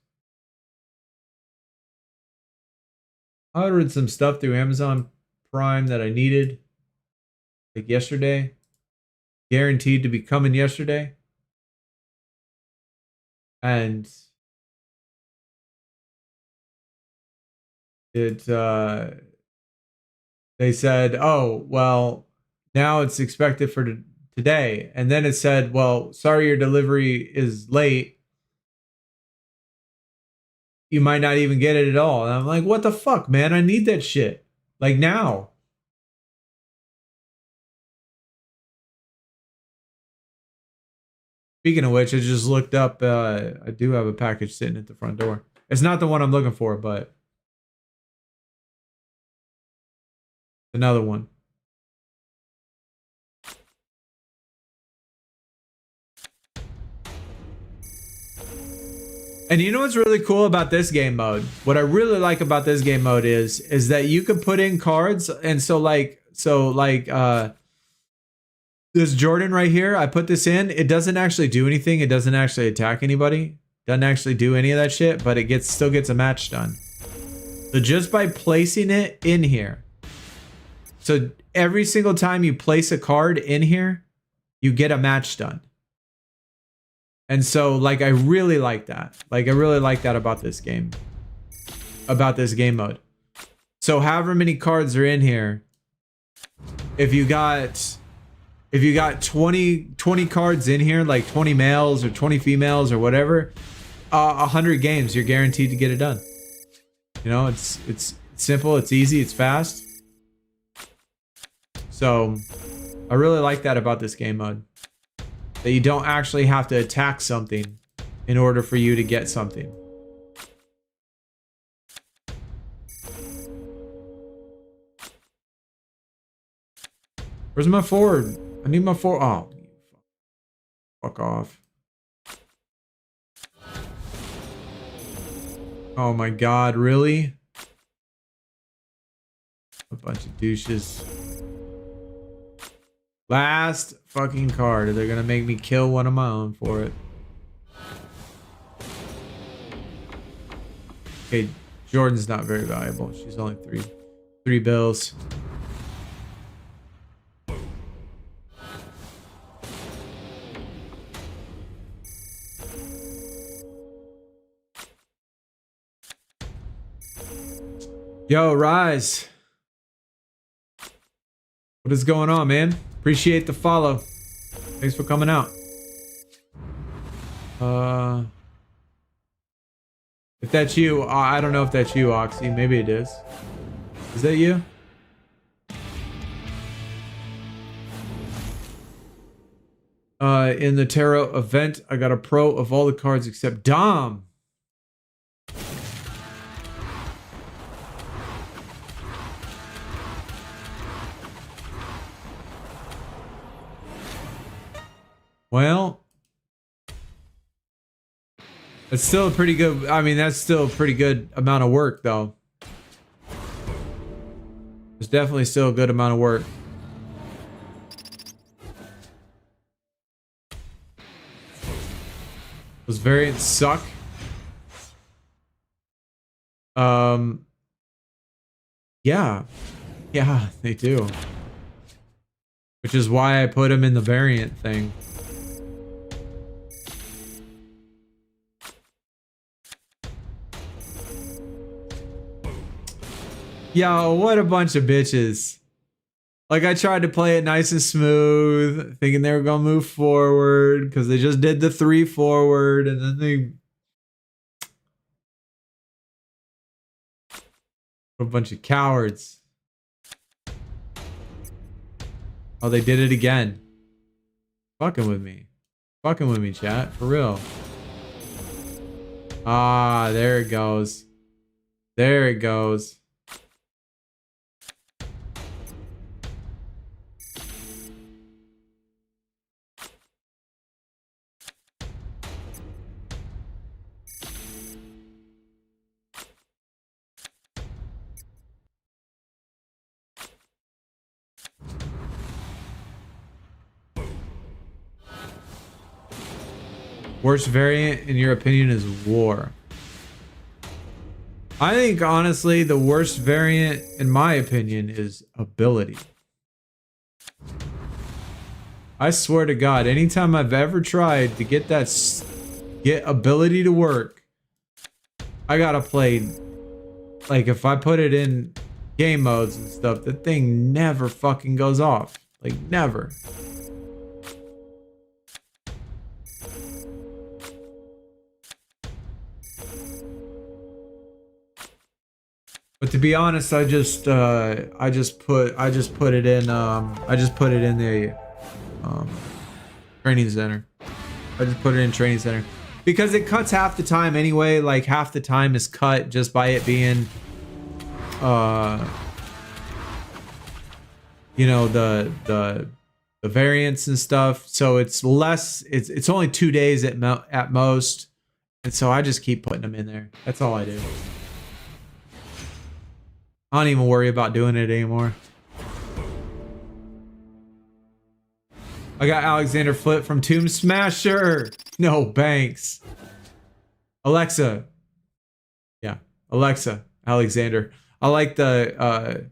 I ordered some stuff through Amazon Prime that I needed. Like yesterday. Guaranteed to be coming yesterday. And it they said, oh, well, now it's expected for today. And then it said, well, sorry, your delivery is late. You might not even get it at all. And I'm like, what the fuck, man? I need that shit. Like now. Speaking of which, I just looked up. I do have a package sitting at the front door. It's not the one I'm looking for, but another one. And you know what's really cool about this game mode? What I really like about this game mode is that you can put in cards, and so this Jordan right here, I put this in. It doesn't actually do anything. It doesn't actually attack anybody. Doesn't actually do any of that shit, but it still gets a match done. So just by placing it in here. So every single time you place a card in here, you get a match done. And so like I really like that. Like I really like that about this game. About this game mode. So however many cards are in here, if you got 20 cards in here, like 20 males or 20 females or whatever, 100 games, you're guaranteed to get it done. You know, it's simple, it's easy, it's fast. So I really like that about this game mode. That you don't actually have to attack something in order for you to get something. Where's my forward? I need my forward. Oh, fuck off. Oh my god, really? A bunch of douches. Last fucking card. They're gonna make me kill one of my own for it. Okay, Jordan's not very valuable. She's only three bills. Yo, Rise. What is going on, man? Appreciate the follow. Thanks for coming out. If that's you, I don't know if that's you, Oxy. Maybe it is. Is that you? In the tarot event, I got a pro of all the cards except Dom. Well, it's still a pretty good. I mean, that's still a pretty good amount of work, though. It's definitely still a good amount of work. Those variants suck. Yeah, they do. Which is why I put them in the variant thing. Yo, what a bunch of bitches. Like, I tried to play it nice and smooth, thinking they were going to move forward, because they just did the 3 forward, and then they... What a bunch of cowards. Oh, they did it again. Fucking with me. Fucking with me, chat. For real. Ah, there it goes. There it goes. Worst variant in your opinion is war. I think honestly the worst variant in my opinion is ability. I swear to God, anytime I've ever tried to get ability to work, I gotta play, like if I put it in game modes and stuff, the thing never fucking goes off. Like never. But to be honest, I just put it in the training center. I just put it in training center because it cuts half the time anyway. Like half the time is cut just by it being you know, the variants and stuff. So it's less, it's only 2 days at most. And so I just keep putting them in there. That's all I do. I don't even worry about doing it anymore. I got Alexander Flip from Tomb Smasher. No, Banks. Alexa. Yeah, Alexa, Alexander. I like the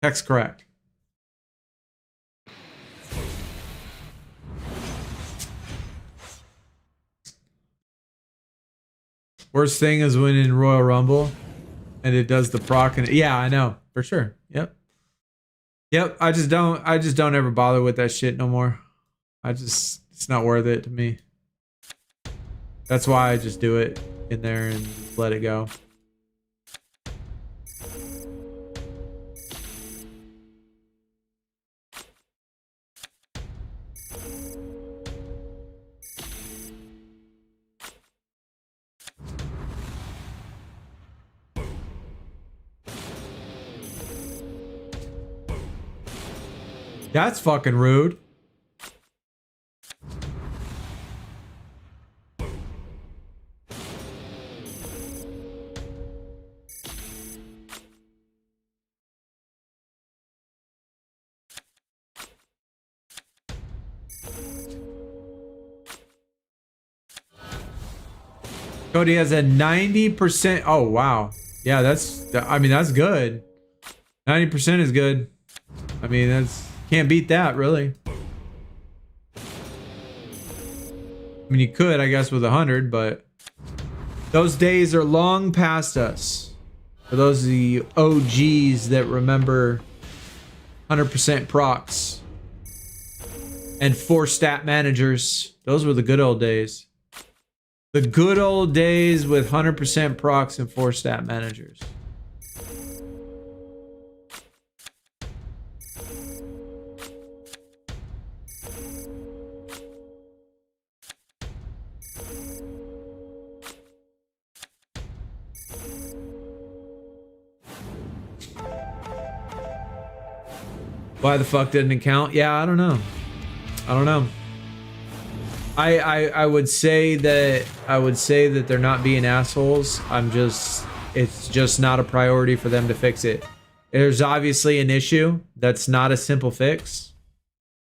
text correct. Worst thing is when in Royal Rumble and it does the proc and yeah, I know for sure. Yep. I just don't ever bother with that shit no more. It's not worth it to me. That's why I just do it in there and let it go. That's fucking rude. Cody has a 90%. Oh, wow. Yeah, I mean, that's good. 90% is good. I mean, can't beat that, really. I mean, you could, I guess, with 100, but those days are long past us. For those of the OGs that remember 100% procs and 4-stat managers, those were the good old days. The good old days with 100% procs and 4-stat managers. Why the fuck didn't it count? Yeah, I don't know. I would say that they're not being assholes. It's just not a priority for them to fix it. There's obviously an issue that's not a simple fix,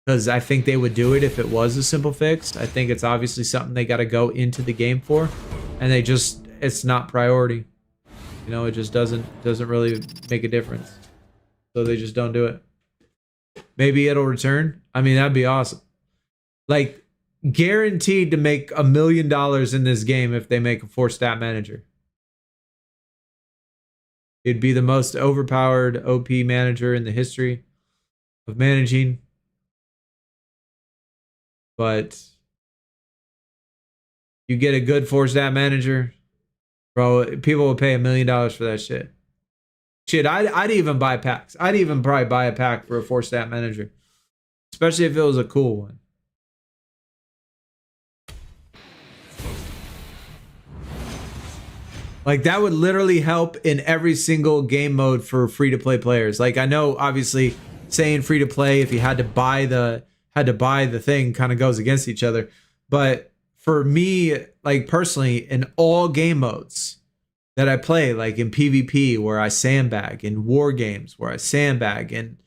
because I think they would do it if it was a simple fix. I think it's obviously something they got to go into the game for, and it's not priority. You know, it just doesn't really make a difference. So they just don't do it. Maybe it'll return. I mean, that'd be awesome. Like, guaranteed to make $1 million in this game if they make a 4-stat manager. It'd be the most overpowered OP manager in the history of managing. But you get a good 4-stat manager, bro, people will pay $1 million for that shit. Shit, I'd even buy packs. I'd even probably buy a pack for a 4-stat manager, especially if it was a cool one. Like, that would literally help in every single game mode for free-to-play players. Like, I know obviously saying free-to-play, if you had to buy the thing, kind of goes against each other. But for me, like personally, in all game modes that I play, like in PvP where I sandbag, in war games where I sandbag, and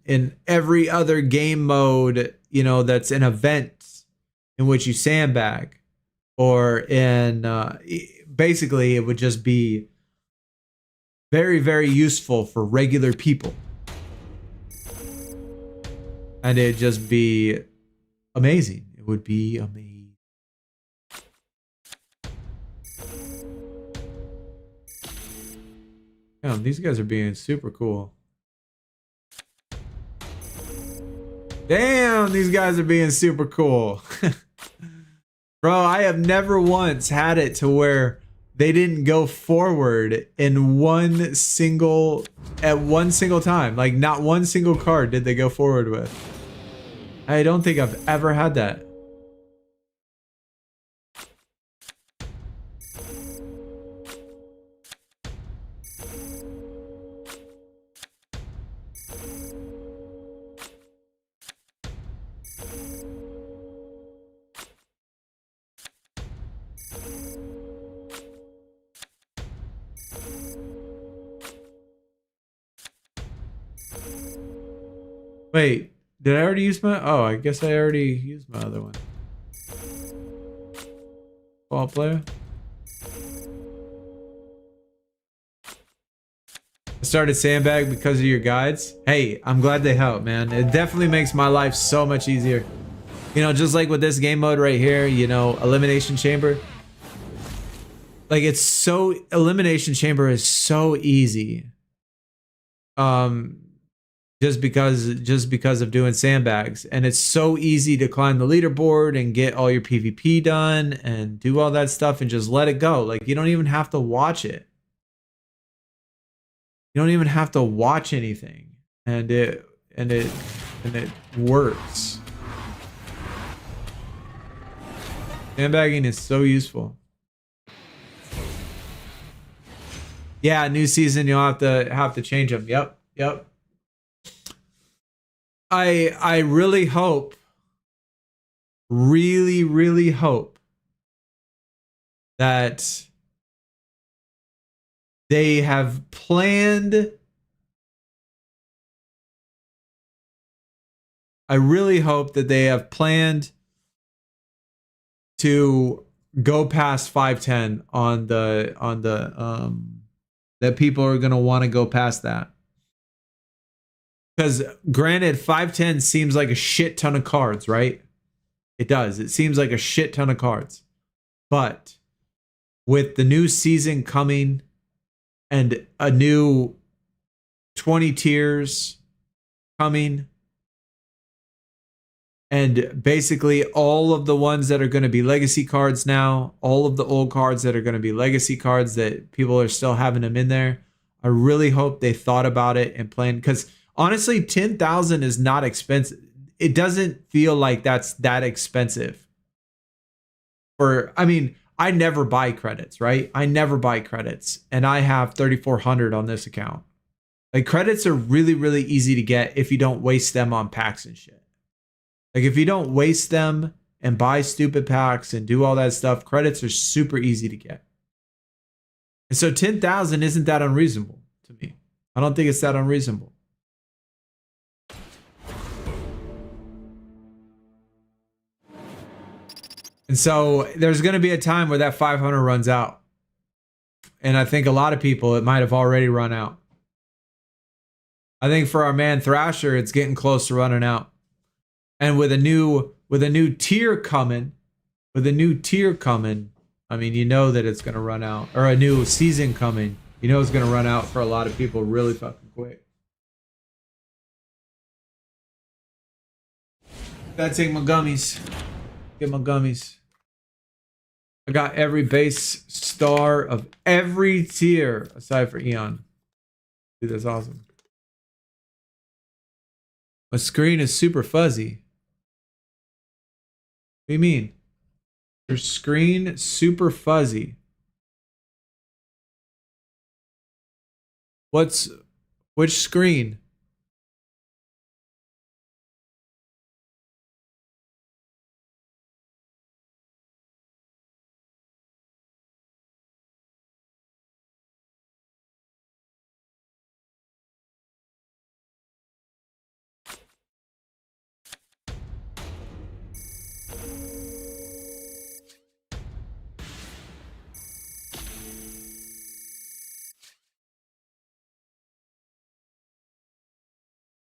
in every other game mode, you know, that's an event in which you sandbag, or in basically it would just be very, very useful for regular people. And it'd just be amazing. It would be amazing. Damn, these guys are being super cool. Damn, these guys are being super cool. Bro, I have never once had it to where they didn't go forward in one single time. Like, not one single card did they go forward with. I don't think I've ever had that. Wait, did I already use my... Oh, I guess I already used my other one. Ball player. I started Sandbag because of your guides. Hey, I'm glad they help, man. It definitely makes my life so much easier. You know, just like with this game mode right here, you know, Elimination Chamber. Like, it's so... Elimination Chamber is so easy. Just because of doing sandbags, and it's so easy to climb the leaderboard and get all your PvP done and do all that stuff and just let it go. Like, you don't even have to watch it. You don't even have to watch anything, and it works. Sandbagging is so useful. Yeah, new season, you'll have to change them. Yep. I really hope, really hope that they have planned. I really hope that they have planned to go past 510 on the that people are going to want to go past that. Because granted, 510 seems like a shit ton of cards, right? It does. It seems like a shit ton of cards. But with the new season coming and a new 20 tiers coming, and basically all of the ones that are going to be legacy cards now, all of the old cards that are going to be legacy cards that people are still having them in there, I really hope they thought about it and planned, because honestly, 10,000 is not expensive. It doesn't feel like that's that expensive. I mean, I never buy credits, right? I never buy credits, and I have 3,400 on this account. Like, credits are really, really easy to get if you don't waste them on packs and shit. Like, if you don't waste them and buy stupid packs and do all that stuff, credits are super easy to get. And so 10,000 isn't that unreasonable to me. I don't think it's that unreasonable. And so there's going to be a time where that 500 runs out. And I think a lot of people, it might have already run out. I think for our man Thrasher, it's getting close to running out. And with a new tier coming, I mean, you know that it's going to run out. Or a new season coming, you know it's going to run out for a lot of people really fucking quick. Gotta take my gummies. Get my gummies. I got every base star of every tier aside for Eon. Dude, that's awesome. My screen is super fuzzy. What do you mean? Your screen super fuzzy. Which screen?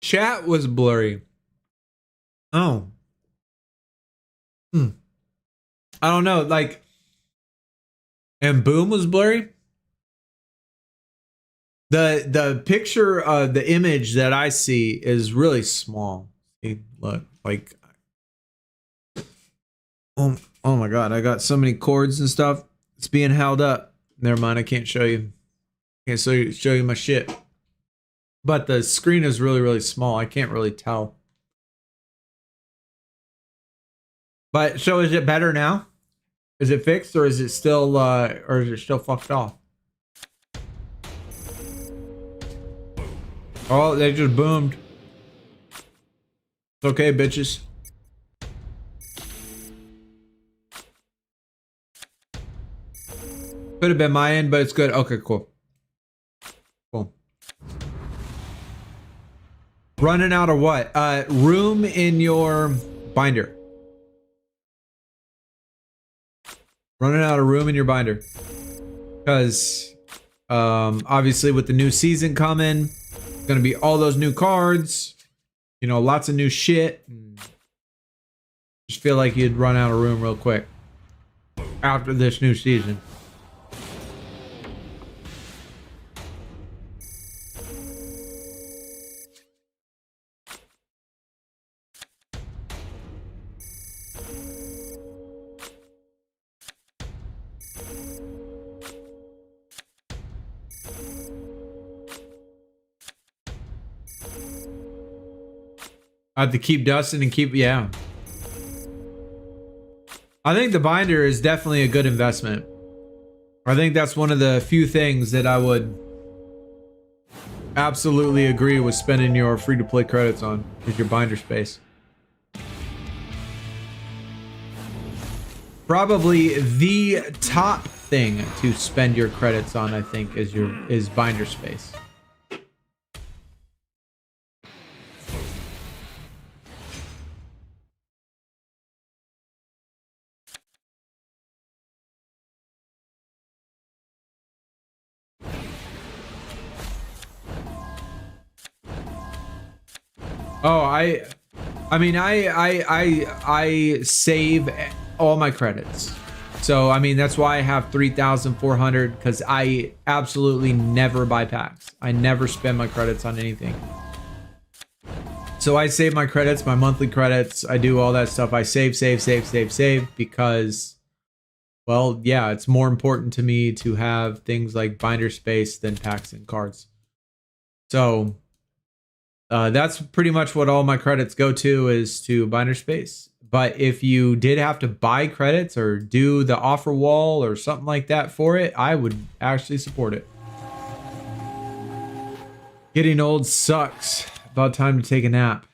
Chat was blurry. Oh. I don't know. Like, and boom was blurry. The picture, the image that I see is really small. See, look, like, oh my God, I got so many cords and stuff. It's being held up. Never mind, I can't show you. Can't show you my shit. But the screen is really, really small. I can't really tell. But so is it better now? Is it fixed or is it still fucked off? Oh, they just boomed. It's okay, bitches. Could have been my end, but it's good. Okay, cool. Cool. Running out of what? Room in your binder. Running out of room in your binder. Because obviously with the new season coming, gonna be all those new cards, you know, lots of new shit. Just feel like you'd run out of room real quick after this new season. I have to keep dusting and keep, yeah. I think the binder is definitely a good investment. I think that's one of the few things that I would absolutely agree with spending your free-to-play credits on, is your binder space. Probably the top thing to spend your credits on, I think, is binder space. Oh, I mean, I save all my credits. So, I mean, that's why I have 3,400, because I absolutely never buy packs. I never spend my credits on anything. So I save my credits, my monthly credits. I do all that stuff. I save because, well, yeah, it's more important to me to have things like binder space than packs and cards. So that's pretty much what all my credits go to, is to binder space. But if you did have to buy credits or do the offer wall or something like that for it, I would actually support it. Getting old sucks. About time to take a nap.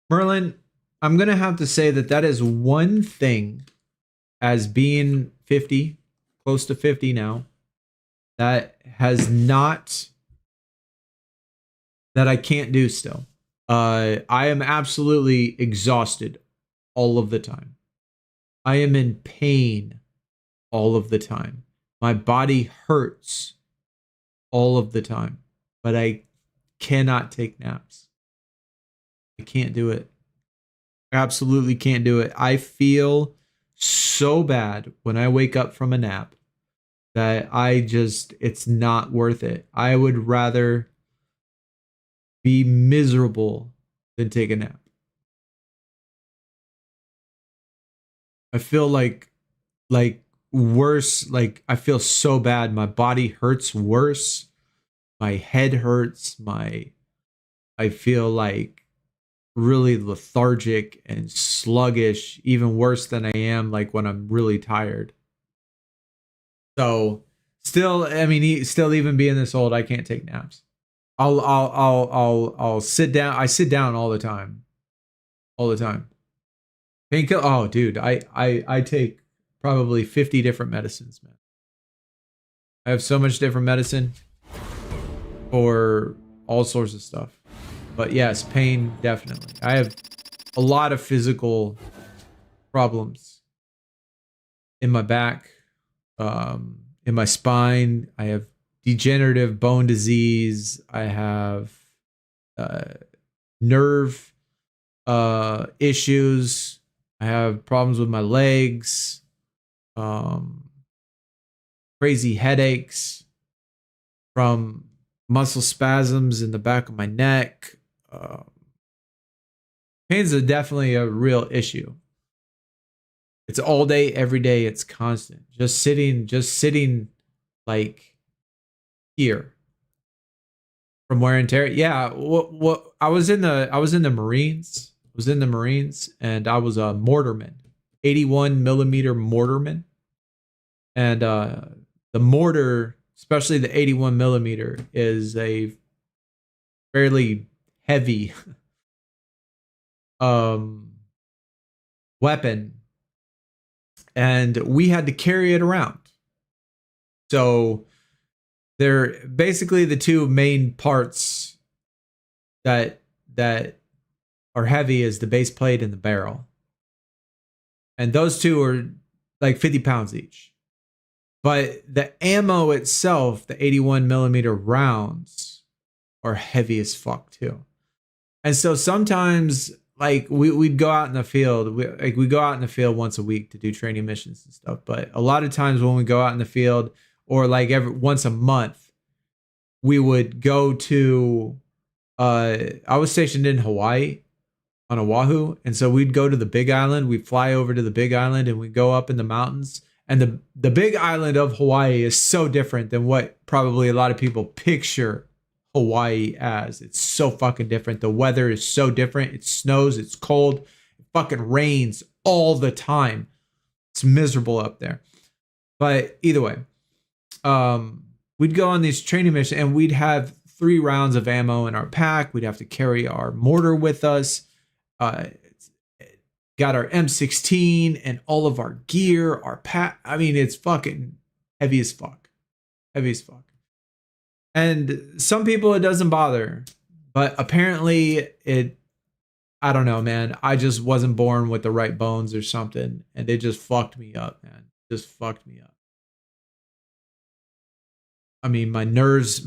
Merlin, I'm going to have to say that that is one thing, as being 50, close to 50 now, that has not, that I can't do still. I am absolutely exhausted all of the time. I am in pain all of the time. My body hurts all of the time, but I cannot take naps. I can't do it. Absolutely can't do it. I feel so bad when I wake up from a nap that it's not worth it. I would rather be miserable than take a nap. I feel like worse, like I feel so bad. My body hurts worse. My head hurts. I feel like really lethargic and sluggish, even worse than I am like when I'm really tired. So still, I mean, still even being this old, I can't take naps. I'll sit down. I sit down all the time. All the time. Painkiller. Oh, dude, I take probably 50 different medicines, man. I have so much different medicine for all sorts of stuff. But yes, pain, definitely. I have a lot of physical problems in my back, in my spine. I have degenerative bone disease. I have nerve issues. I have problems with my legs, crazy headaches from muscle spasms in the back of my neck. Pains are definitely a real issue. It's all day, every day. It's constant. Just sitting like here from wear and tear. Yeah. What I was in the Marines. I was in the Marines, and I was a mortarman, 81 millimeter mortarman, and the mortar, especially the 81 millimeter, is a fairly heavy weapon, and we had to carry it around. So they're basically the two main parts that are heavy is the base plate and the barrel, and those two are like 50 pounds each. But the ammo itself, the 81 millimeter rounds, are heavy as fuck too. And so sometimes, like, we'd go out in the field. We go out in the field once a week to do training missions and stuff. But a lot of times when we go out in the field, or like once a month, we would go to. I was stationed in Hawaii, on Oahu, and so we'd go to the Big Island. We'd fly over to the Big Island, and we'd go up in the mountains. And the Big Island of Hawaii is so different than what probably a lot of people picture Hawaii as. It's so fucking different. The weather is so different. It snows, it's cold, it fucking rains all the time. It's miserable up there. But either way, we'd go on these training missions, and we'd have 3 rounds of ammo in our pack. We'd have to carry our mortar with us. Got our M16 and all of our gear, our pack. I mean, it's fucking heavy as fuck. Heavy as fuck. And some people it doesn't bother, but apparently I don't know, man. I just wasn't born with the right bones or something, and it just fucked me up, man. Just fucked me up. I mean, my nerves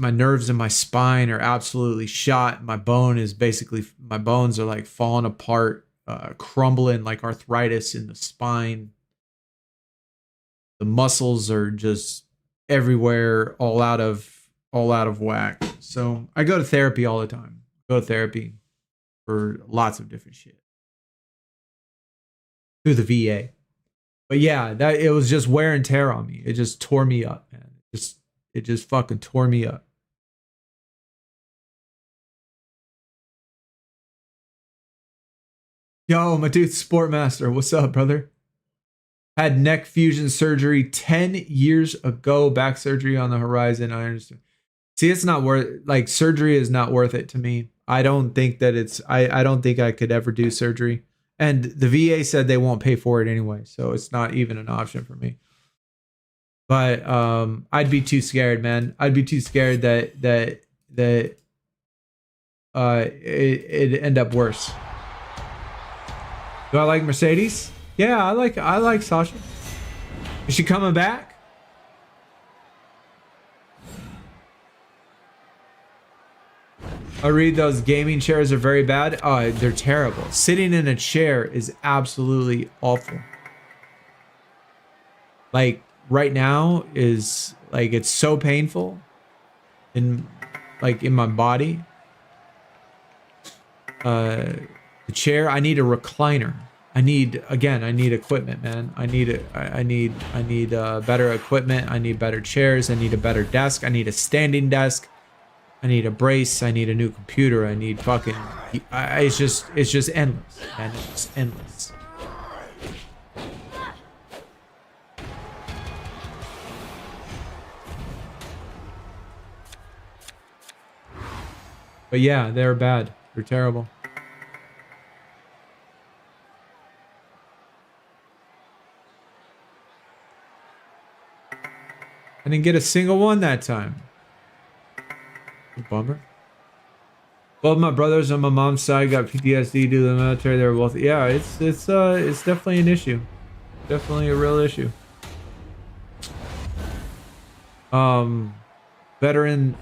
in my spine are absolutely shot. My bones are like falling apart, crumbling like arthritis in the spine. The muscles are just everywhere, all out of whack. So I go to therapy all the time. Go to therapy for lots of different shit through the VA. But yeah, it was just wear and tear on me. It just tore me up, man. It just fucking tore me up. Yo, my dude, Sportmaster, what's up, brother? Had neck fusion surgery 10 years ago. Back surgery on the horizon. I understand. See, it's not worth, like, surgery is not worth it to me. I don't think that I don't think I could ever do surgery. And the VA said they won't pay for it anyway, so it's not even an option for me. But I'd be too scared, man. I'd be too scared that it'd end up worse. Do I like Mercedes? Yeah, I like Sasha. Is she coming back? I read those gaming chairs are very bad. Oh, they're terrible. Sitting in a chair is absolutely awful. Like right now is like, it's so painful in my body. The chair, I need a recliner. I need equipment, man. I need better equipment. I need better chairs. I need a better desk. I need a standing desk. I need a brace. I need a new computer. I need fucking. It's just endless, man. It's just endless. But yeah, they're bad. They're terrible. I didn't get a single one that time. Bummer. Both my brothers on my mom's side got PTSD due to the military. They were both. Yeah, it's definitely an issue. Definitely a real issue. veteran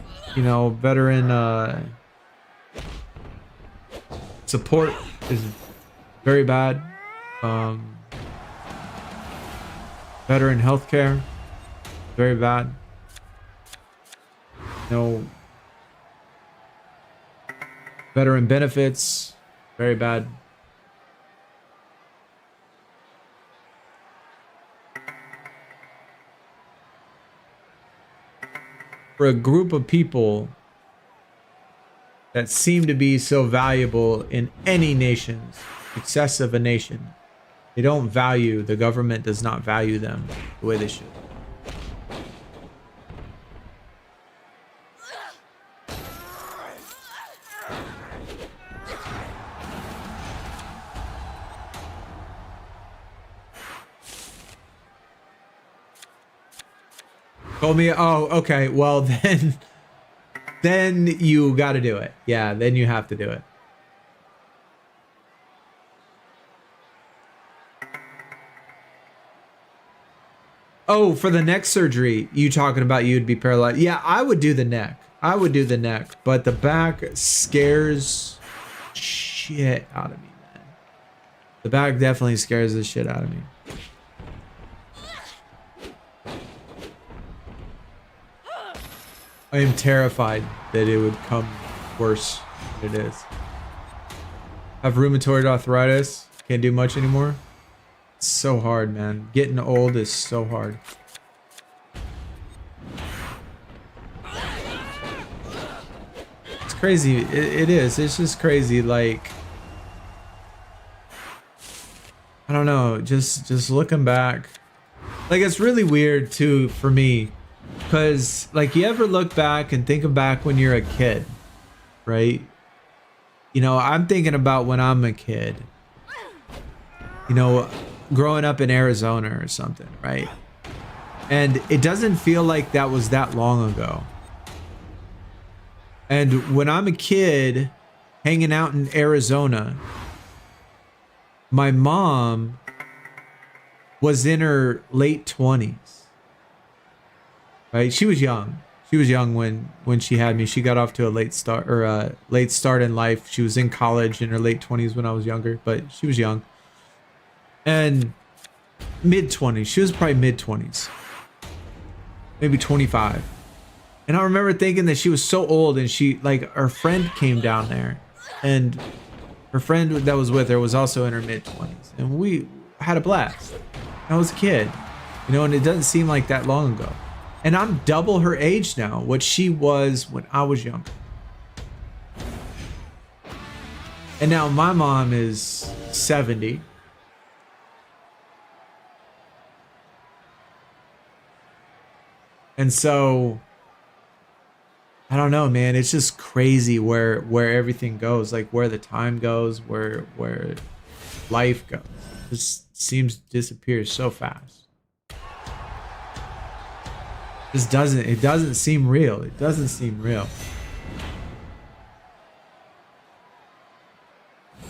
Support is very bad. Veteran healthcare, very bad. No veteran benefits, very bad. For a group of people that seem to be so valuable in any nation's success of a nation, they don't value, the government does not value them the way they should. Told me, oh, okay, well then you got to do it. Yeah, then you have to do it. Oh, for the neck surgery, you talking about you'd be paralyzed? Yeah, I would do the neck. I would do the neck, but the back scares shit out of me, man. The back definitely scares the shit out of me. I am terrified that it would come worse than it is. Have rheumatoid arthritis. Can't do much anymore. It's so hard, man. Getting old is so hard. It's crazy. It is. It's just crazy. Like, I don't know. Just looking back. Like, it's really weird too for me. Because, like, you ever look back and think of back when you're a kid, right? You know, I'm thinking about when I'm a kid, you know, growing up in Arizona or something, right? And it doesn't feel like that was that long ago. And when I'm a kid hanging out in Arizona, my mom was in her late 20s. Right, she was young. She was young when she had me. She got off to a late start in life. She was in college in her late 20s when I was younger, but she was young. And mid 20s. She was probably mid 20s, maybe 25. And I remember thinking that she was so old, and she, like, her friend came down there, and her friend that was with her was also in her mid 20s, and we had a blast. I was a kid, you know, and it doesn't seem like that long ago. And I'm double her age now, what she was when I was younger. And now my mom is 70. And so, I don't know, man. It's just crazy where everything goes, like where the time goes, where life goes. It just seems to disappear so fast. It doesn't seem real. It doesn't seem real.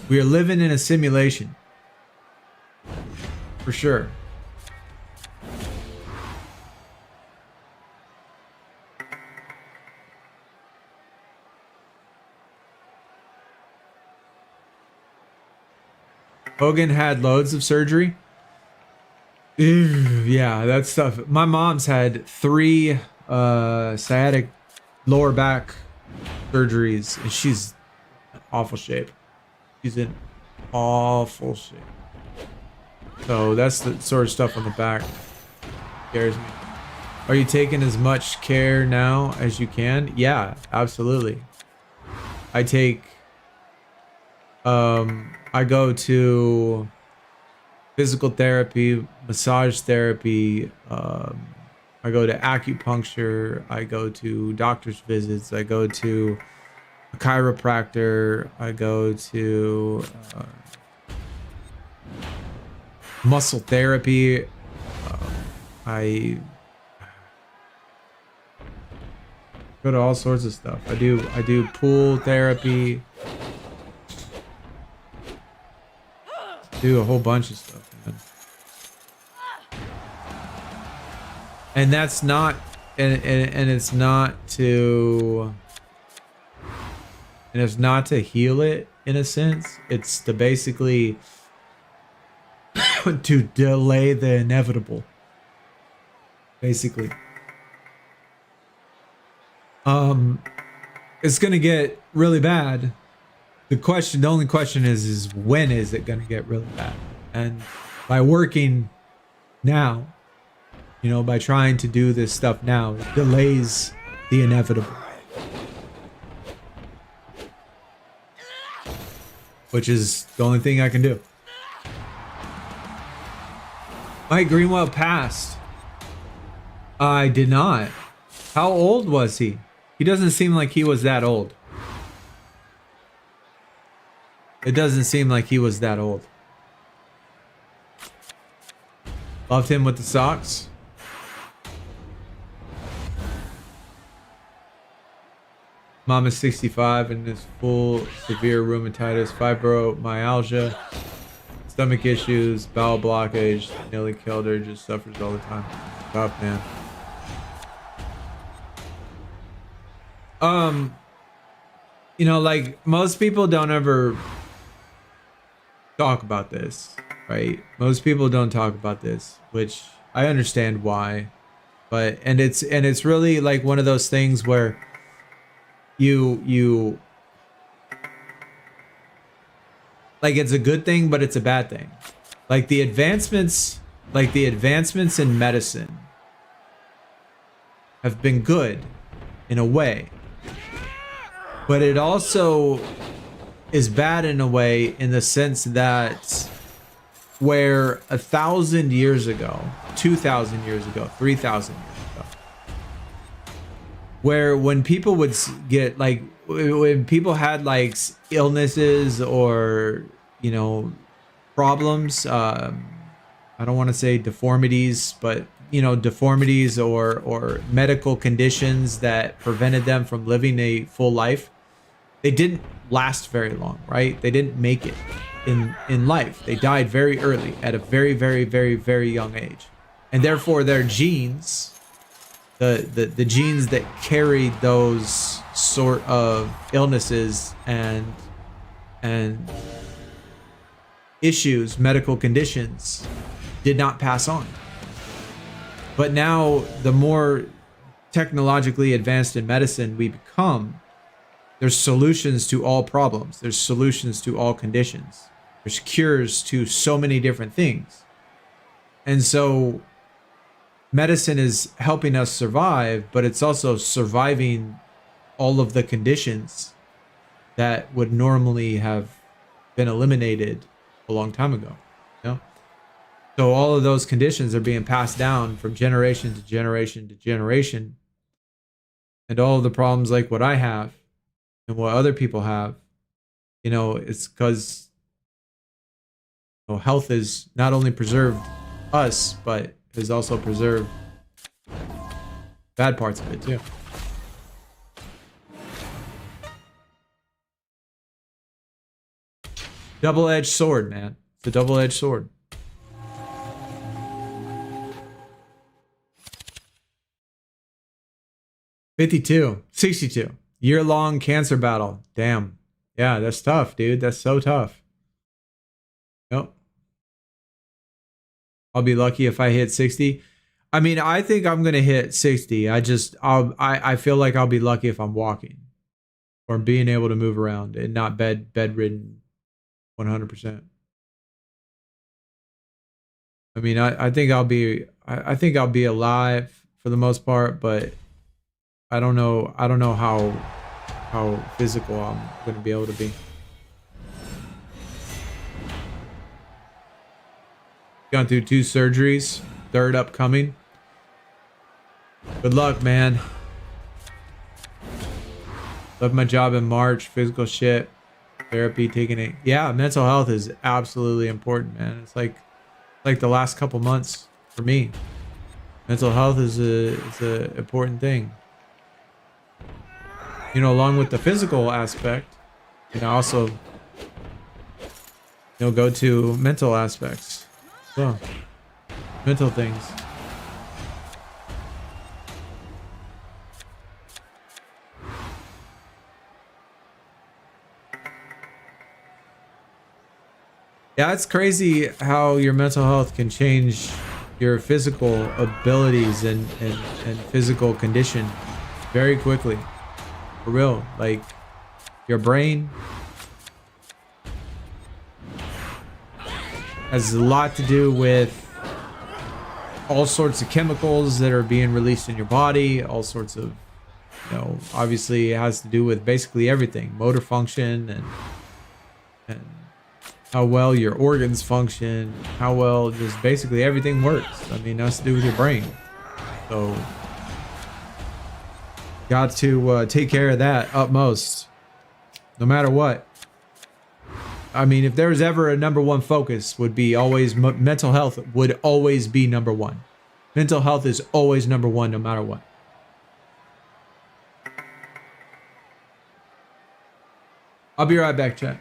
We are living in a simulation. For sure. Hogan had loads of surgery. Yeah, that stuff. My mom's had 3 sciatic lower back surgeries, and she's in awful shape. She's in awful shape. So that's the sort of stuff on the back scares me. Are you taking as much care now as you can? Yeah, absolutely. I take I go to physical therapy, massage therapy, I go to acupuncture, I go to doctor's visits, I go to a chiropractor, I go to muscle therapy, I go to all sorts of stuff. I do pool therapy, do a whole bunch of stuff, man. And that's not, and it's not to heal it. in a sense. It's to basically to delay the inevitable, basically. It's gonna get really bad. The only question is when is it gonna get really bad? And by working now, you know, by trying to do this stuff now, it delays the inevitable. Which is the only thing I can do. Mike Greenwell passed. I did not. How old was he? He doesn't seem like he was that old. It doesn't seem like he was that old. Loved him with the socks. Mom is 65 and is full severe rheumatitis, fibromyalgia, stomach issues, bowel blockage, nearly killed her, just suffers all the time. Tough, man. You know, like most people don't ever talk about this, right? Most people don't talk about this, which I understand why, but and it's really like one of those things where you like it's a good thing, but it's a bad thing. Like the advancements in medicine have been good in a way, but it also is bad in a way in the sense that where 1,000 years ago, 2,000 years ago, 3,000 years ago, where when people would get like, when people had like illnesses or, you know, problems, I don't want to say deformities, but you know, deformities or medical conditions that prevented them from living a full life, they didn't last very long, right? They didn't make it in life. They died very early at a very, very, very, very young age. And therefore their genes, the genes that carried those sort of illnesses and issues, medical conditions, did not pass on. But now the more technologically advanced in medicine we become, there's solutions to all problems. There's solutions to all conditions. There's cures to so many different things. And so medicine is helping us survive, but it's also surviving all of the conditions that would normally have been eliminated a long time ago. You know? So all of those conditions are being passed down from generation to generation to generation. And all of the problems like what I have and what other people have, you know, it's because, you know, health has not only preserved us, but has also preserved bad parts of it too. Double-edged sword, man. It's a double-edged sword. $52, $62. Year-long cancer battle. Damn. Yeah, that's tough, dude. That's so tough. Nope. I'll be lucky if I hit 60. I mean, I think I'm gonna hit 60. I feel like I'll be lucky if I'm walking or being able to move around and not bedridden 100%. I mean, I think I'll be alive for the most part, but I don't know how physical I'm going to be able to be. Gone through 2 surgeries, 3rd upcoming. Good luck, man. Left my job in March, physical shit, therapy, taking it. Yeah, mental health is absolutely important, man. It's like the last couple months for me. Mental health is a important thing. You know, along with the physical aspect, you know, also, you know, go to mental aspects. So, mental things. Yeah, it's crazy how your mental health can change your physical abilities and physical condition very quickly. For real. Like your brain has a lot to do with all sorts of chemicals that are being released in your body, all sorts of, obviously it has to do with basically everything, motor function and how well your organs function, how well just basically everything works. I mean, that's to do with your brain. So, got to take care of that utmost, no matter what. I mean, if there's ever a number one focus, would be always mental health would always be number one. Mental health is always number one, no matter what. I'll be right back, chat.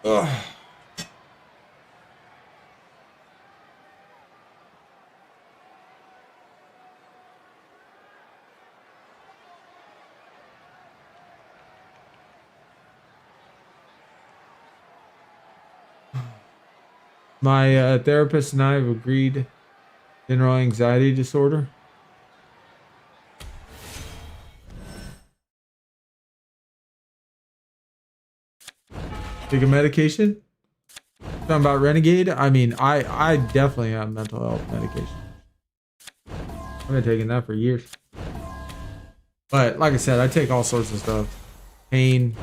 Ugh. My therapist and I have agreed general anxiety disorder. Take a medication? Talking about Renegade, I mean, I definitely have mental health medication. I've been taking that for years. But like I said, I take all sorts of stuff. Pain,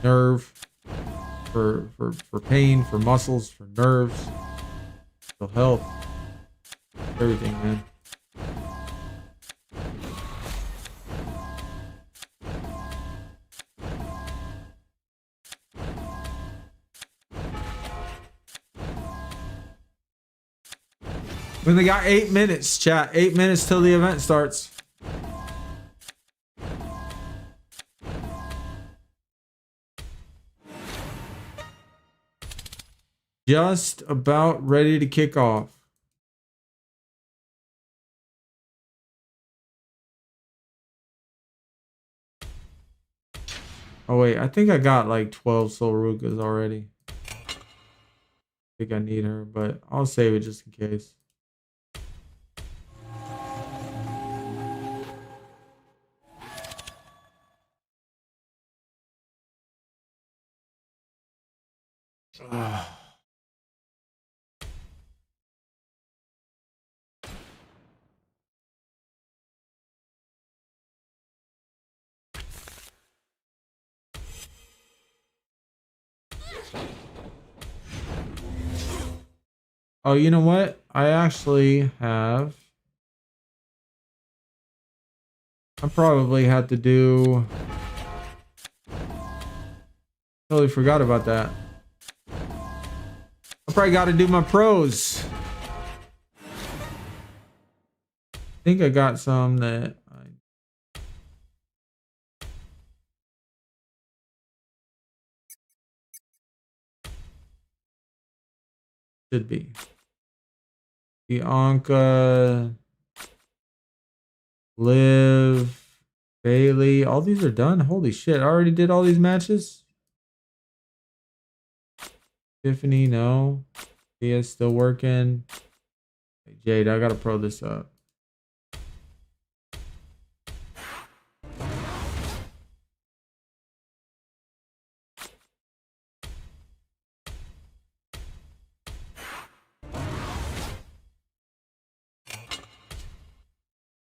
nerve, for pain, for muscles, for nerves, mental health, everything, man. When they got 8 minutes, chat. 8 minutes till the event starts. Just about ready to kick off. Oh wait, I think I got like 12 Soul Rugas already. I think I need her, but I'll save it just in case. Oh, you know what? I actually have. I probably had to do. Totally forgot about that. I probably got to do my pros. I think I got some that should be. Bianca, Liv, Bailey. All these are done. Holy shit. I already did all these matches. Tiffany, no. Tia's still working. Hey, Jade, I gotta pro this up.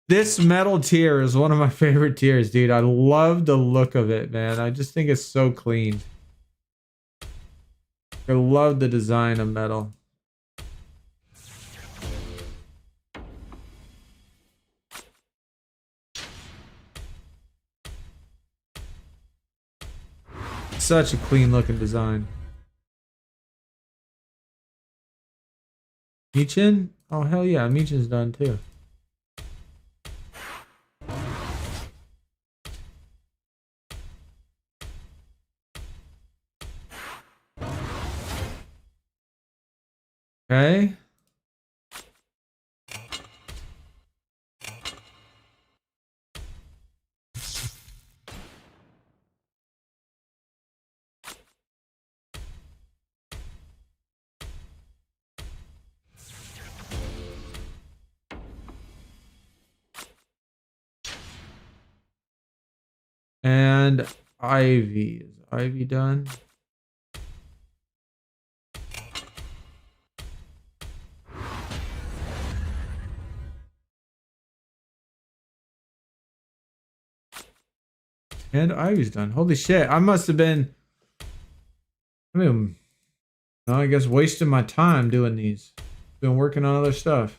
This metal tier is one of my favorite tiers, dude. I love the look of it, man. I just think it's so clean. I love the design of metal. Such a clean looking design. Michin? Oh, hell yeah. Michin's done too. Okay. And Ivy. Is Ivy done? And Ivy's done. Holy shit. I must have been... I mean, I guess wasting my time doing these. Been working on other stuff.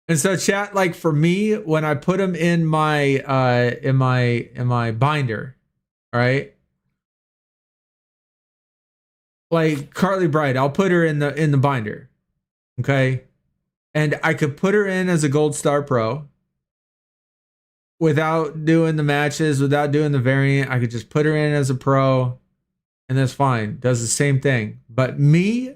And so chat, like for me, when I put them in my binder, all right? Like Carly Bright, I'll put her in the binder. Okay? And I could put her in as a Gold Star Pro. without doing the matches, without doing the variant. I could just put her in as a pro and that's fine. Does the same thing. But me,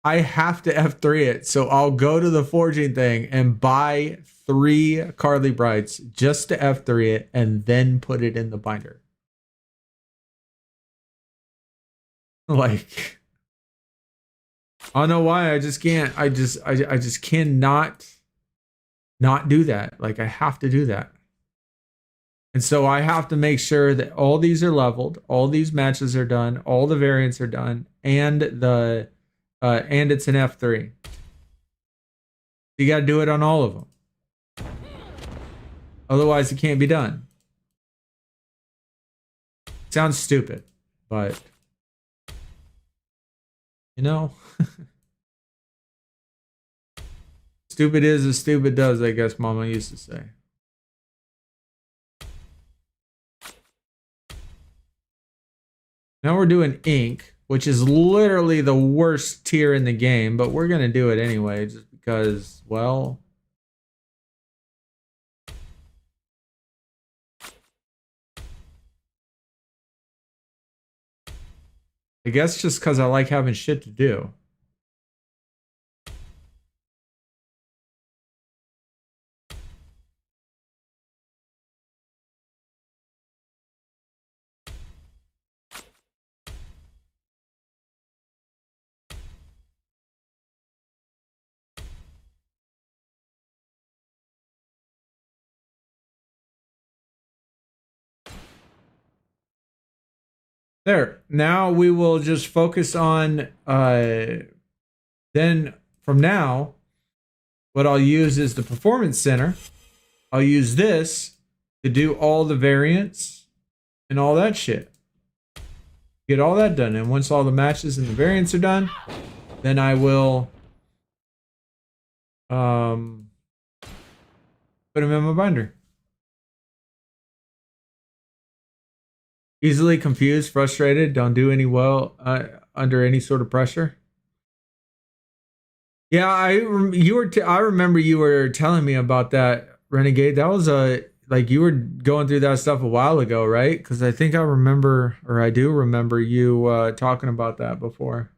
I have to F3 it. So I'll go to the forging thing and buy 3 Carly Brights just to F3 it and then put it in the binder. Like, I don't know why. I just can't. I just cannot not do that. Like, I have to do that. And so I have to make sure that all these are leveled, all these matches are done, all the variants are done, and the and it's an F3. You got to do it on all of them. Otherwise, it can't be done. Sounds stupid, but you know, stupid is as stupid does, I guess Mama used to say. Now we're doing ink, which is literally the worst tier in the game, but we're going to do it anyway, just because, well, I guess just because I like having shit to do. There. Now we will just focus on, then from now, what I'll use is the Performance Center. I'll use this to do all the variants and all that shit. Get all that done. And once all the matches and the variants are done, then I will put them in my binder. Easily confused, frustrated, don't do any well under any sort of pressure. Yeah, I remember you were telling me about that, Renegade. That was like you were going through that stuff a while ago, right? Because I think I remember, or I do remember you talking about that before.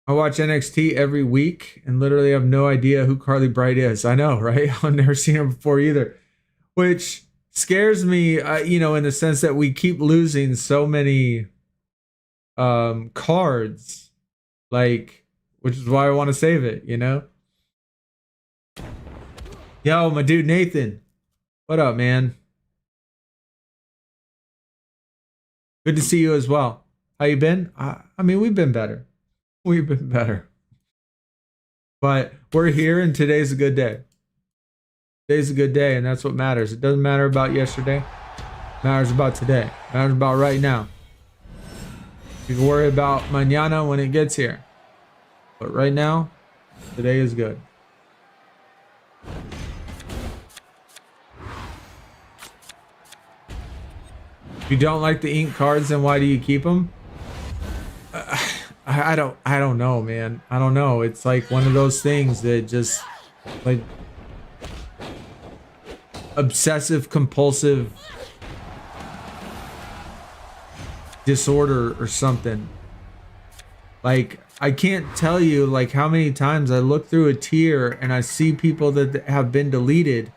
I watch NXT every week and literally have no idea who Carly Bright is. I know, right? I've never seen her before either, which scares me, you know, in the sense that we keep losing so many cards, like, which is why I want to save it, you know? Yo, my dude Nathan, what up, man? Good to see you as well. How you been? I mean, we've been better. We've been better. But we're here and today's a good day. Today's a good day and that's what matters. It doesn't matter about yesterday. It matters about today. It matters about right now. You can worry about mañana when it gets here. But right now, today is good. If you don't like the ink cards, then why do you keep them? I don't know, man. I don't know. It's like one of those things that just like obsessive compulsive disorder or something. Like, I can't tell you like how many times I look through a tier and I see people that have been deleted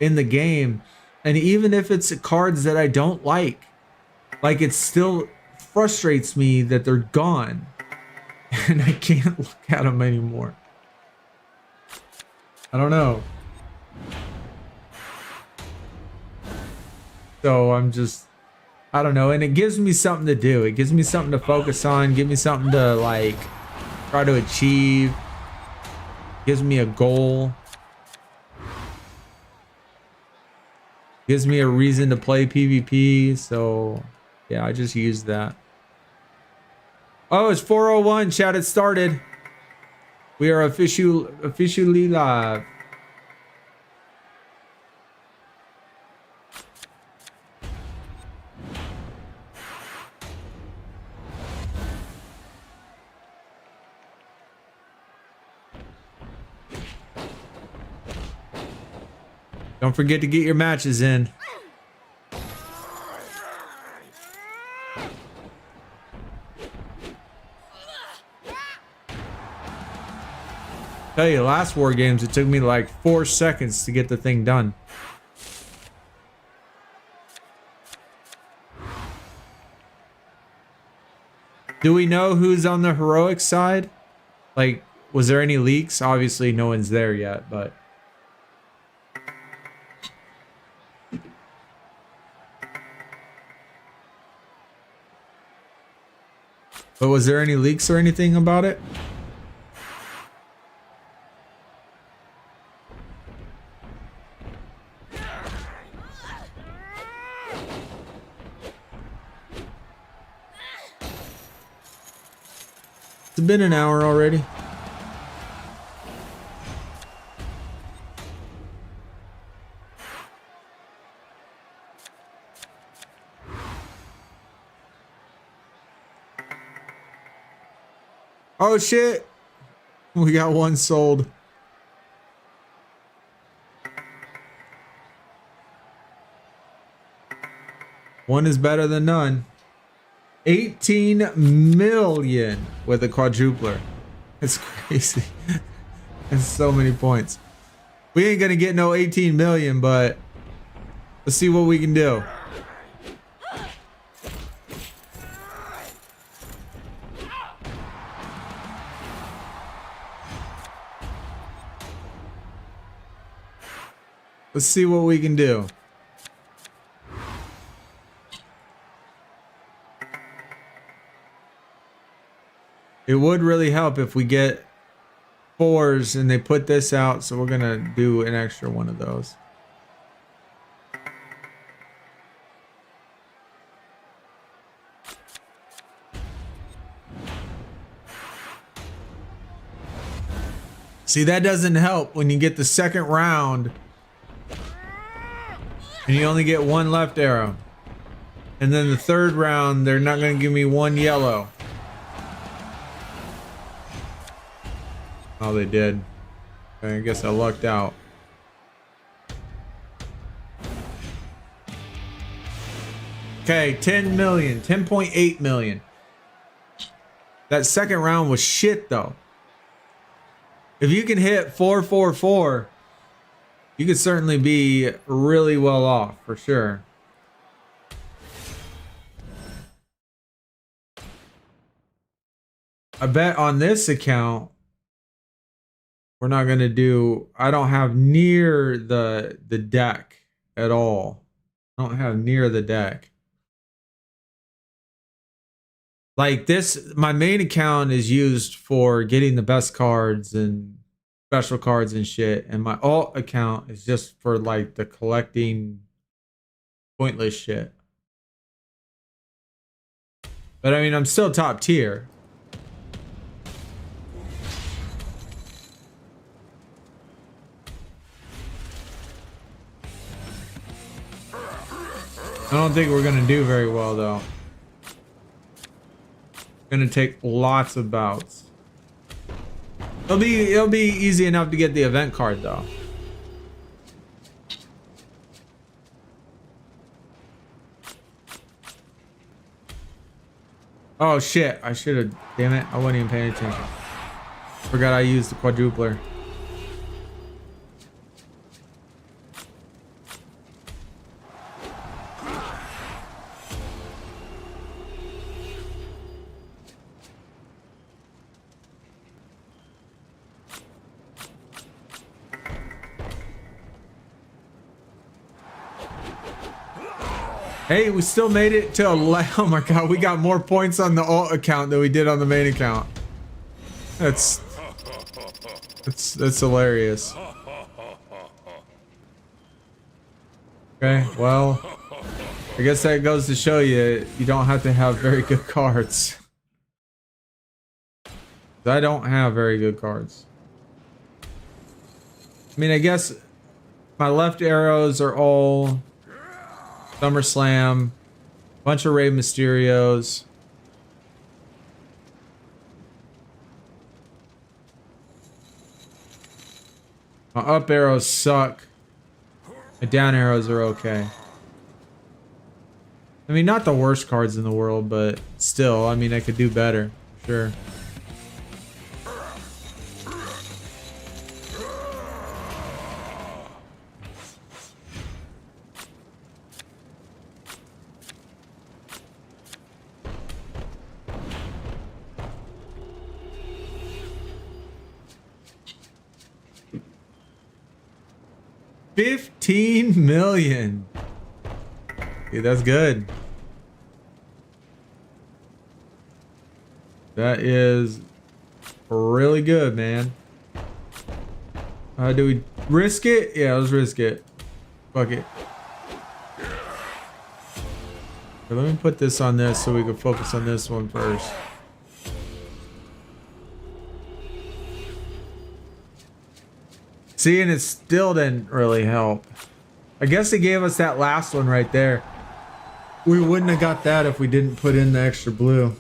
in the game, and even if it's cards that I don't like it still frustrates me that they're gone and I can't look at them anymore. I don't know. So I'm just, I don't know. And it gives me something to do. It gives me something to focus on. Give me something to like try to achieve. Gives me a goal. Gives me a reason to play PvP. So yeah, I just used that. Oh, it's 4:01. Chat, it started. We are officially live. Don't forget to get your matches in. Tell you, last War Games, it took me like 4 seconds to get the thing done. Do we know who's on the heroic side? Like, was there any leaks? Obviously, no one's there yet, but... But was there any leaks or anything about it? It's been an hour already. Oh shit! We got one sold. One is better than none. 18 million with a quadrupler. It's crazy. It's so many points. We ain't gonna get no 18 million, but let's see what we can do. Let's see what we can do. It would really help if we get 4s and they put this out, so we're gonna do an extra one of those. See, that doesn't help when you get the second round and you only get 1 left arrow. And then the third round, they're not gonna give me 1 yellow. Oh, they did. Okay, I guess I lucked out. Okay, 10 million, 10.8 million. That second round was shit though. If you can hit 444, you could certainly be really well off for sure. I bet on this account, we're not going to do, I don't have near the deck at all. I don't have near the deck. Like this, my main account is used for getting the best cards and special cards and shit. And my alt account is just for like the collecting pointless shit. But I mean, I'm still top tier. I don't think we're gonna do very well though. Gonna take lots of bouts. It'll be easy enough to get the event card though. Oh shit, I should have, damn it, I wasn't even paying attention. Forgot I used the quadrupler. Hey, we still made it to 11. Oh my god, we got more points on the alt account than we did on the main account. That's hilarious. Okay, well, I guess that goes to show you don't have to have very good cards. I don't have very good cards. I mean, I guess my left arrows are all SummerSlam, bunch of Rey Mysterios. My up arrows suck. The down arrows are okay. I mean, not the worst cards in the world, but still, I mean, I could do better, for sure. $15 million. Dude, that's good. That is really good, man. Do we risk it? Yeah, let's risk it. Fuck it. Okay, let me put this on this so we can focus on this one first. See, and it still didn't really help. I guess it gave us that last one right there. We wouldn't have got that if we didn't put in the extra blue.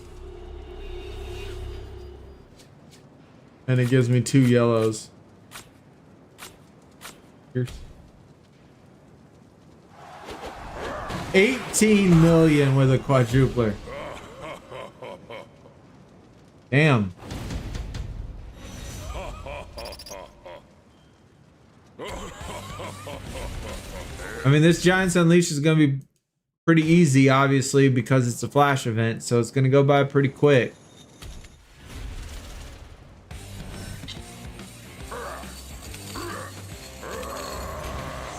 And it gives me 2 yellows. Here's 18 million with a quadrupler. Damn. I mean, this Giants Unleashed is going to be pretty easy, obviously, because it's a flash event, so it's going to go by pretty quick.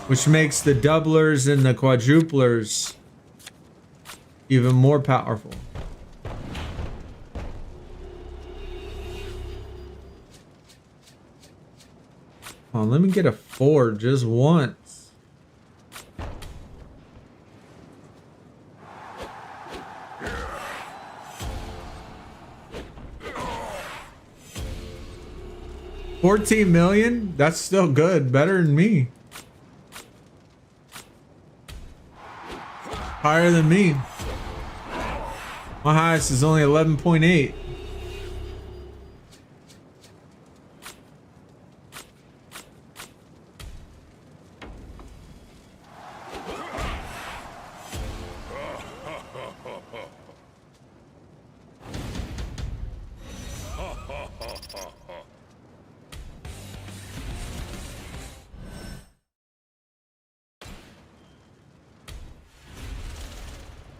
Which makes the doublers and the quadruplers even more powerful. Oh, let me get a 4 just once. $14 million? That's still good. Better than me. Higher than me. My highest is only 11.8.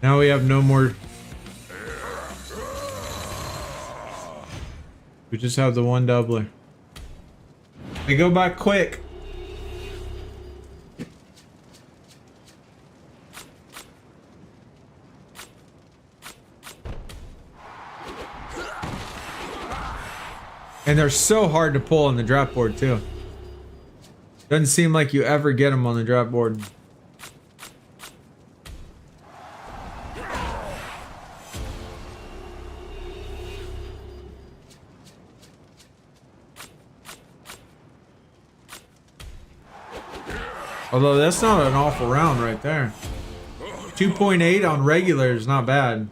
Now we have no more. We just have the one doubler. They go by quick. And they're so hard to pull on the drop board too. Doesn't seem like you ever get them on the drop board. Although that's not an awful round right there. 2.8 on regular is not bad.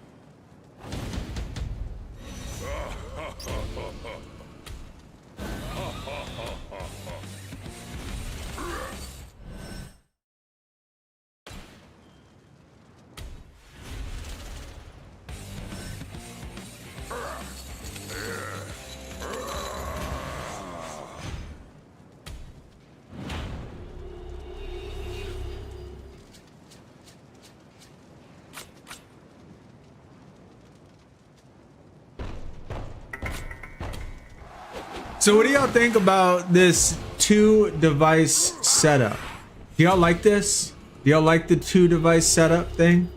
So what do y'all think about this 2-device setup? Do y'all like this? Do y'all like the 2-device setup thing?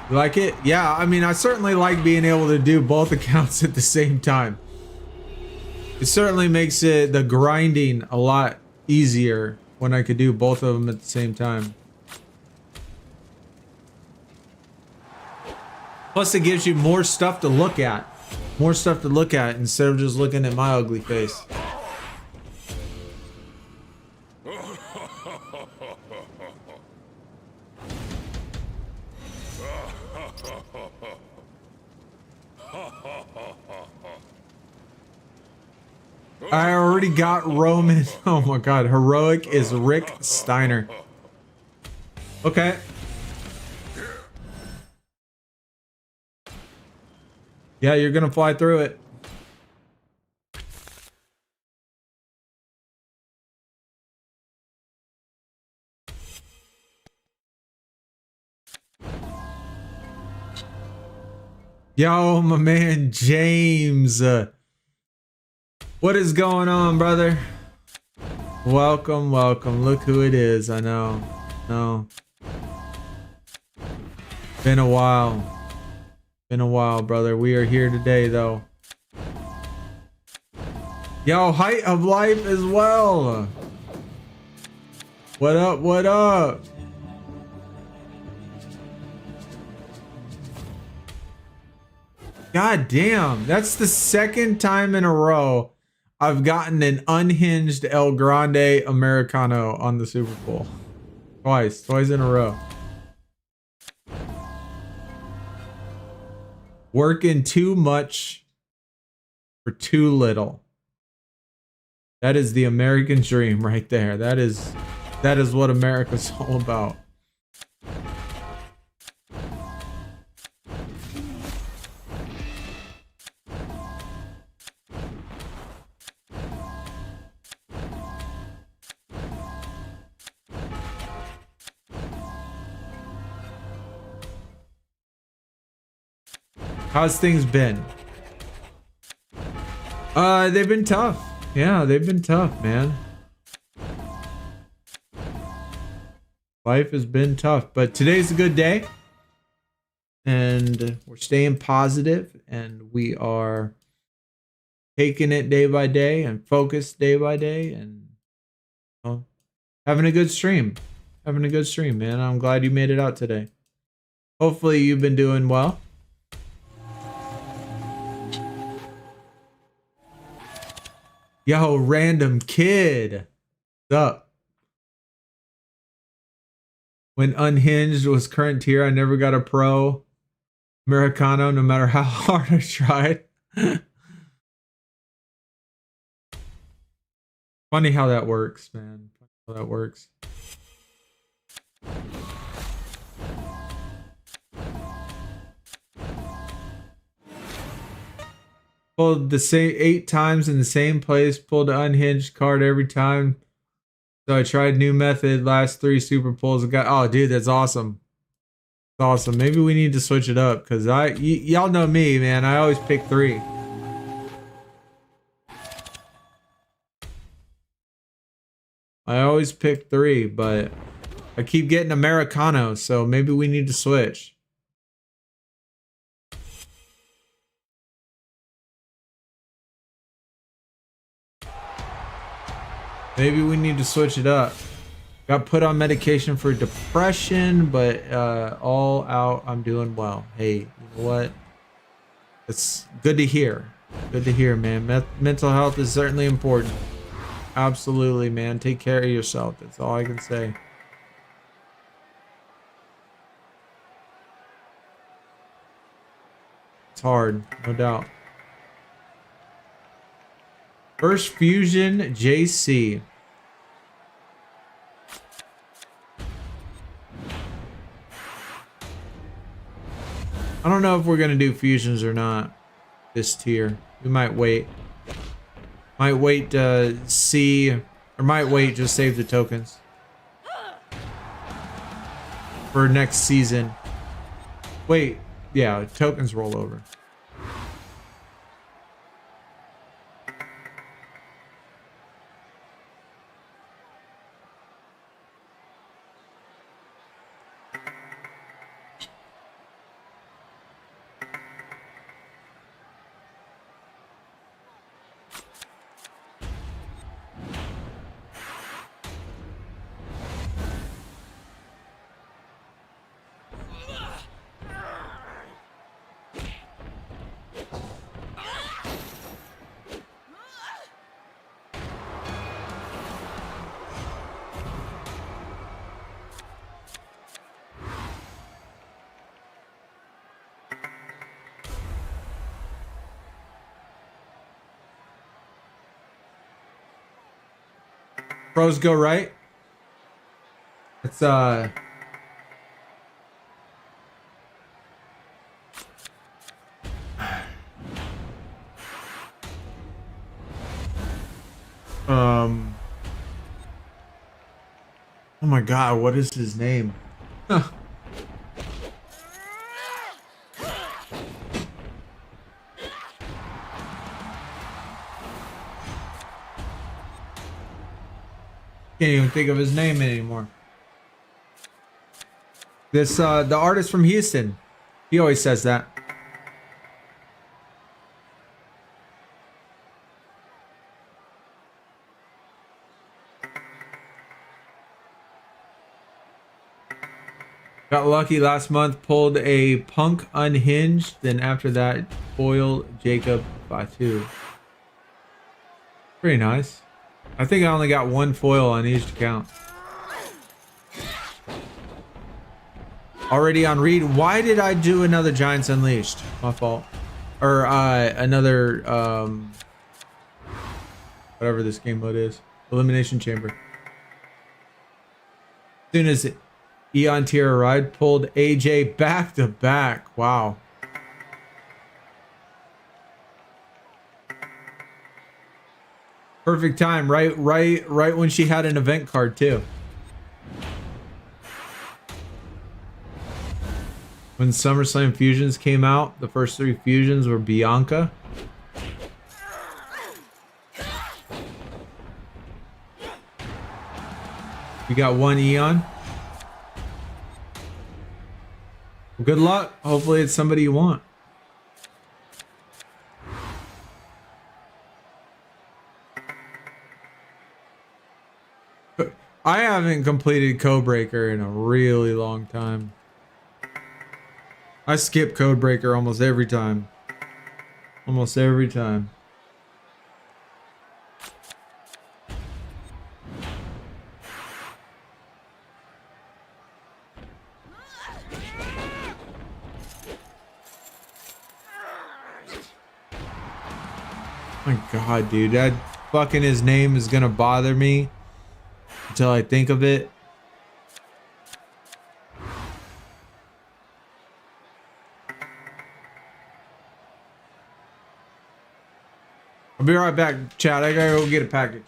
You like it? Yeah, I mean, I certainly like being able to do both accounts at the same time. It certainly makes the grinding a lot easier when I could do both of them at the same time. Plus, it gives you more stuff to look at. More stuff to look at instead of just looking at my ugly face. I already got Roman. Oh my god, heroic is Rick Steiner. Okay. Yeah, you're gonna fly through it. Yo, my man James. What is going on, brother? Welcome, welcome. Look who it is. I know. No. Been a while. Been a while, brother. We are here today, though. Yo, Height of Life as well. What up? What up? God damn, that's the second time in a row I've gotten an unhinged El Grande Americano on the Super Bowl. Twice in a row. Working too much for too little. That is the American dream right there. That is what America's all about. How's things been? They've been tough. Yeah, they've been tough, man. Life has been tough, but today's a good day. And we're staying positive, and we are taking it day by day and focused day by day, and having a good stream. Having a good stream, man. I'm glad you made it out today. Hopefully you've been doing well. Yo, random kid. What's up? When Unhinged was current tier, I never got a pro Americano no matter how hard I tried. Funny how that works, man. Funny how that works. Pulled the same 8 times in the same place, pulled the unhinged card every time. So I tried new method, last 3 super pulls and got, oh dude, that's awesome. That's awesome. Maybe we need to switch it up, because y'all know me, man. I always pick 3. I always pick 3, but I keep getting Americanos, so maybe we need to switch. Maybe we need to switch it up. Got put on medication for depression, but all out, I'm doing well. Hey, you know what? It's good to hear. Good to hear, man. Mental health is certainly important. Absolutely, man. Take care of yourself. That's all I can say. It's hard, no doubt. First Fusion JC. I don't know if we're gonna do fusions or not this tier. We might wait. Might wait to see, or might wait, just save the tokens for next season. Wait, yeah, tokens roll over. Pros go right. It's oh my god, what is his name? Huh. Can't even think of his name anymore. This the artist from Houston. He always says that. Got lucky last month, pulled a Punk Unhinged, then after that, foil Jacob Fatu. Pretty nice. I think I only got one foil on each account. Already on read. Why did I do another Giants Unleashed? My fault. Or another whatever this game mode is. Elimination Chamber. As soon as Eon tier ride, pulled AJ back to back. Wow. Perfect time, right when she had an event card too. When SummerSlam Fusions came out, the first 3 fusions were Bianca. We got 1 Eon. Well, good luck. Hopefully it's somebody you want. I haven't completed Codebreaker in a really long time. I skip Codebreaker almost every time. Almost every time. My god, dude, that fucking his name is gonna bother me until I think of it. I'll be right back, chat. I gotta go get a package.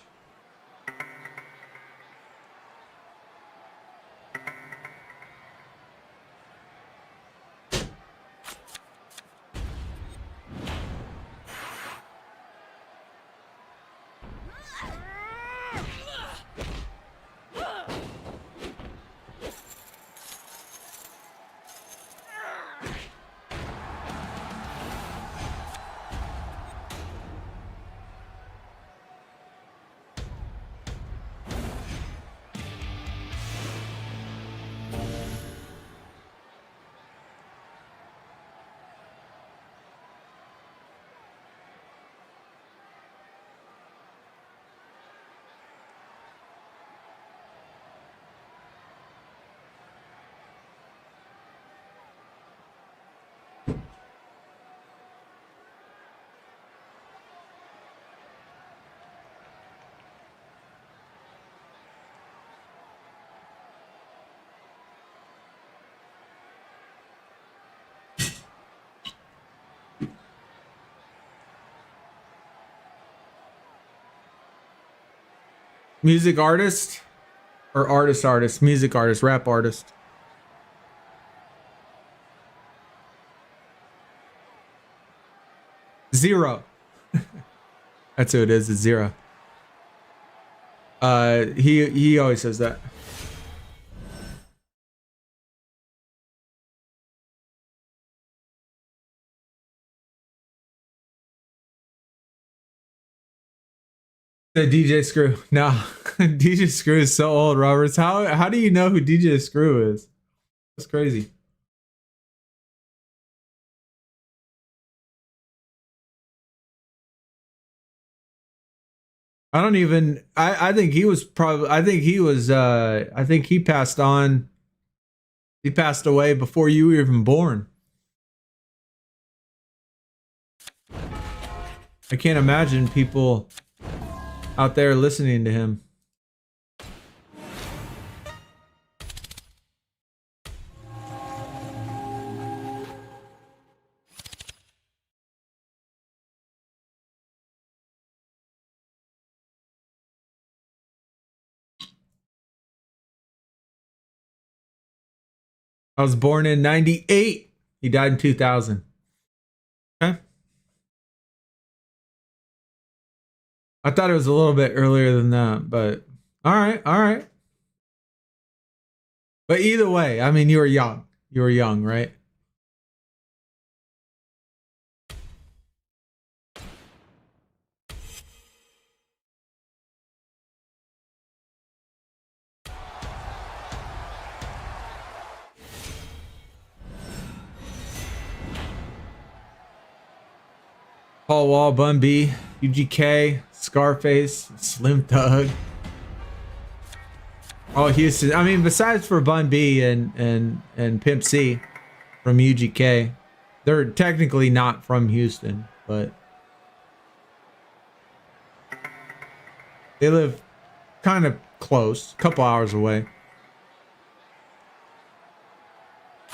Music artist or artist, music artist, rap artist. Zero. That's who it is. It's Zero. He always says that. The DJ Screw. No, DJ Screw is so old, Roberts. How do you know who DJ Screw is? That's crazy. I don't even. I think he was probably. I think he was. I think he passed on. He passed away before you were even born. I can't imagine people out there listening to him. I was born in 98. He died in 2000. Okay. I thought it was a little bit earlier than that, but all right, all right. But either way, I mean, you were young. You were young, right? Paul Wall, Bun B, UGK, Scarface, Slim Thug. Oh, Houston. I mean, besides for Bun B and Pimp C from UGK, they're technically not from Houston, but they live kind of close, a couple hours away.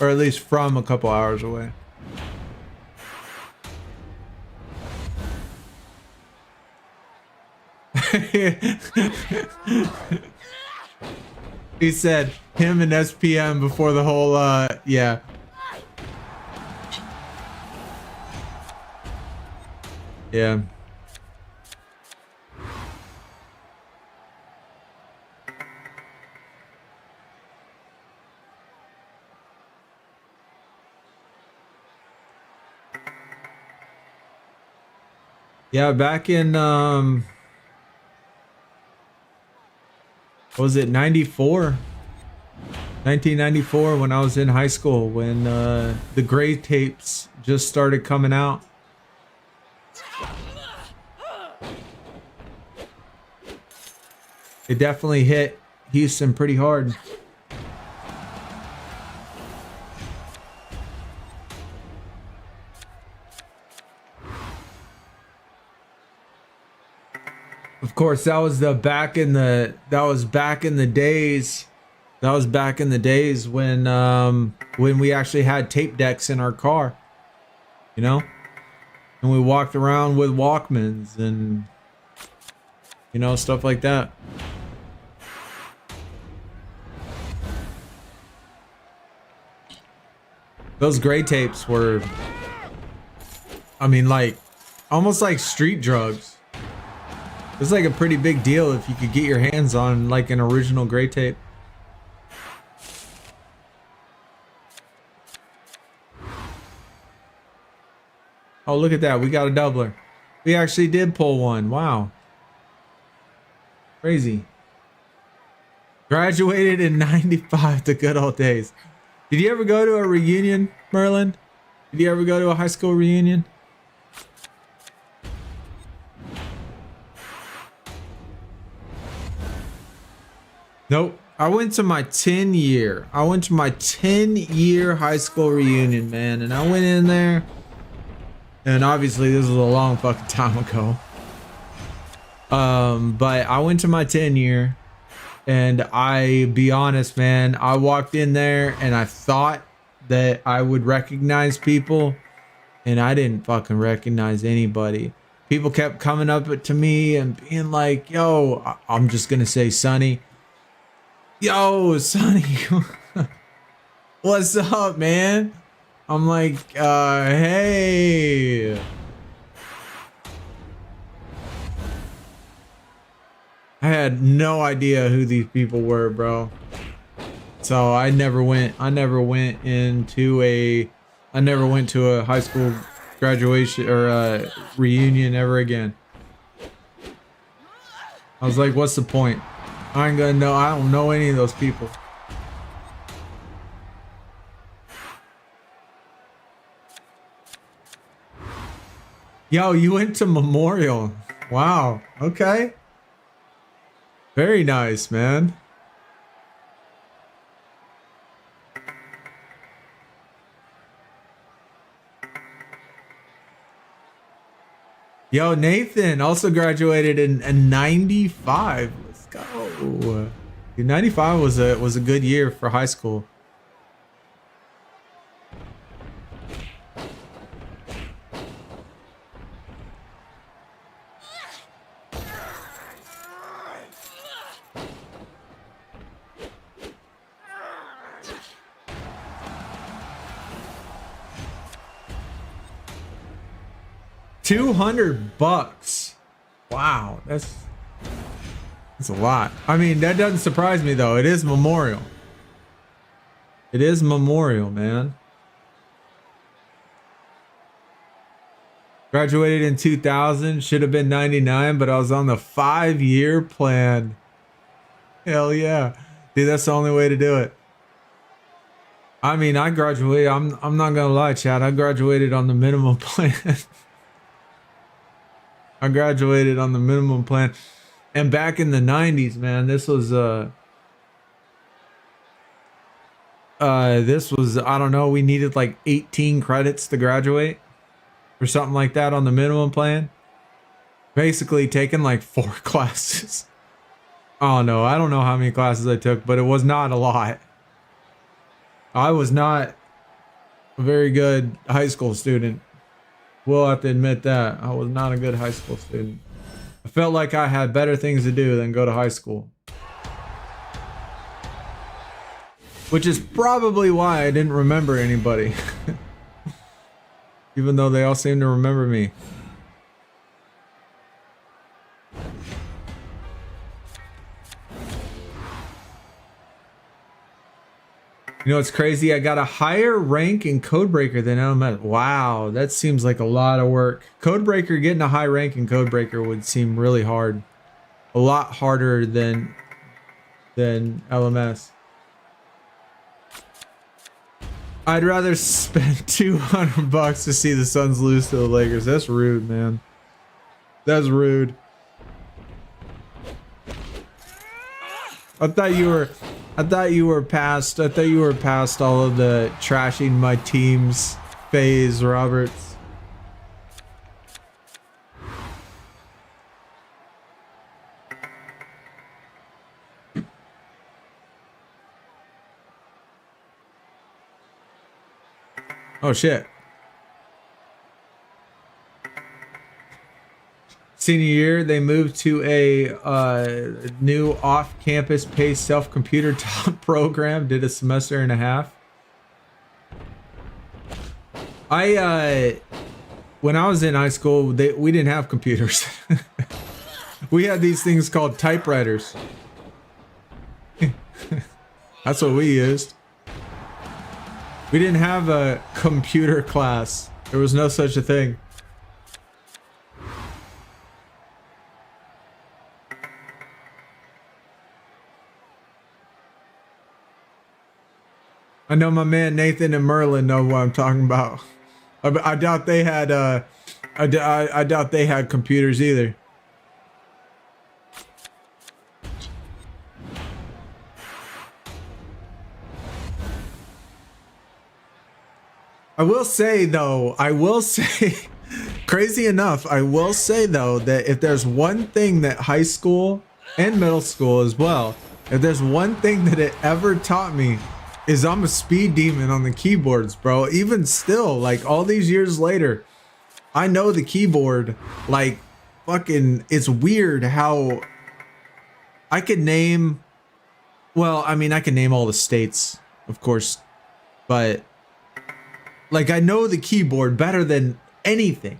Or at least from a couple hours away. He said him and SPM before the whole yeah. Yeah. Yeah, back in was it 94? 1994 when I was in high school, when the gray tapes just started coming out. It definitely hit Houston pretty hard. Of course, that was back in the days. That was back in the days when we actually had tape decks in our car, you know, and we walked around with Walkmans and, you know, stuff like that. Those gray tapes were, I mean, like almost like street drugs. It's like a pretty big deal if you could get your hands on like an original gray tape. Oh, look at that. We got a doubler. We actually did pull one. Wow. Crazy. Graduated in 95, the good old days. Did you ever go to a reunion, Merlin? Did you ever go to a high school reunion? Nope. I went to my 10-year. I went to my 10-year high school reunion, man. And I went in there. And obviously this was a long fucking time ago. But I went to my 10-year. And I be honest, man, I walked in there and I thought that I would recognize people. And I didn't fucking recognize anybody. People kept coming up to me and being like, yo, I'm just gonna say Sonny. Yo, Sonny, what's up, man? I'm like, hey. I had no idea who these people were, bro. So I never went to a high school graduation or a reunion ever again. I was like, what's the point? I ain't gonna know. I don't know any of those people. Yo, you went to Memorial. Wow. Okay. Very nice, man. Yo, Nathan also graduated in 95. Let's go. Dude, 95 was a good year for high school. $200. Wow, that's a lot. I mean, that doesn't surprise me though. It is Memorial. It is Memorial, man. Graduated in 2000. Should have been 99, but I was on the 5-year plan. Hell yeah. Dude, that's the only way to do it. I mean, I graduated. I'm not gonna lie, Chad. I graduated on the minimum plan. I graduated on the minimum plan. And back in the 90s, man, this was I don't know, we needed like 18 credits to graduate or something like that on the minimum plan. Basically taking like 4 classes. Oh no, I don't know how many classes I took, but it was not a lot. I was not a very good high school student. We'll have to admit that. I was not a good high school student. I felt like I had better things to do than go to high school. Which is probably why I didn't remember anybody. Even though they all seem to remember me. You know, it's crazy. I got a higher rank in Codebreaker than LMS. Wow, that seems like a lot of work. Codebreaker, getting a high rank in Codebreaker would seem really hard. A lot harder than LMS. I'd rather spend $200 to see the Suns lose to the Lakers. That's rude, man. That's rude. I thought you were past all of the trashing my team's phase, Roberts. Oh shit. Senior year, they moved to a new off-campus paid self-computer taught program. Did a semester and a half. When I was in high school, we didn't have computers. We had these things called typewriters. That's what we used. We didn't have a computer class. There was no such a thing. I know my man Nathan and Merlin know what I'm talking about. I doubt they had I doubt they had computers either. I will say though, crazy enough, I will say though that if there's one thing that high school and middle school as well, if there's one thing that it ever taught me, is I'm a speed demon on the keyboards, bro. Even still, like all these years later, I know the keyboard like fucking. It's weird how I could name, well, I mean, I can name all the states, of course, but like I know the keyboard better than anything.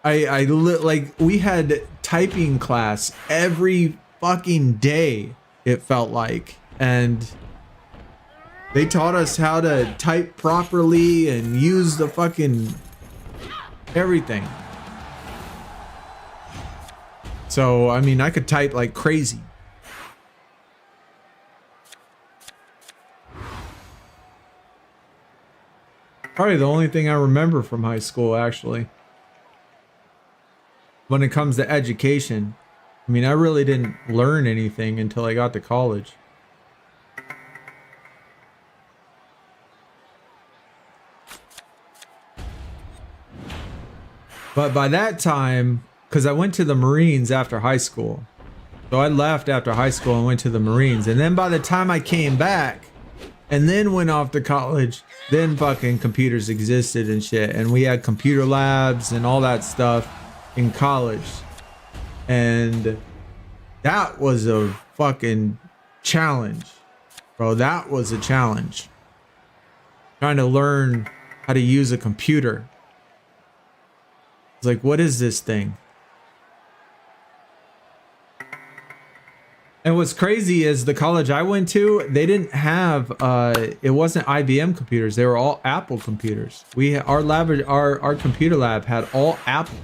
Like we had typing class every fucking day, it felt like, and they taught us how to type properly and use the fucking everything. So I mean, I could type like crazy. Probably the only thing I remember from high school, actually, when it comes to education. I mean, I really didn't learn anything until I got to college. But by that time, because I went to the Marines after high school. So I left after high school and went to the Marines. And then by the time I came back and then went off to college, then fucking computers existed and shit. And we had computer labs and all that stuff in college. And that was a fucking challenge, bro. That was a challenge. Trying to learn how to use a computer. It's like, what is this thing? And what's crazy is the college I went to, they didn't have, it wasn't IBM computers. They were all Apple computers. Our computer lab had all Apple.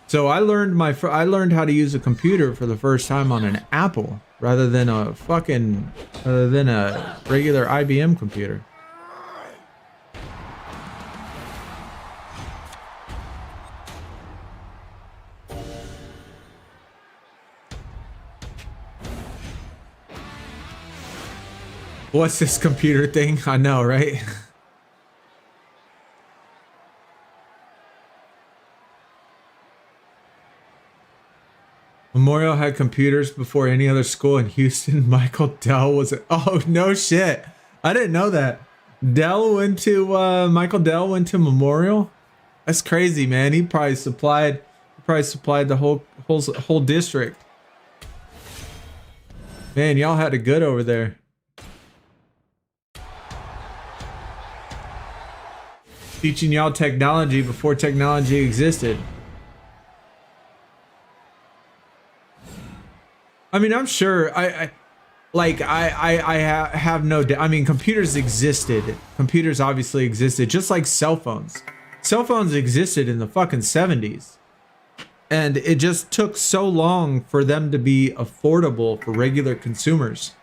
So I learned how to use a computer for the first time on an Apple rather than a regular IBM computer. What's this computer thing? I know, right? Memorial had computers before any other school in Houston. Michael Dell was oh no shit. I didn't know that. Michael Dell went to Memorial? That's crazy, man. He probably supplied the whole district. Man, y'all had it good over there. Teaching y'all technology before technology existed. I mean, I'm sure I have no doubt. I mean, computers existed. Computers obviously existed, just like cell phones. Cell phones existed in the fucking 70s. And it just took so long for them to be affordable for regular consumers.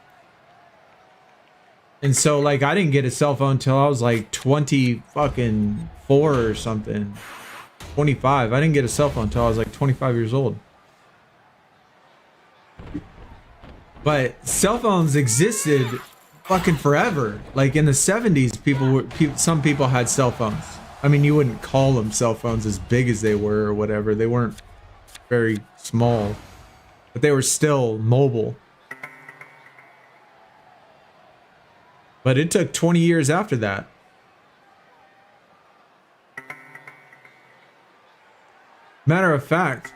And so, like, I didn't get a cell phone till I was like 24 or something. 25. I didn't get a cell phone till I was like 25 years old. But cell phones existed fucking forever. Like in the 70s, some people had cell phones. I mean, you wouldn't call them cell phones as big as they were or whatever. They weren't very small, but they were still mobile. But it took 20 years after that. Matter of fact,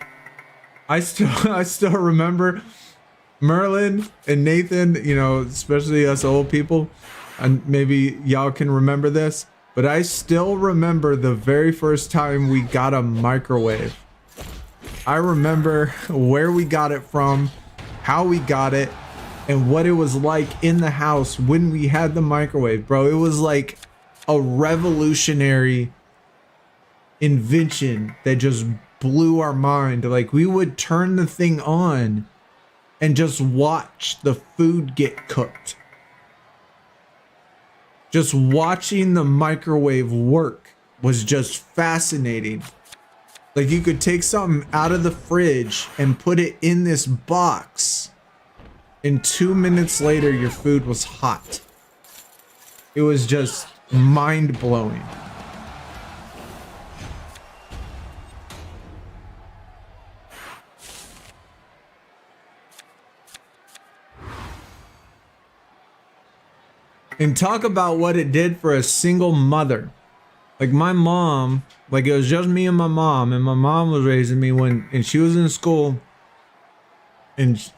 I still remember Merlin and Nathan, you know, especially us old people, and maybe y'all can remember this, but I still remember the very first time we got a microwave. I remember where we got it from, how we got it, and what it was like in the house when we had the microwave, bro. It was like a revolutionary invention that just blew our mind. Like, we would turn the thing on and just watch the food get cooked. Just watching the microwave work was just fascinating. Like, you could take something out of the fridge and put it in this box, and 2 minutes later, your food was hot. It was just mind-blowing. And talk about what it did for a single mother. Like, my mom, like, it was just me and my mom was raising me and she was in school, and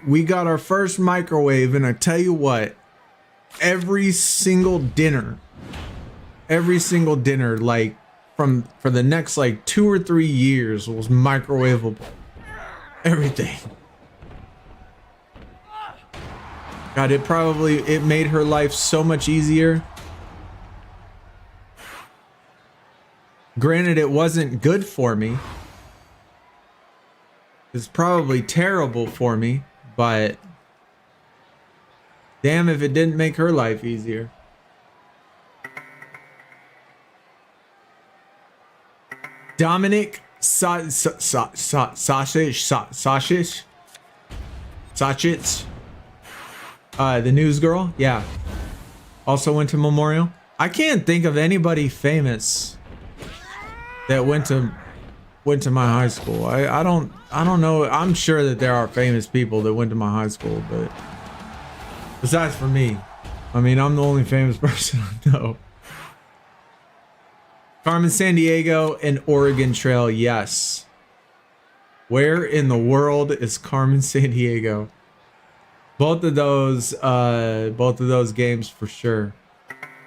we got our first microwave, and I tell you what, every single dinner, like, for the next like 2 or 3 years was microwavable. Everything. God, it made her life so much easier. Granted, it wasn't good for me. It's probably terrible for me, but damn if it didn't make her life easier. Dominic Sachich, the news girl, yeah, also went to Memorial. I can't think of anybody famous that went to my high school. I don't know. I'm sure that there are famous people that went to my high school, but besides for me, I mean, I'm the only famous person I know. Carmen Sandiego and Oregon Trail, yes. Where in the world is Carmen Sandiego? Both of those games for sure.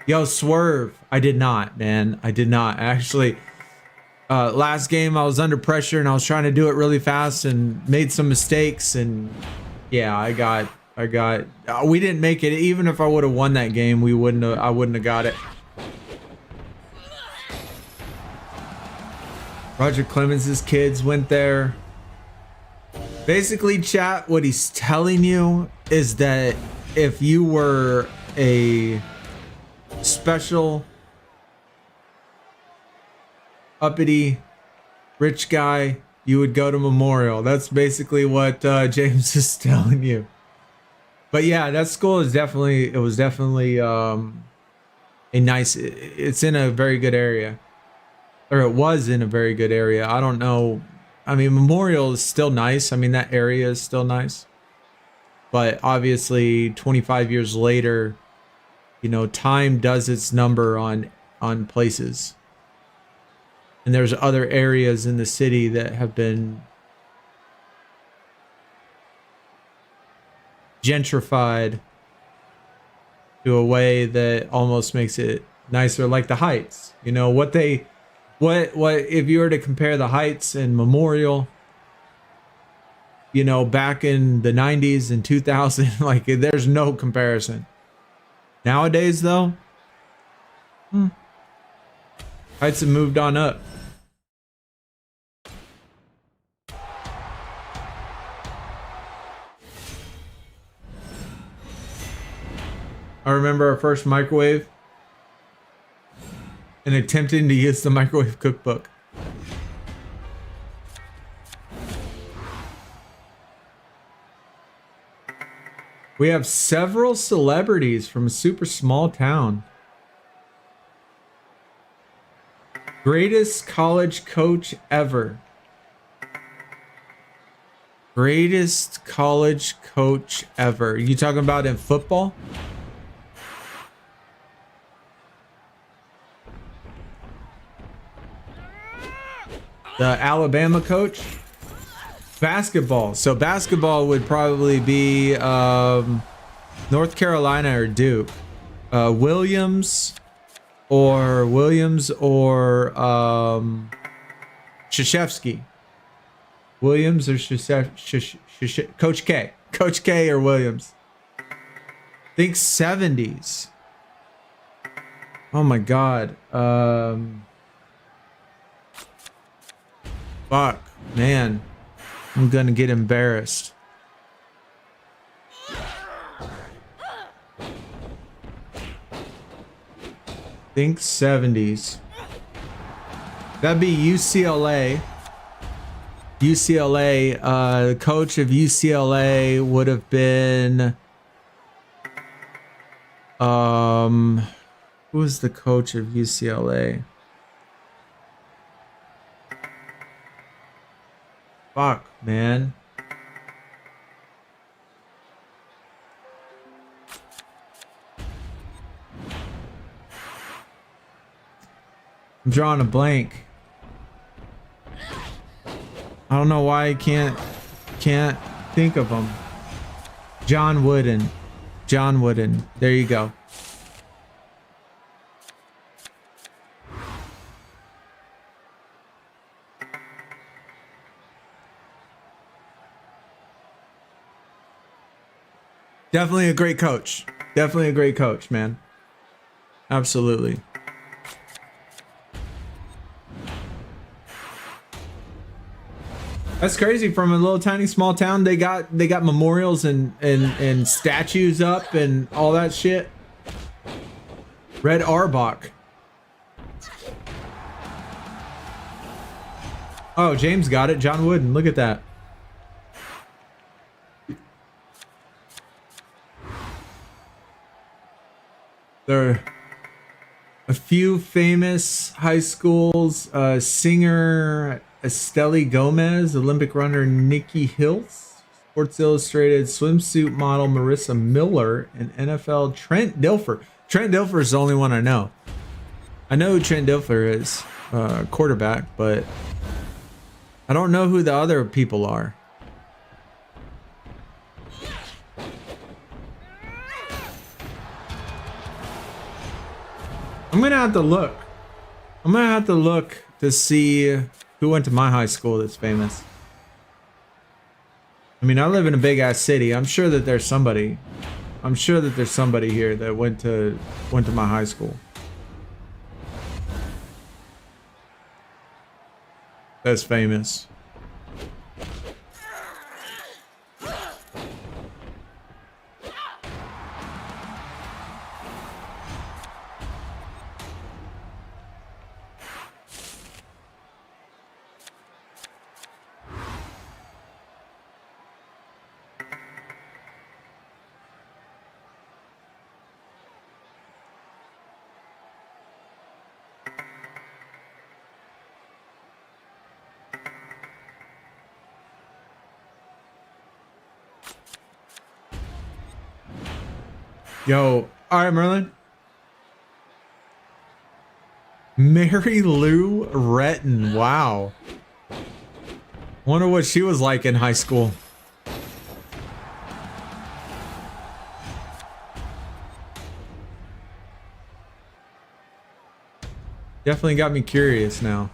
Yo, Swerve. I did not, man. I did not. Actually, last game I was under pressure and I was trying to do it really fast and made some mistakes, and yeah, we didn't make it. Even if I would have won that game, I wouldn't have got it. Roger Clemens' kids went there. Basically, chat, what he's telling you is that if you were a special, uppity, rich guy, you would go to Memorial. That's basically what James is telling you. But yeah, that school is definitely, it was definitely a nice, it's in a very good area. Or it was in a very good area. I don't know. I mean, Memorial is still nice. I mean, that area is still nice. But obviously, 25 years later, you know, time does its number on places. And there's other areas in the city that have been gentrified to a way that almost makes it nicer, like the Heights. You know, what if you were to compare the Heights and Memorial, you know, back in the 90s and 2000, like there's no comparison. Nowadays though, Heights have moved on up. I remember our first microwave and attempting to use the microwave cookbook. We have several celebrities from a super small town. Greatest college coach ever. Greatest college coach ever. You talking about in football? The Alabama coach? Basketball. So basketball would probably be North Carolina or Duke. Williams or Krzyzewski. Williams or Coach K. Coach K or Williams. Think 70s. Oh my God. Fuck, man. I'm gonna get embarrassed. Think 70s. That'd be UCLA. The coach of UCLA would have been who was the coach of UCLA? Fuck, man. I'm drawing a blank. I don't know why I can't think of him. John Wooden. There you go. Definitely a great coach. Definitely a great coach, man. Absolutely. That's crazy. From a little tiny small town, they got memorials and statues up and all that shit. Red Arbok. Oh, James got it. John Wooden. Look at that. There are a few famous high schools. Singer Estelle Gomez, Olympic runner Nikki Hills, Sports Illustrated swimsuit model Marissa Miller, and NFL Trent Dilfer. Trent Dilfer is the only one I know. I know who Trent Dilfer is, quarterback, but I don't know who the other people are. I'm gonna have to look. I'm gonna have to look to see who went to my high school that's famous. I mean, I live in a big ass city. I'm sure that there's somebody. I'm sure that there's somebody here that went to my high school. That's famous. Yo, all right, Merlin. Mary Lou Retton. Wow. Wonder what she was like in high school. Definitely got me curious now.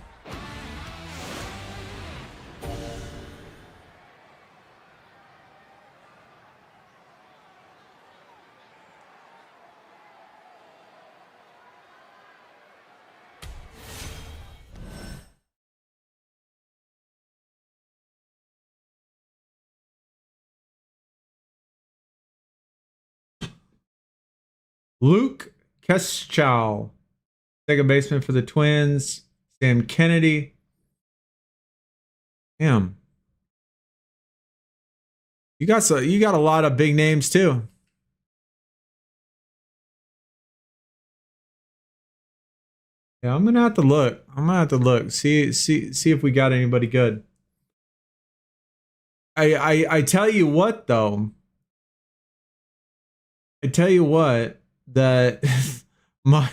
Luke Keschal, second baseman for the Twins. Sam Kennedy. Damn. You got a lot of big names too. Yeah, I'm gonna have to look. See if we got anybody good. I tell you what though. I tell you what, that not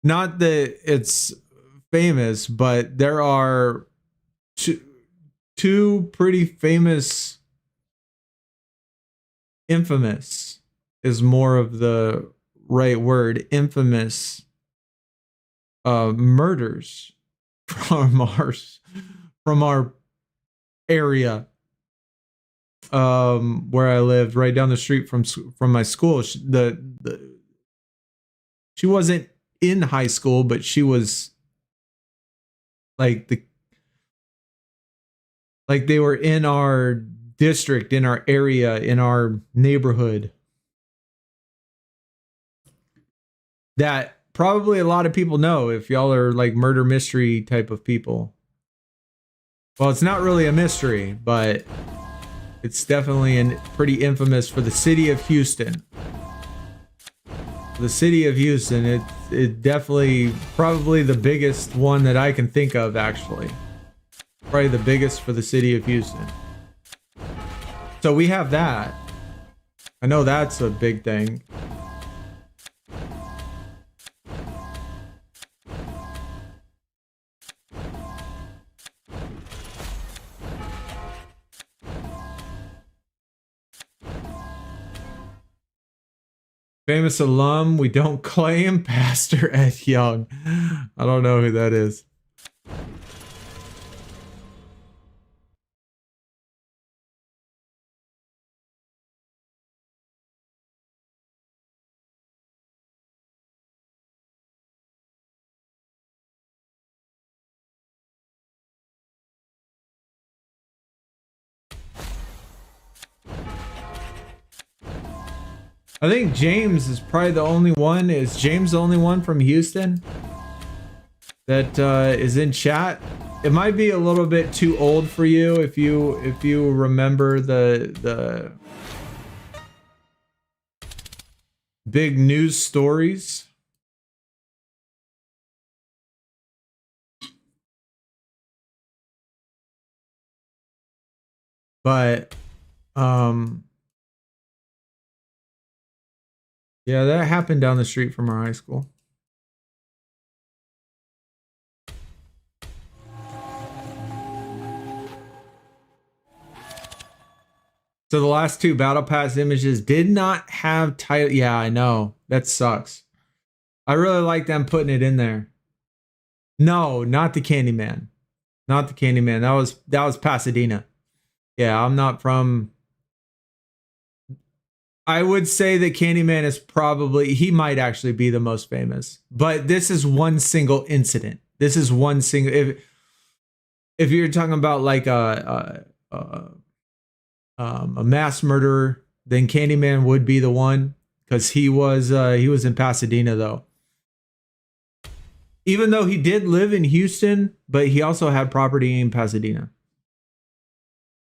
that it's famous, but there are two pretty famous, infamous is more of the right word, infamous murders from our area, where I lived, right down the street from my school. She wasn't in high school, but she was like they were in our district, in our area, in our neighborhood. That probably a lot of people know if y'all are like murder mystery type of people. Well, it's not really a mystery, but it's definitely pretty infamous for the city of Houston. The city of Houston, it definitely, probably the biggest one that I can think of, actually. Probably the biggest for the city of Houston. So we have that. I know that's a big thing. Famous alum, we don't claim, Pastor Ed Young. I don't know who that is. I think James is probably the only one. Is James the only one from Houston that is in chat? It might be a little bit too old for you if you remember the big news stories. But yeah, that happened down the street from our high school. So the last two Battle Pass images did not have title. Yeah, I know. That sucks. I really like them putting it in there. No, not the Candyman. Not the Candyman. That was Pasadena. Yeah, I'm not from. I would say that Candyman is probably, he might actually be the most famous. But this is one single incident. This is one single. If you're talking about like a mass murderer, then Candyman would be the one, because he was in Pasadena though. Even though he did live in Houston, but he also had property in Pasadena.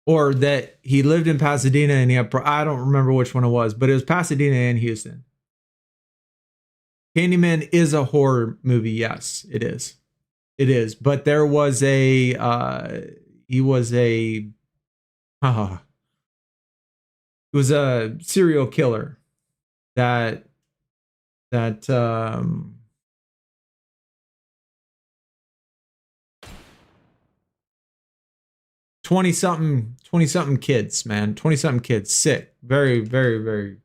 Or that he lived in Pasadena and he had, I don't remember which one it was, but it was Pasadena and Houston. Candyman is a horror movie. Yes, it is. It is. But there was he was a serial killer that 20-something kids, man. 20-something kids. Sick. Very, very, very.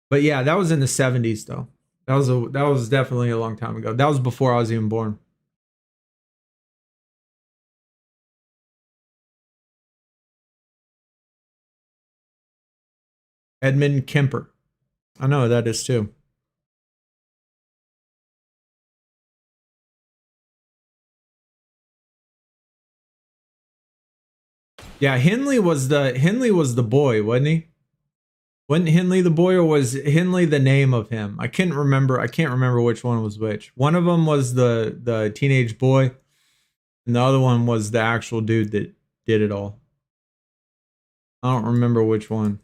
But yeah, that was in the 70s though. That was definitely a long time ago. That was before I was even born. Edmund Kemper. I know who that is too. Yeah, Henley was the boy, wasn't he? Wasn't Henley the boy, or was Henley the name of him? I can't remember which one was which. One of them was the teenage boy, and the other one was the actual dude that did it all. I don't remember which one.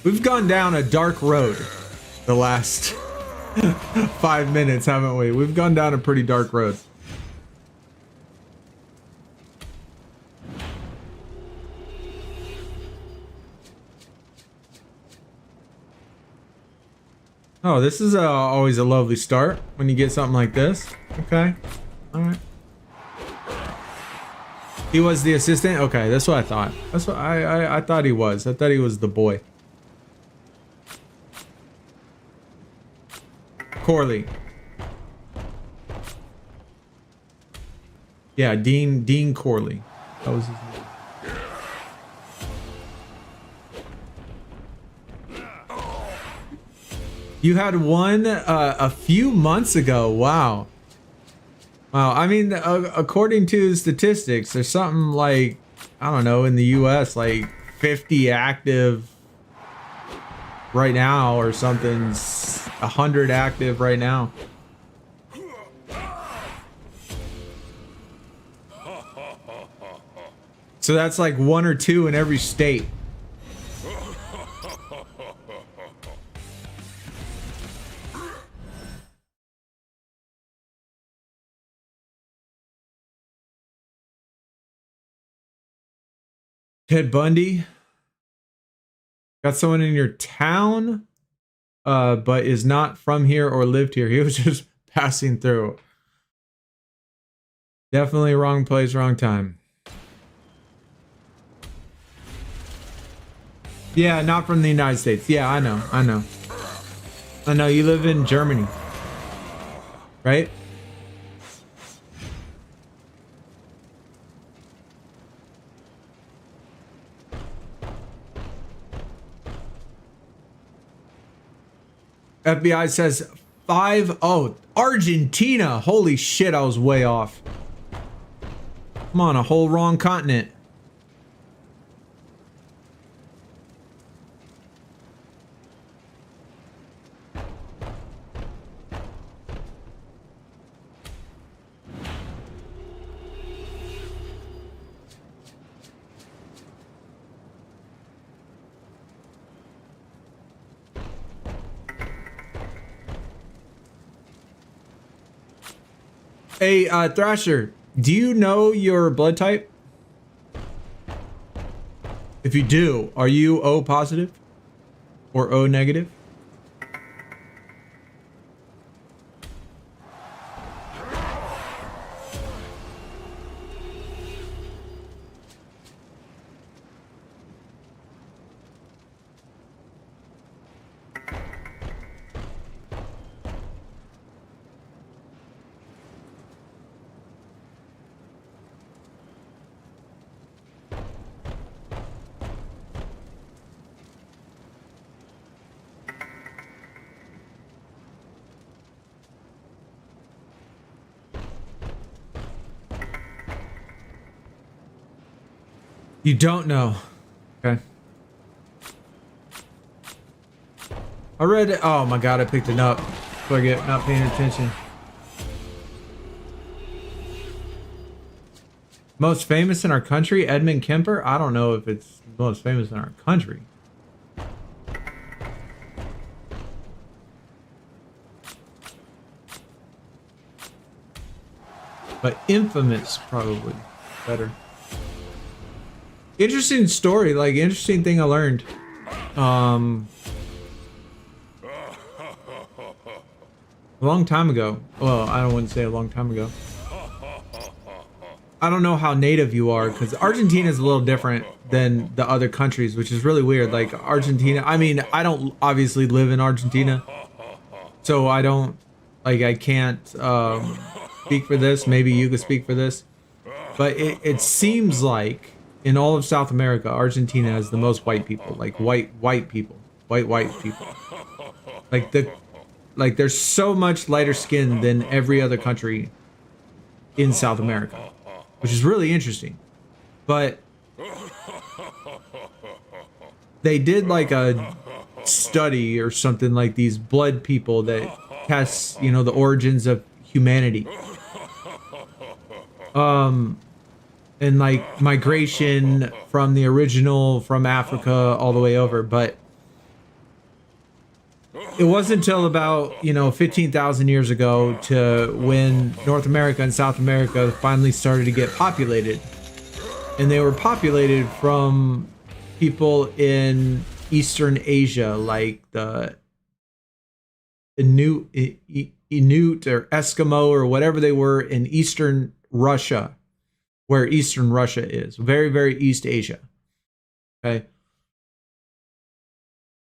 We've gone down a dark road the last 5 minutes, haven't we? We've gone down a pretty dark road. Oh, this is always a lovely start when you get something like this. Okay. All right. He was the assistant? Okay, that's what I thought. That's what I thought he was. I thought he was the boy. Corley. Yeah, Dean Corley. That was his name. You had one a few months ago. Wow. Wow. I mean, according to statistics, there's something like, I don't know, in the US, like 50 active right now or something. 100 active right now. So that's like 1 or 2 in every state. Ted Bundy. Got someone in your town, but is not from here or lived here. He was just passing through. Definitely wrong place, wrong time. Yeah, not from the United States. Yeah, I know. I know you live in Germany, right? FBI says 5-0. Argentina. Holy shit, I was way off. I'm on a whole wrong continent. Hey, Thrasher, do you know your blood type? If you do, are you O positive or O negative? You don't know. Okay. I read it. Oh my god, I picked it up. Forget, not paying attention. Most famous in our country, Edmund Kemper? I don't know if it's most famous in our country. But infamous, probably better. Interesting story, like interesting thing I learned. A long time ago. Well, I don't want to say a long time ago. I don't know how native you are, because Argentina is a little different than the other countries, which is really weird. Like Argentina, I mean, I don't obviously live in Argentina, so I don't, like, I can't speak for this. Maybe you could speak for this, but it seems like in all of South America, Argentina has the most white people, like white people, white people. Like there's so much lighter skin than every other country in South America, which is really interesting. But they did like a study or something, like these blood people that tests, you know, the origins of humanity. And like migration from the original, from Africa all the way over. But it wasn't until about, you know, 15,000 years ago to when North America and South America finally started to get populated. And they were populated from people in Eastern Asia, like the Inuit or Eskimo or whatever they were in Eastern Russia, where Eastern Russia is. Very, very East Asia. Okay.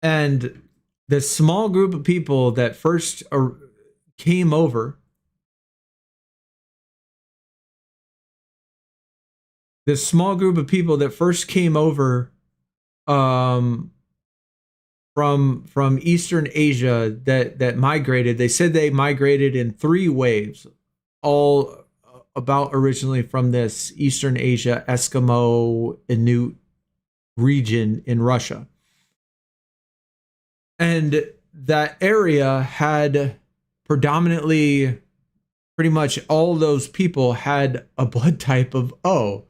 And the small group of people that first came over, from Eastern Asia that migrated, they said they migrated in 3 waves, all about originally from this Eastern Asia Eskimo Inuit region in Russia. And that area had predominantly, pretty much all those people had a blood type of O.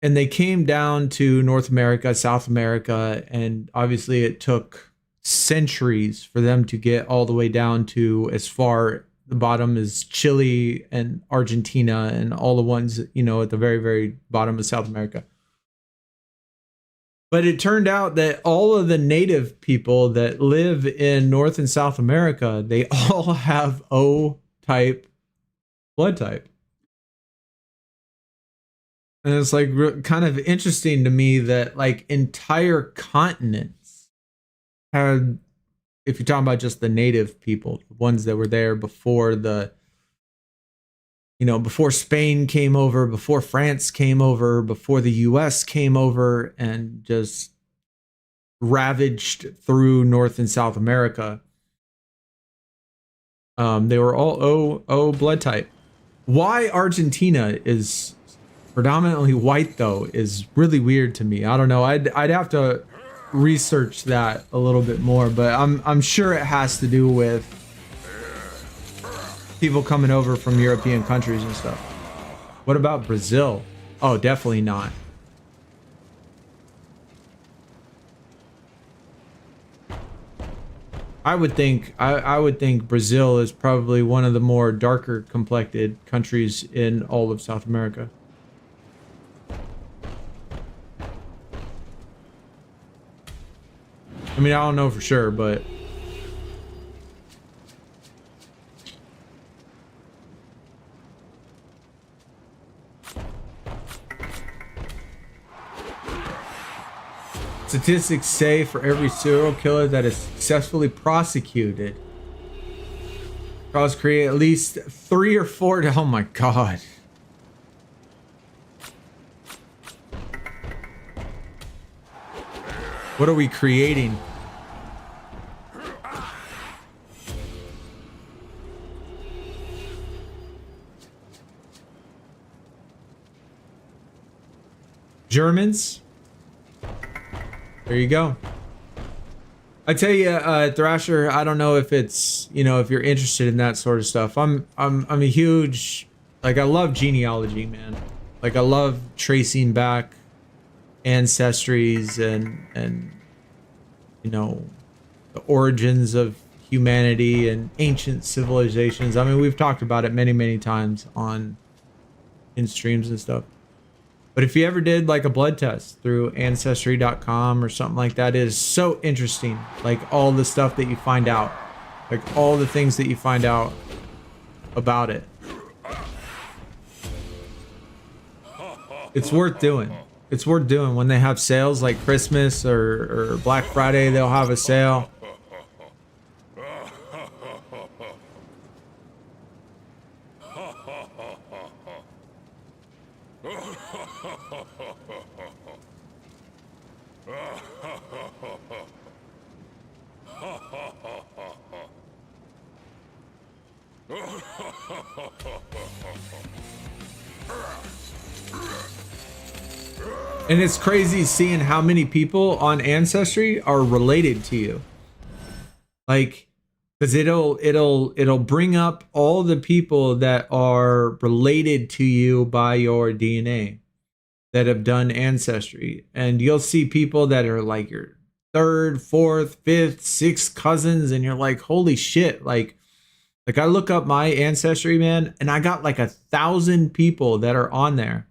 And they came down to North America, South America, and obviously it took centuries for them to get all the way down to as far the bottom as Chile and Argentina and all the ones, you know, at the very, very bottom of South America. But it turned out that all of the native people that live in North and South America, they all have O-type blood type. And it's like kind of interesting to me that like entire continents had, if you're talking about just the native people, the ones that were there before the, you know, before Spain came over, before France came over, before the US came over and just ravaged through North and South America. They were all O blood type. Why Argentina is predominantly white though is really weird to me. I don't know. I'd have to research that a little bit more, but I'm sure it has to do with people coming over from European countries and stuff. What about Brazil? Oh, definitely not. I would think Brazil is probably one of the more darker complected countries in all of South America. I mean, I don't know for sure, but statistics say for every serial killer that is successfully prosecuted, trials create at least 3 or 4. Oh my God. What are we creating? Germans. There you go. I tell you, Thrasher, I don't know if it's, you know, if you're interested in that sort of stuff. I'm a huge, like, I love genealogy, man. Like, I love tracing back ancestries and you know, the origins of humanity and ancient civilizations. I mean, we've talked about it many times in streams and stuff. But if you ever did like a blood test through ancestry.com or something like that, it is so interesting. Like all the stuff that you find out, like all the things that you find out about it. It's worth doing. It's worth doing when they have sales like Christmas or Black Friday. They'll have a sale. And it's crazy seeing how many people on Ancestry are related to you. Like, because it'll bring up all the people that are related to you by your DNA that have done Ancestry. And you'll see people that are like your third, fourth, fifth, sixth cousins, and you're like, holy shit. Like I look up my Ancestry, man, and I got like 1,000 people that are on there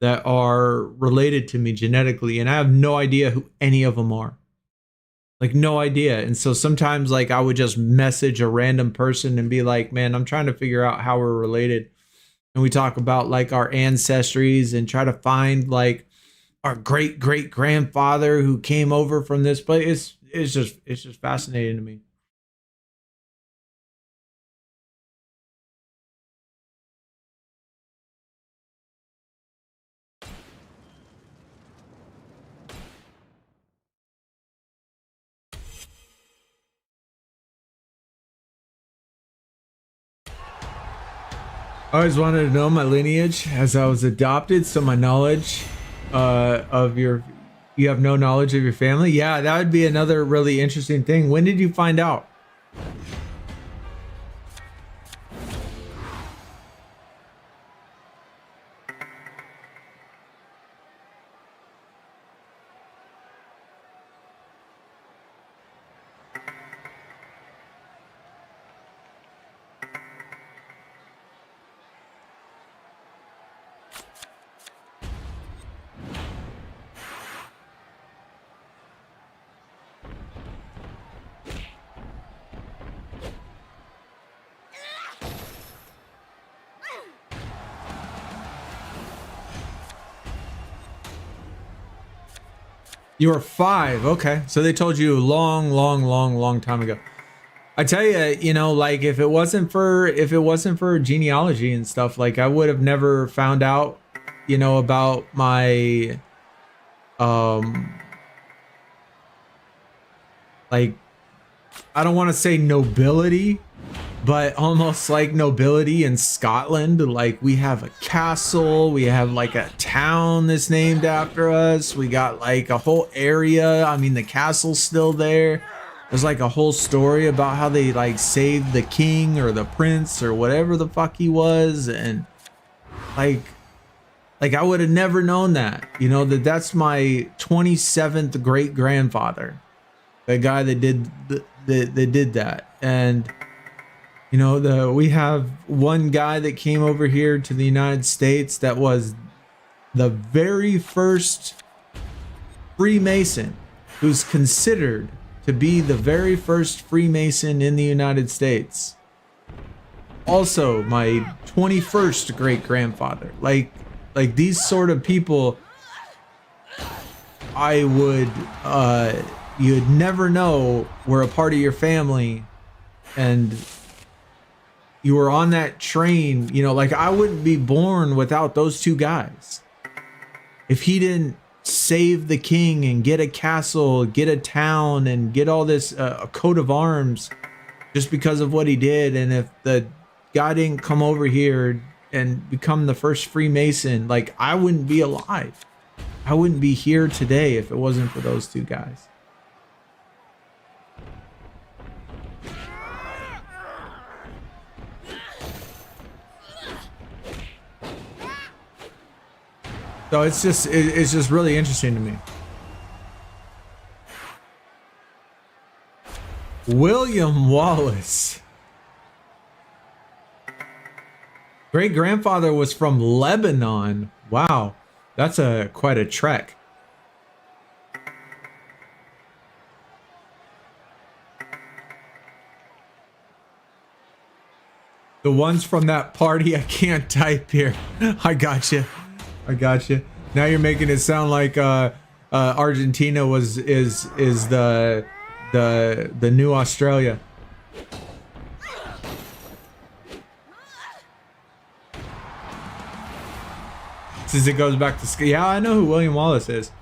that are related to me genetically, and I have no idea who any of them are. Like, no idea. And so sometimes, like, I would just message a random person and be like, man, I'm trying to figure out how we're related. And we talk about like our ancestries and try to find like our great grandfather who came over from this place. It's just fascinating to me. I always wanted to know my lineage as I was adopted, so my knowledge of you have no knowledge of your family. Yeah, that would be another really interesting thing. When did you find out? You were 5. Okay. So they told you long time ago. I tell you, you know, like if it wasn't for genealogy and stuff, like I would have never found out, you know, about my, like, I don't want to say nobility, but almost like nobility in Scotland. Like we have a castle, we have like a town that's named after us. We got like a whole area. I mean, the castle's still there. There's like a whole story about how they like saved the king or the prince or whatever the fuck he was. And like I would have never known that, you know, that's my 27th great grandfather, the guy that did that. And you know, we have one guy that came over here to the United States that was the very first Freemason, who's considered to be the very first Freemason in the United States. Also, my 21st great grandfather. Like these sort of people, I would, you'd never know were a part of your family, and you were on that train. You know, like I wouldn't be born without those two guys. If he didn't save the king and get a castle, get a town, and get all this, a coat of arms, just because of what he did. And if the guy didn't come over here and become the first Freemason, like I wouldn't be alive. I wouldn't be here today if it wasn't for those two guys. So it's just really interesting to me. William Wallace. Great grandfather was from Lebanon. Wow, that's quite a trek. The ones from that party, I can't type here. I got you. I got you. Now you're making it sound like Argentina is the new Australia. Since it goes back to yeah, I know who William Wallace is.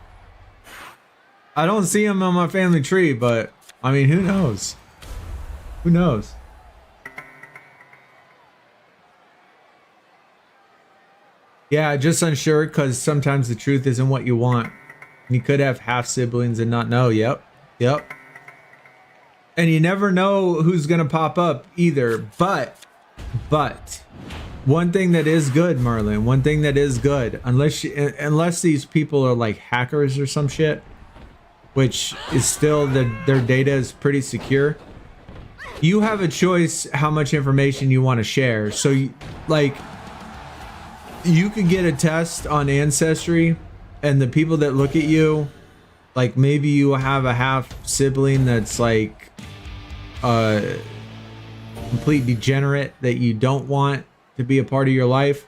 I don't see him on my family tree, but I mean, who knows? Who knows? Yeah, just unsure because sometimes the truth isn't what you want. You could have half siblings and not know. Yep. And you never know who's gonna pop up either. But one thing that is good, Merlin, one thing that is good, unless these people are like hackers or some shit, which is still their data is pretty secure. You have a choice how much information you want to share. So you could get a test on Ancestry, and the people that look at you, like maybe you have a half sibling that's like complete degenerate that you don't want to be a part of your life,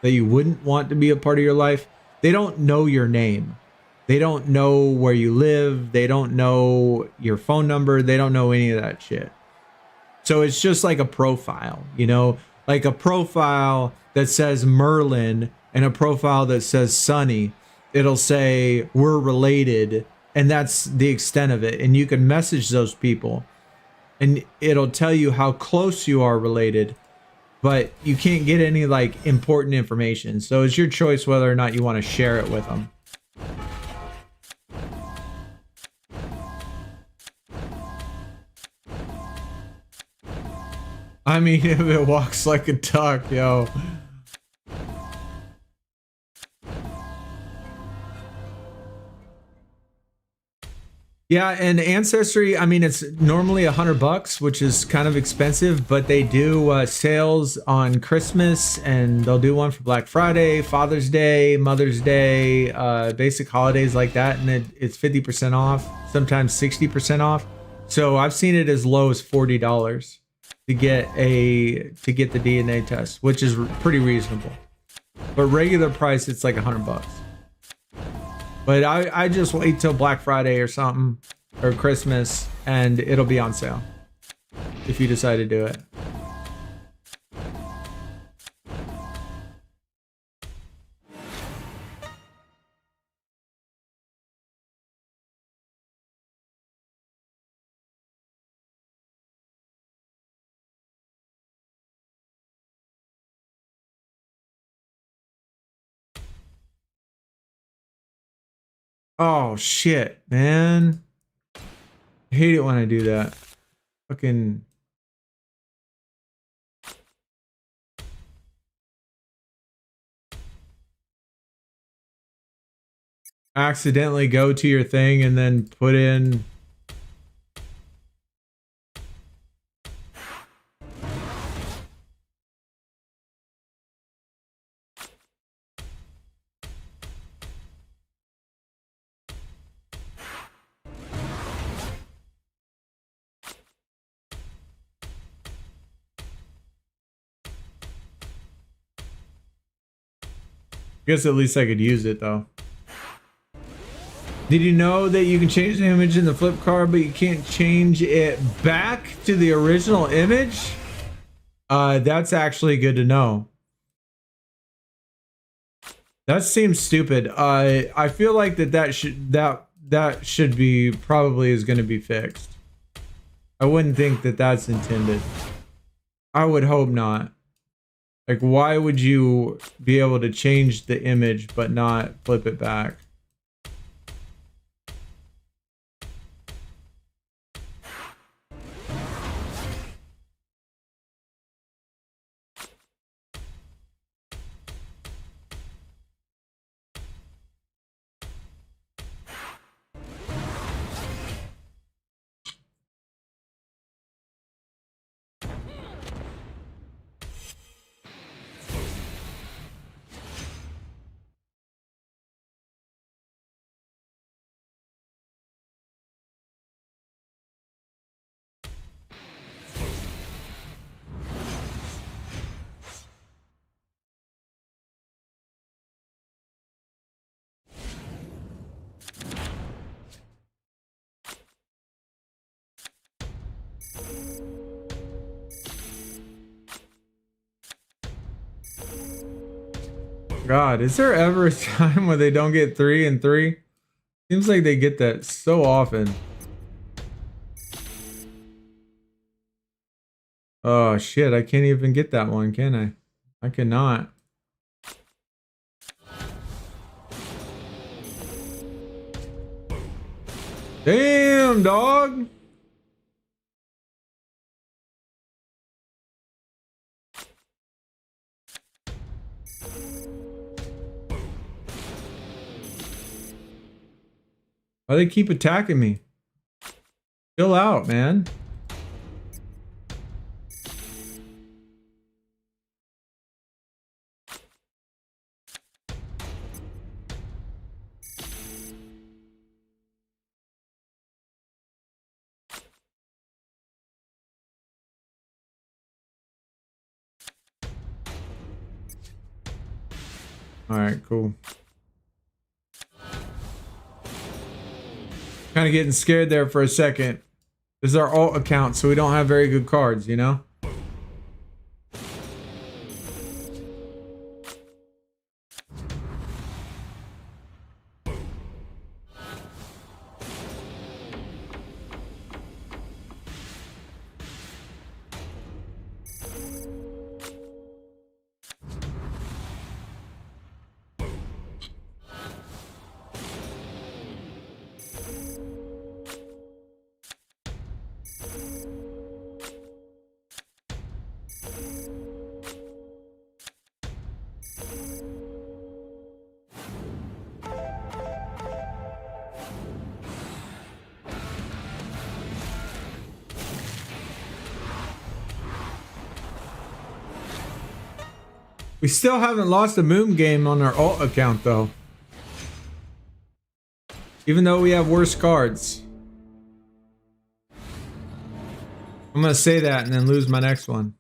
that you wouldn't want to be a part of your life. They don't know your name. They don't know where you live. They don't know your phone number. They don't know any of that shit. So it's just like a profile, you know, like a profile that says Merlin and a profile that says Sunny. It'll say we're related, and that's the extent of it. And you can message those people and it'll tell you how close you are related, but you can't get any like important information. So it's your choice whether or not you want to share it with them. I mean, if it walks like a duck, yo. Yeah, and Ancestry, I mean, it's normally $100, which is kind of expensive, but they do sales on Christmas, and they'll do one for Black Friday, Father's Day, Mother's Day, basic holidays like that, and it's 50% off, sometimes 60% off. So I've seen it as low as $40 to get the DNA test, which is pretty reasonable. But regular price, it's like $100. But I just wait till Black Friday or something, or Christmas, and it'll be on sale if you decide to do it. Oh shit, man. I hate it when I do that. Fucking accidentally go to your thing and then put in I guess at least I could use it though. Did you know that you can change the image in the flip card, but you can't change it back to the original image? That's actually good to know. That seems stupid. I feel like that should be probably is going to be fixed. I wouldn't think that that's intended. I would hope not. Like, why would you be able to change the image but not flip it back? God, is there ever a time where they don't get 3 and 3? Seems like they get that so often. Oh shit, I can't even get that one, can I? I cannot. Damn, dog. Why they keep attacking me? Chill out, man. All right, cool. Kind of getting scared there for a second. This is our alt account, so we don't have very good cards, you know? We still haven't lost a moon game on our alt account though. Even though we have worse cards. I'm gonna say that and then lose my next one.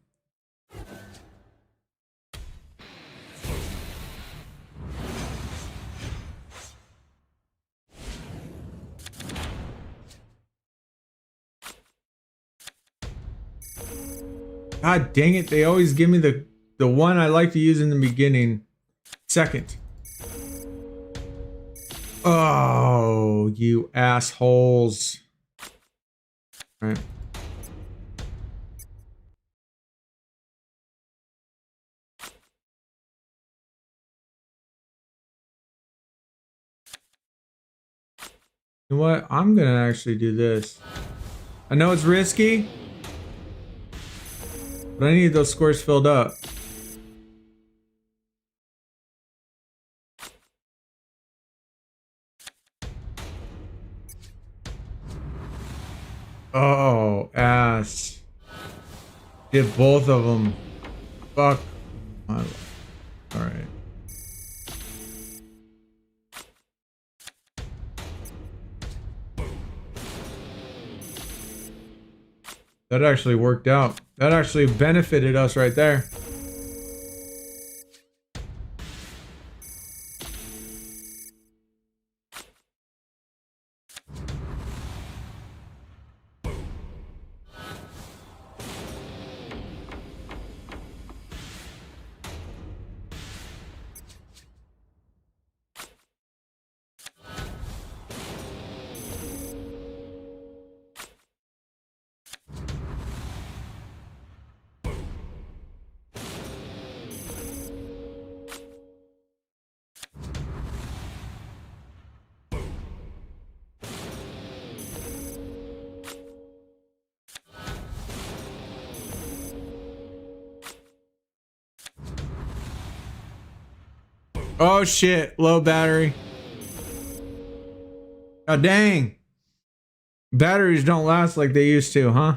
God dang it, they always give me the one I like to use in the beginning. Second. Oh, you assholes. All right. You know what? I'm gonna actually do this. I know it's risky, but I need those squares filled up. Oh, ass. Did both of them. Fuck my life. Alright. That actually worked out. That actually benefited us right there. Oh shit, low battery. God dang. Batteries don't last like they used to, huh?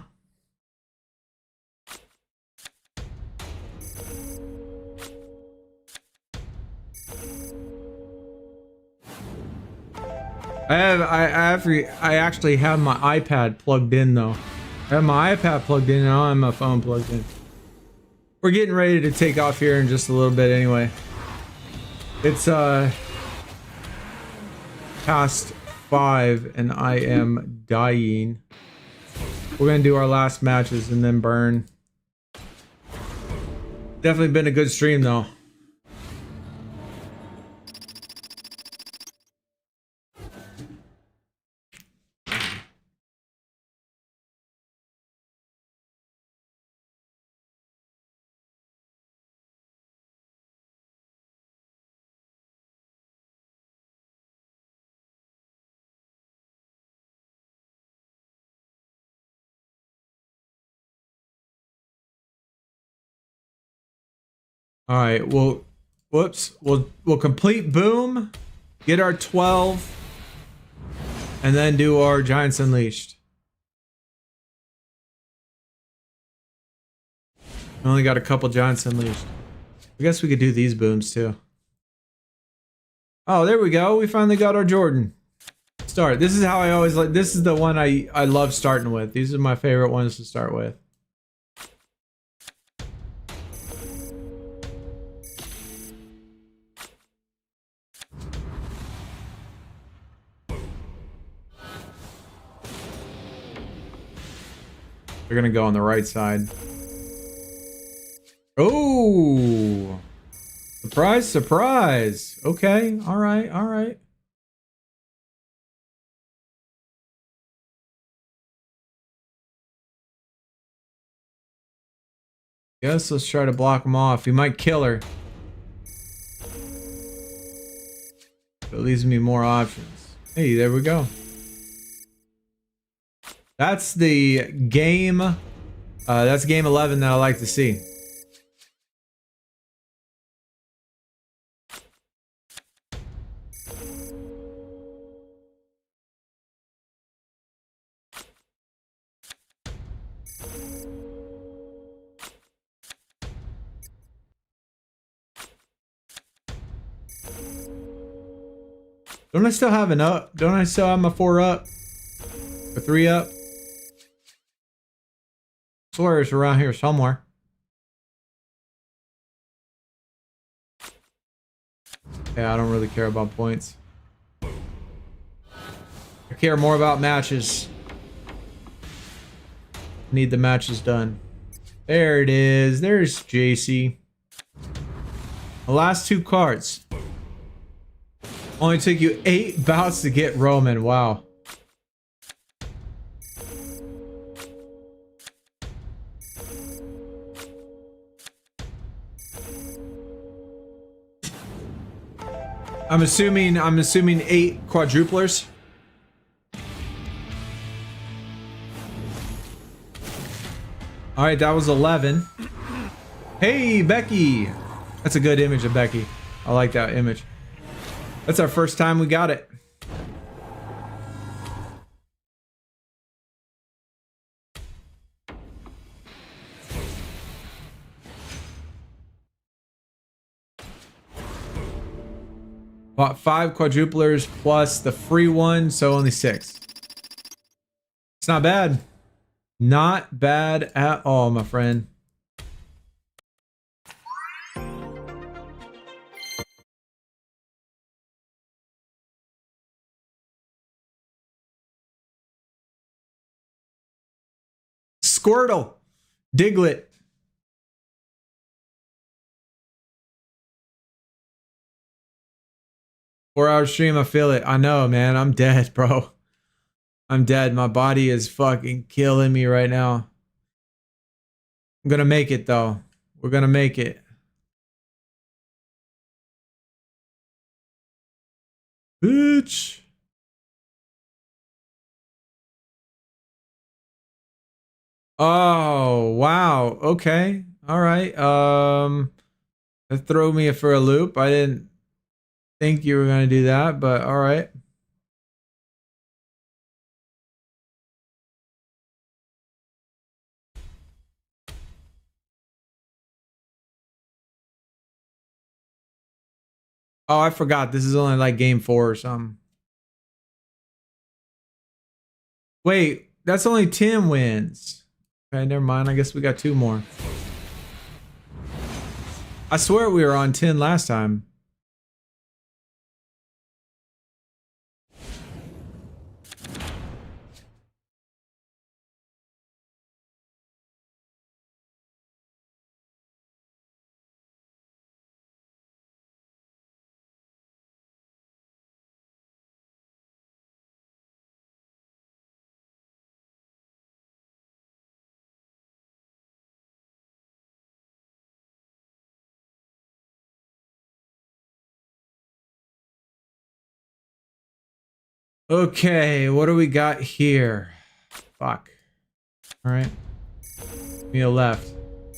I actually have my iPad plugged in though. I have my iPad plugged in and I don't have my phone plugged in. We're getting ready to take off here in just a little bit anyway. It's past 5 and I am dying. We're gonna do our last matches and then burn. Definitely been a good stream though. All right, we'll complete boom, get our 12, and then do our Giants Unleashed. We only got a couple Giants Unleashed. I guess we could do these booms too. Oh, there we go. We finally got our Jordan. Start. This is how I always like. This is the one I love starting with. These are my favorite ones to start with. They're gonna go on the right side. Oh, surprise, surprise. Okay, all right, all right. Guess let's try to block him off. We might kill her. It leaves me more options. Hey, there we go. That's the game. That's game 11 that I like to see. Don't I still have an up? Don't I still have my 4 up? Or 3 up? I swear it's around here somewhere. Yeah, I don't really care about points. I care more about matches. Need the matches done. There it is. There's JC. The last 2 cards. Only took you 8 bouts to get Roman. Wow. I'm assuming 8 quadruplers. All right, that was 11. Hey, Becky. That's a good image of Becky. I like that image. That's our first time we got it. Bought 5 quadruplers plus the free one, so only 6. It's not bad. Not bad at all, my friend. Squirtle. Diglett. Four-hour stream, I feel it. I know, man. I'm dead, bro. I'm dead. My body is fucking killing me right now. I'm gonna make it, though. We're gonna make it. Bitch. Oh, wow. Okay. All right. That threw me for a loop. I didn't think you were gonna do that, but all right. Oh, I forgot. This is only like game 4 or something. Wait, that's only 10 wins. Okay, never mind. I guess we got 2 more. I swear we were on 10 last time. Okay, what do we got here? Fuck. All right. Mio left.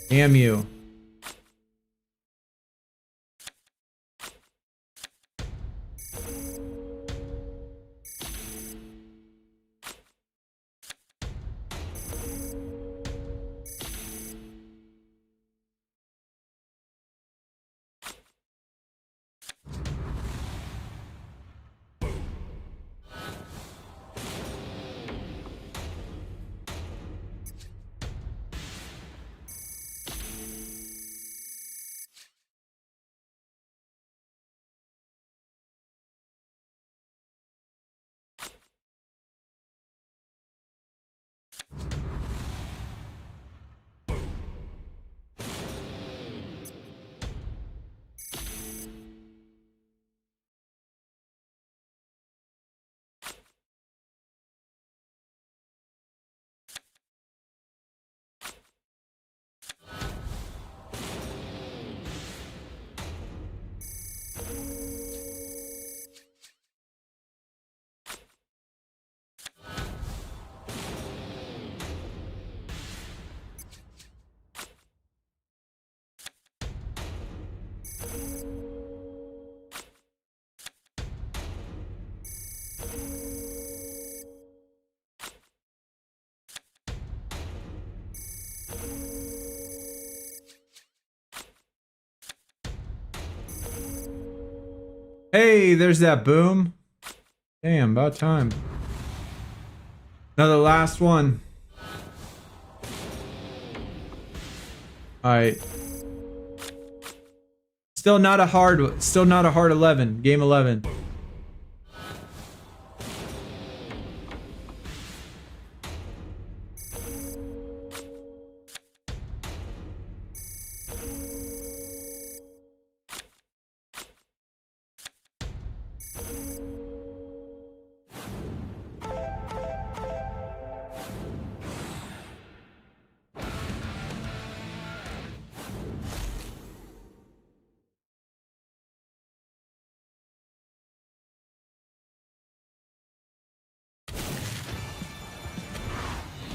Damn you. Hey, there's that boom. Damn, about time. Another last one. Alright. Still not a hard 11. Game 11.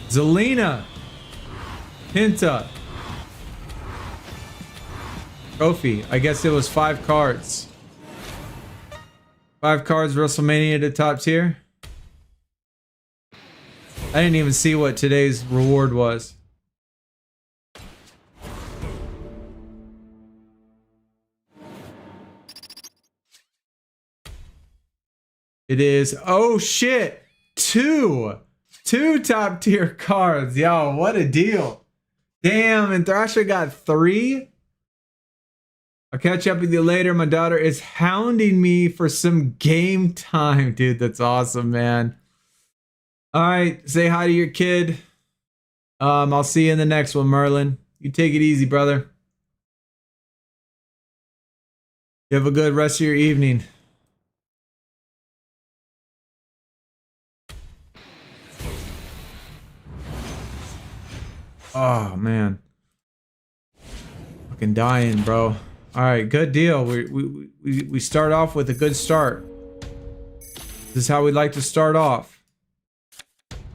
Zelina. Pinta. Trophy. I guess it was 5 cards. 5 cards, WrestleMania to top tier. I didn't even see what today's reward was. It is, oh shit, 2 top tier cards. Yo, what a deal. Damn, and Thrasher got 3. I'll catch up with you later. My daughter is hounding me for some game time. Dude, that's awesome, man. All right, say hi to your kid. I'll see you in the next one, Merlin. You take it easy, brother. You have a good rest of your evening. Oh, man. Fucking dying, bro. All right, good deal. We start off with a good start. This is how we like to start off.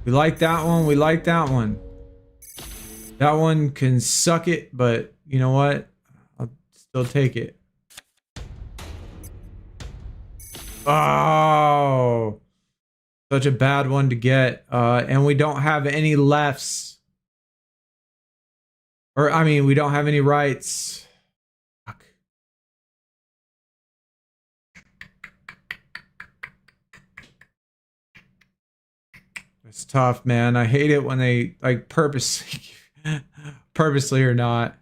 We like that one. We like that one. That one can suck it, but you know what? I'll still take it. Oh, such a bad one to get. And we don't have any lefts. Or, I mean, we don't have any rights. Fuck. It's tough, man. I hate it when they, like, purposely or not.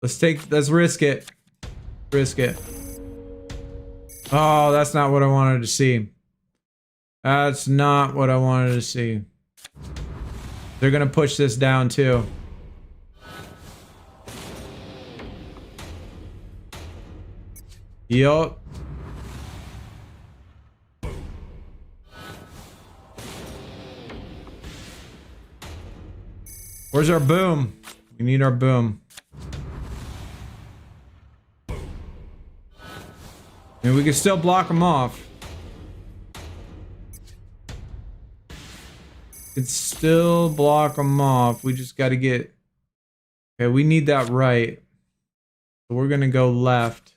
Let's risk it. Risk it. Oh, that's not what I wanted to see. That's not what I wanted to see. They're gonna push this down too. Yup. Where's our boom? We need our boom. And we can still block them off. Can still block them off. We just got to get... Okay, we need that right. So we're going to go left.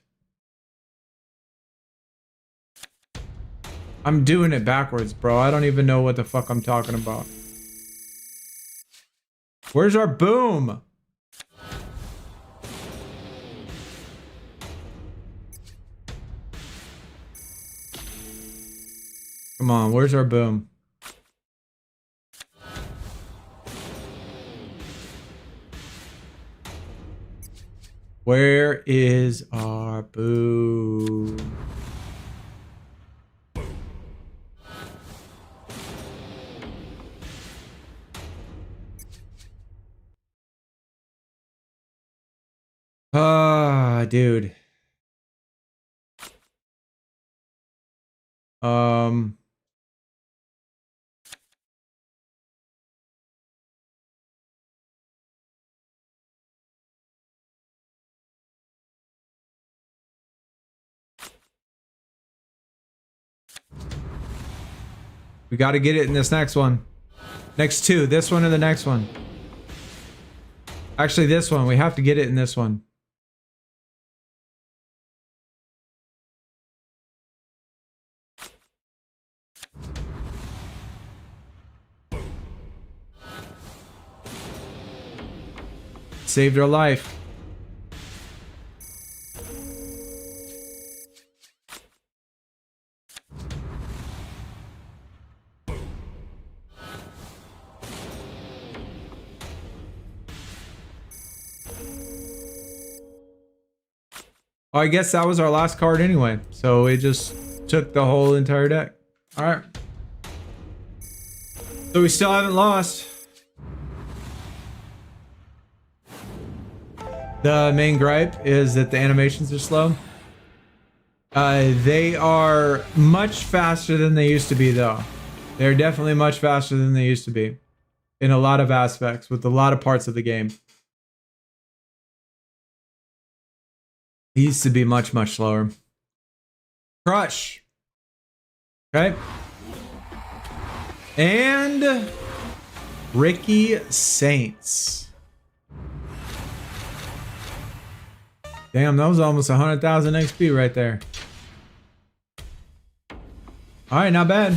I'm doing it backwards, bro. I don't even know what the fuck I'm talking about. Where's our boom? Come on, where's our boom? Where is our boom? Ah, dude. We got to get it in this next one. Next two. This one or the next one. Actually, this one. We have to get it in this one. Saved our life. I guess that was our last card anyway. So it just took the whole entire deck. All right. So we still haven't lost. The main gripe is that the animations are slow. They are much faster than they used to be, though. They're definitely much faster than they used to be in a lot of aspects with a lot of parts of the game. It used to be much, much slower. Crush. Okay. And Ricky Saints. Damn, that was almost 100,000 XP right there. All right, not bad.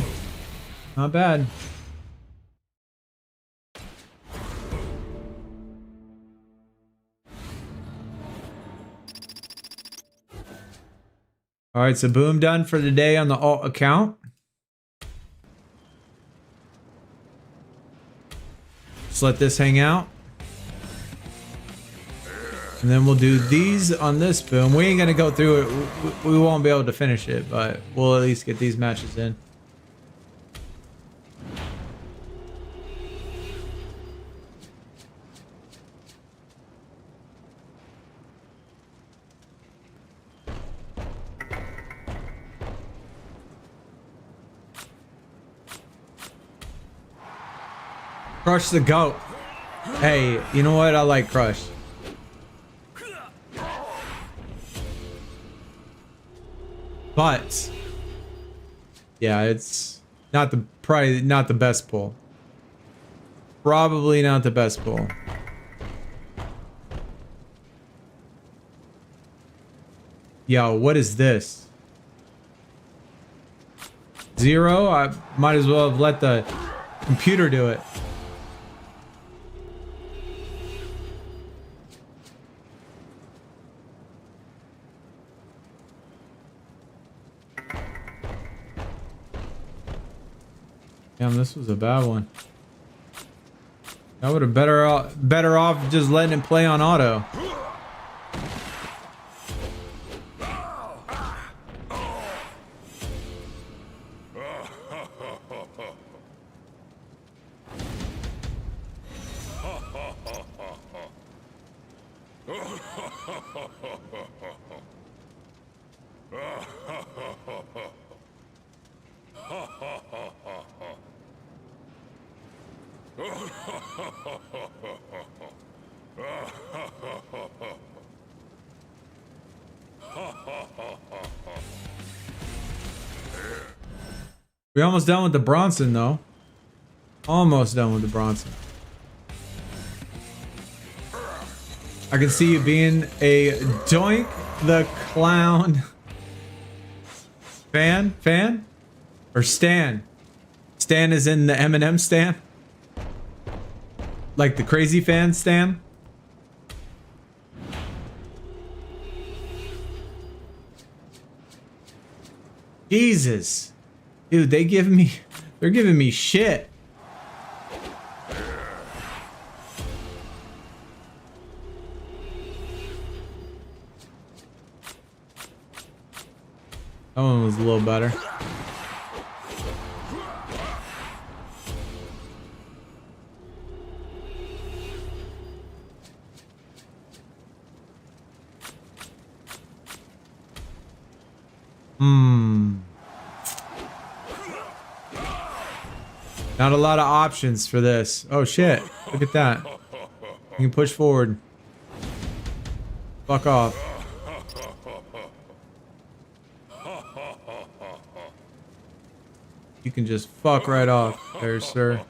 Not bad. All right, so boom, done for the day on the alt account. Just let this hang out. And then we'll do these on this boom. We ain't gonna go through it. We won't be able to finish it, but we'll at least get these matches in. Crush the goat. Hey, you know what? I like Crush. But yeah, it's probably not the best pull. Probably not the best pull. Yo, what is this? 0? I might as well have let the computer do it. Damn, this was a bad one. I would have better off just letting it play on auto. We're almost done with the Bronson, though. Almost done with the Bronson. I can see you being a Doink the Clown fan? Or Stan? Stan is in the Eminem Stan? Like the crazy fan Stan? Jesus. Dude, they're giving me shit. That one was a little better. Not a lot of options for this. Oh shit. Look at that. You can push forward. Fuck off. You can just fuck right off there, sir.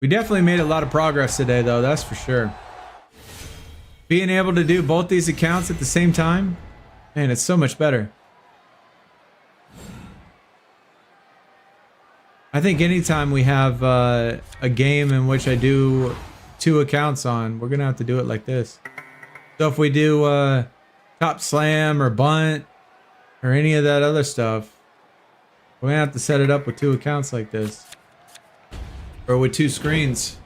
We definitely made a lot of progress today, though. That's for sure. Being able to do both these accounts at the same time, man, it's so much better. I think anytime we have a game in which I do 2 accounts on, we're gonna have to do it like this. So if we do top slam or bunt or any of that other stuff, we're gonna have to set it up with 2 accounts like this, or with 2 screens.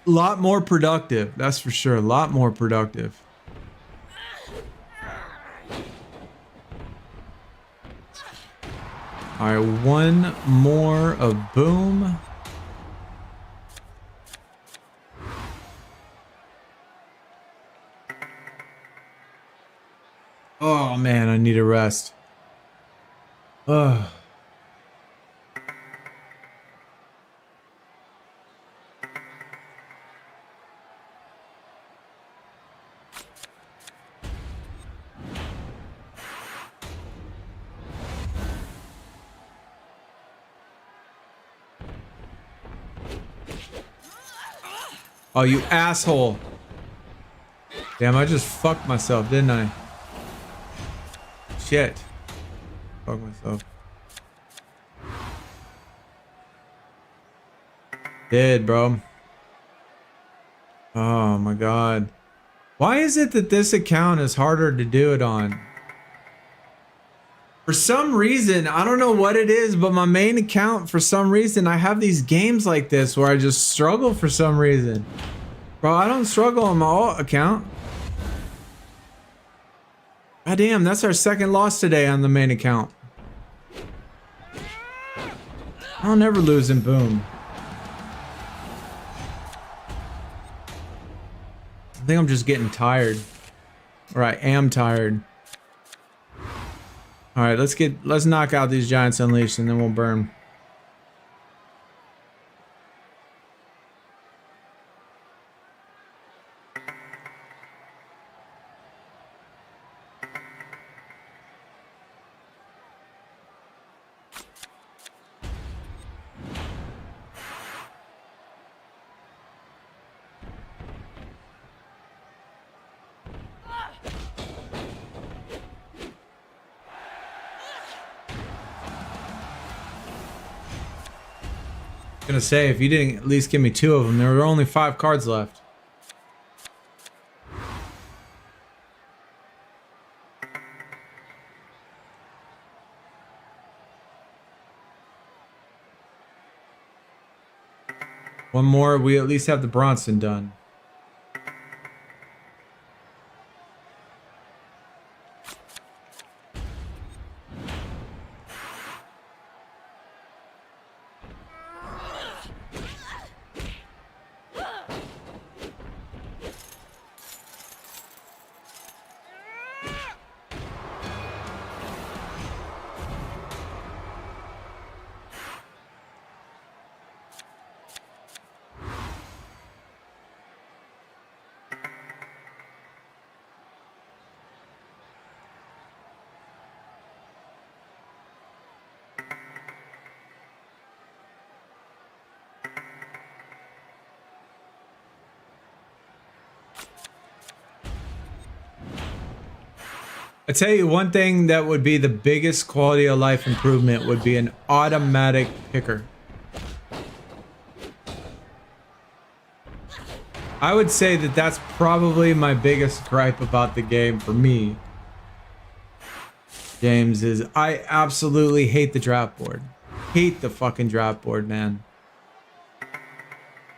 A lot more productive, that's for sure. A lot more productive. All right, 1 more of boom. Oh man, I need a rest. Ugh. Oh, you asshole. Damn, I just fucked myself, didn't I? Shit. Fuck myself. Did, bro. Oh my god. Why is it that this account is harder to do it on? For some reason, I don't know what it is, but my main account, for some reason, I have these games like this where I just struggle for some reason. Bro, I don't struggle on my alt account. God damn, that's our 2nd loss today on the main account. I'll never lose in boom. I think I'm just getting tired. Or I am tired. Alright, let's knock out these Giants Unleashed and then we'll burn. Gonna say, if you didn't at least give me 2 of them, there were only 5 cards left. One more, we at least have the Bronson done. I tell you, one thing that would be the biggest quality of life improvement would be an automatic picker. I would say that that's probably my biggest gripe about the game for me, James, is I absolutely hate the draft board. Hate the fucking draft board, man.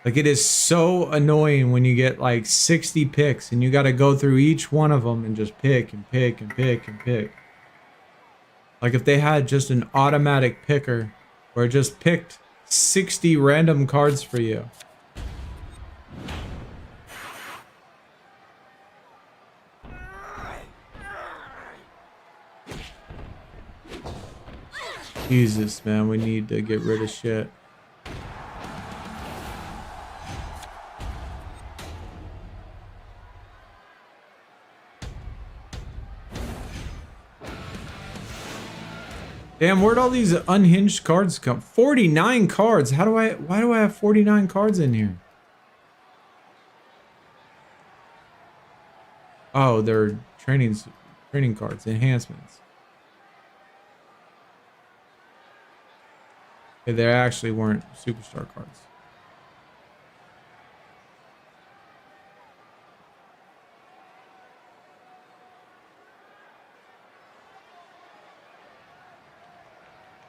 Like, it is so annoying when you get like 60 picks and you got to go through each one of them and just pick and pick and pick and pick. Like, if they had just an automatic picker where it just picked 60 random cards for you. Jesus, man, we need to get rid of shit. Damn, where'd all these unhinged cards come? 49 cards. Why do I have 49 cards in here? Oh, they're training cards, enhancements. Okay, they actually weren't superstar cards.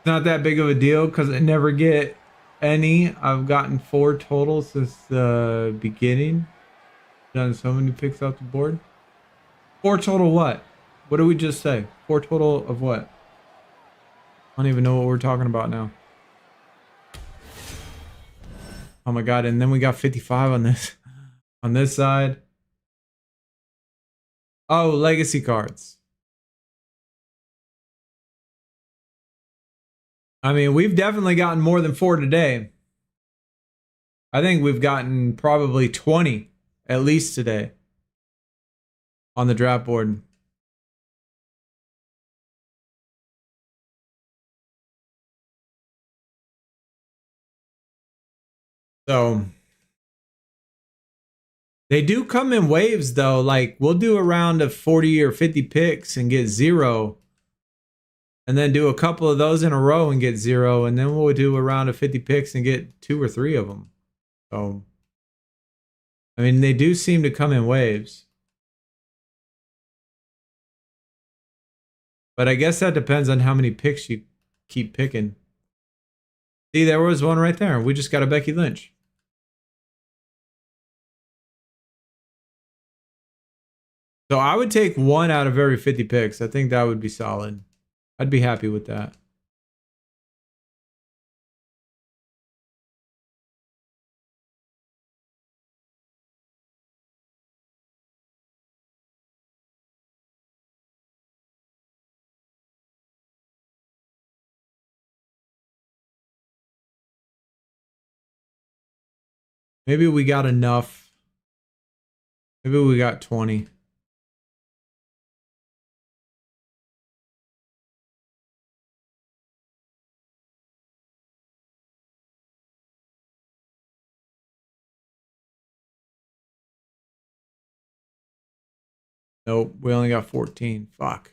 Not that big of a deal because I never get any. I've gotten 4 total since the beginning. Done so many picks off the board. 4 total what? What did we just say? 4 total of what? I don't even know what we're talking about now. Oh my god, and then we got 55 on this side. Oh, legacy cards. I mean, we've definitely gotten more than 4 today. I think we've gotten probably 20 at least today on the draft board. So they do come in waves though. Like we'll do a round of 40 or 50 picks and get 0. And then do a couple of those in a row and get 0. And then we'll do a round of 50 picks and get 2 or 3 of them. So, I mean, they do seem to come in waves. But I guess that depends on how many picks you keep picking. See, there was one right there. We just got a Becky Lynch. So I would take 1 out of every 50 picks. I think that would be solid. I'd be happy with that. Maybe we got enough. Maybe we got 20. Nope, we only got 14. Fuck.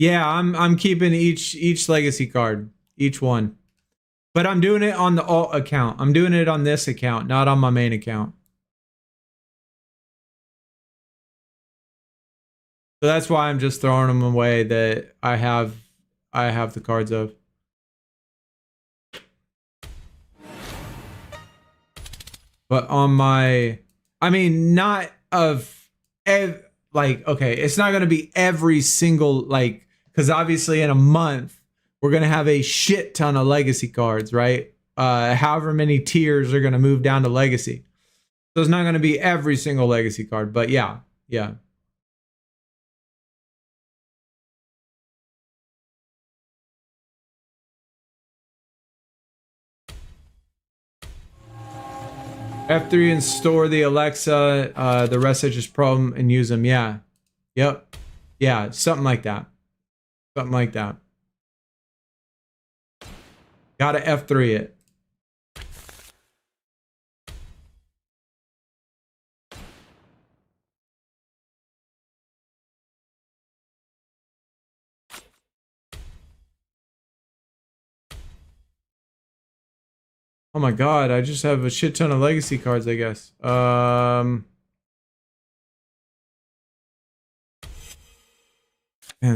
Yeah, I'm keeping each legacy card, each one. But I'm doing it on the alt account. I'm doing it on this account, not on my main account. So that's why I'm just throwing them away that I have the cards of. But on my, I mean, not of, like, okay, it's not going to be every single, like, because obviously in a month, we're going to have a shit ton of legacy cards, right? However many tiers are going to move down to legacy. So it's not going to be every single legacy card, but yeah. F3 and store the Alexa, the rest I just program and use them. Yeah. Yep. Yeah, something like that. Something like that. Gotta F3 it. Oh my god, I just have a shit ton of legacy cards, I guess. Man,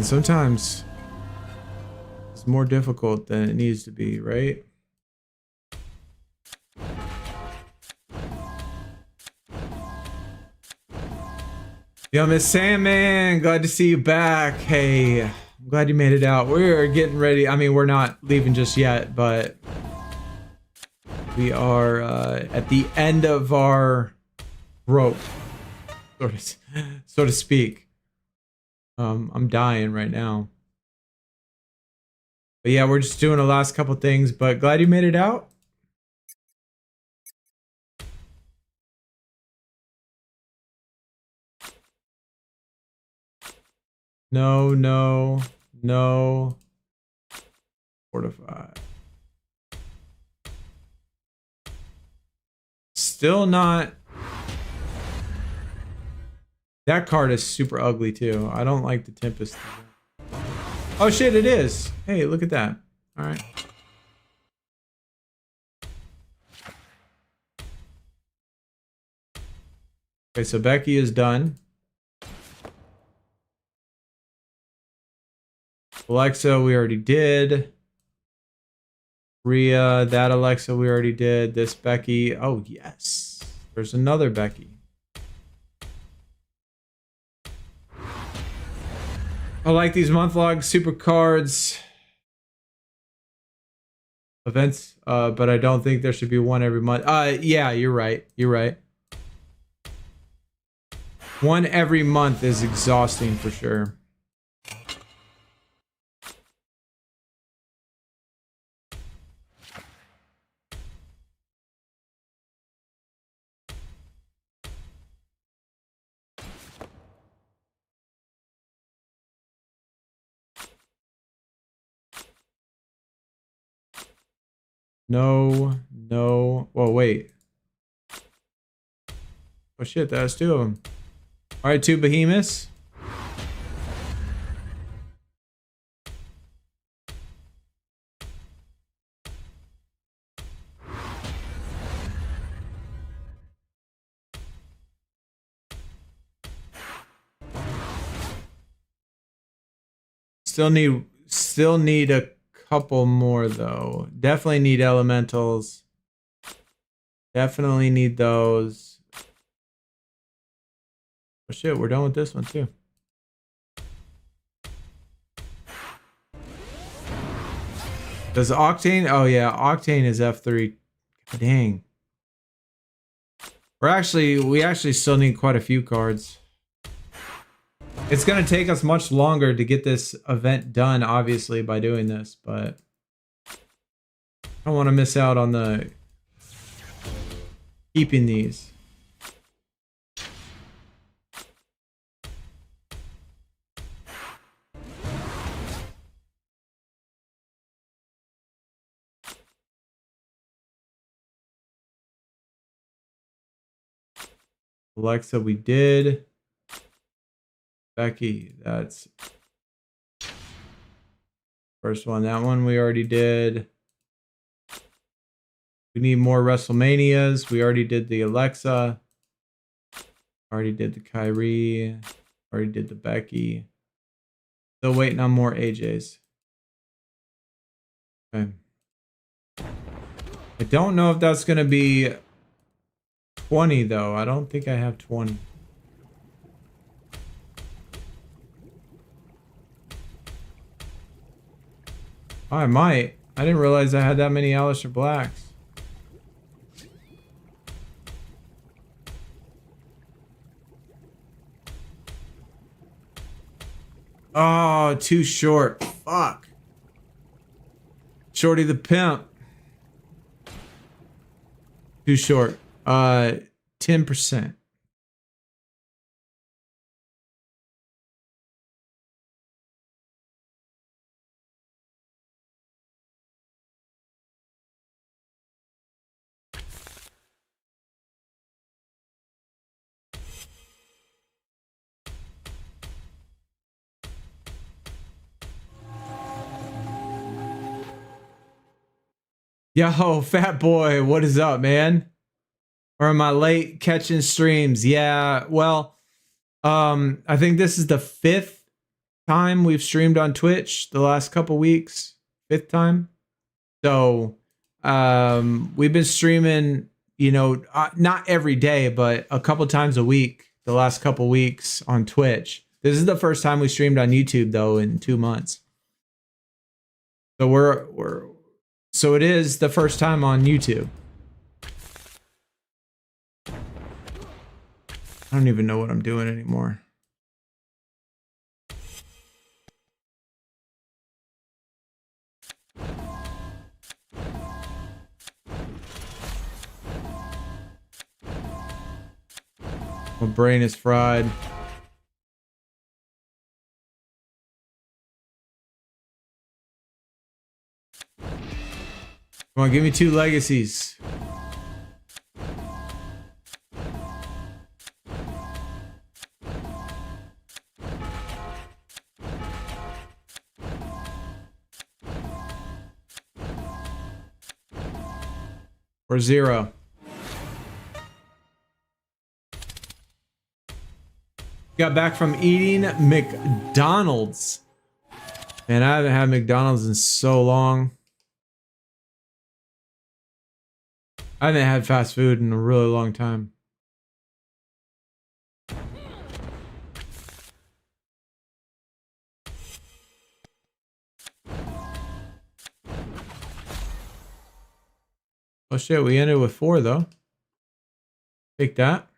sometimes it's more difficult than it needs to be, right? Yo, Miss Sandman, glad to see you back. Hey, I'm glad you made it out. We're getting ready. I mean, we're not leaving just yet, but We are at the end of our rope, so to speak. I'm dying right now. But yeah, we're just doing the last couple things, but glad you made it out. No, no, no. Fortify. Still not. That card is super ugly too. I don't like the Tempest. Oh shit, it is. Hey, look at that. All right. Okay, so Becky is done. Alexa, we already did. Rhea, that Alexa, we already did. This Becky. Oh, yes. There's another Becky. I like these month log super cards. Events, but I don't think there should be one every month. Yeah, you're right. You're right. One every month is exhausting for sure. No, no. Whoa, wait. Oh shit, that's two of them. All right, two behemoths. Still need a couple more though. Definitely need elementals. Definitely need those. Oh shit, we're done with this one too. Does Octane? Oh yeah, Octane is F3. Dang. We actually still need quite a few cards. It's gonna take us much longer to get this event done, obviously, by doing this, but I don't want to miss out on the keeping these. Alexa, we did. Becky, that's first one. That one we already did. We need more WrestleManias. We already did the Alexa. Already did the Kyrie. Already did the Becky. Still waiting on more AJs. Okay. I don't know if that's going to be 20 though. I don't think I have 20. Oh, I might. I didn't realize I had that many Aleister Blacks. Oh, too short. Fuck. Shorty the pimp. Too short. 10%. Yo, fat boy, what is up, man? Or am I late catching streams? Yeah, well, I think this is the 5th time we've streamed on Twitch the last couple weeks. 5th time. So, we've been streaming, you know, not every day, but a couple times a week the last couple weeks on Twitch. This is the first time we streamed on YouTube though in 2 months. So so it is the first time on YouTube. I don't even know what I'm doing anymore. My brain is fried. Come on, give me 2 legacies. Or 0. Got back from eating McDonald's. Man, I haven't had McDonald's in so long. I haven't had fast food in a really long time. Oh shit, we ended with 4 though. Take that.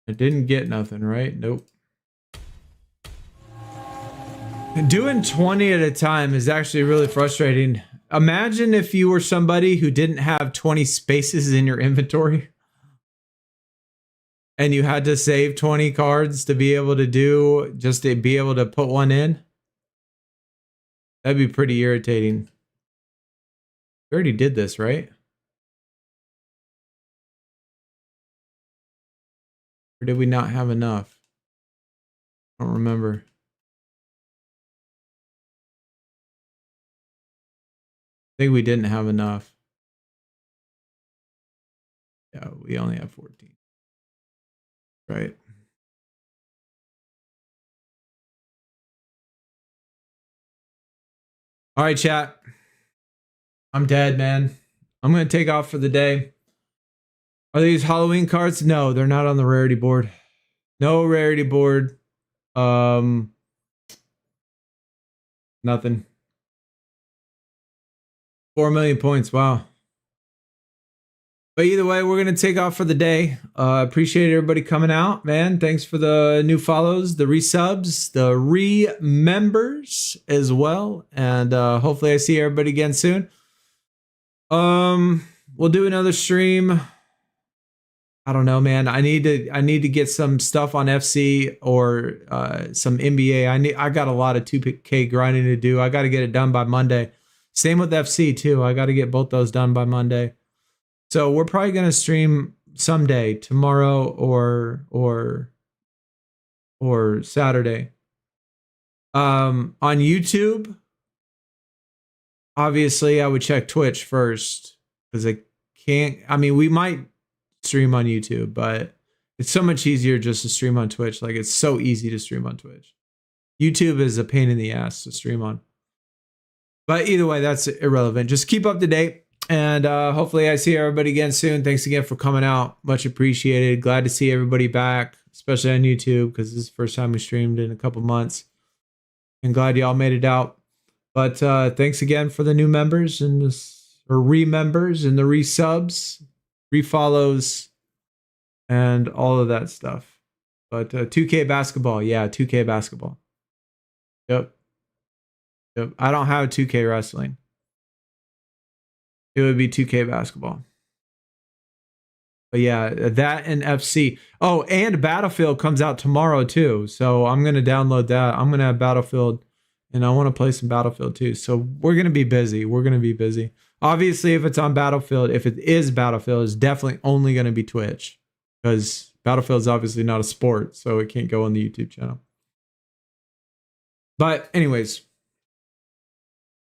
I didn't get nothing, right? Nope. Doing 20 at a time is actually really frustrating. Imagine if you were somebody who didn't have 20 spaces in your inventory and you had to save 20 cards to be able to do, just to be able to put one in. That'd be pretty irritating. We already did this, right? Or did we not have enough? I don't remember. I think we didn't have enough. Yeah, we only have 14. Right. All right, chat. I'm dead, man. I'm going to take off for the day. Are these Halloween cards? No, they're not on the rarity board. No rarity board. Nothing. 4 million points. Wow. But either way, we're going to take off for the day. Appreciate everybody coming out, man. Thanks for the new follows, the resubs, the remembers as well. And hopefully I see everybody again soon. We'll do another stream. I don't know, man. I need to get some stuff on FC or some NBA. I got a lot of 2K grinding to do. I got to get it done by Monday. Same with FC too. I got to get both those done by Monday. So we're probably going to stream someday, tomorrow or Saturday. On YouTube, obviously I would check Twitch first because we might stream on YouTube, but it's so much easier just to stream on Twitch. Like, it's so easy to stream on Twitch. YouTube is a pain in the ass to stream on. But either way, that's irrelevant. Just keep up to date. And hopefully I see everybody again soon. Thanks again for coming out. Much appreciated. Glad to see everybody back, especially on YouTube, because this is the first time we streamed in a couple months. And glad y'all made it out. But thanks again for the new members and remembers and the resubs, refollows, and all of that stuff. But 2K basketball. Yeah, 2K basketball. Yep. I don't have 2K wrestling. It would be 2K basketball. But yeah, that and FC. Oh, and Battlefield comes out tomorrow too. So I'm going to download that. I'm going to have Battlefield, and I want to play some Battlefield too. So we're going to be busy. We're going to be busy. Obviously, if it's on Battlefield, if it is Battlefield, it's definitely only going to be Twitch, because Battlefield is obviously not a sport, so it can't go on the YouTube channel. But anyways,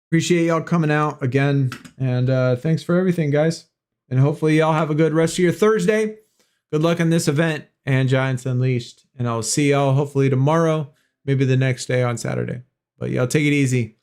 appreciate y'all coming out again, and thanks for everything, guys. And hopefully y'all have a good rest of your Thursday. Good luck on this event and Giants Unleashed. And I'll see y'all hopefully tomorrow, maybe the next day on Saturday. But y'all take it easy.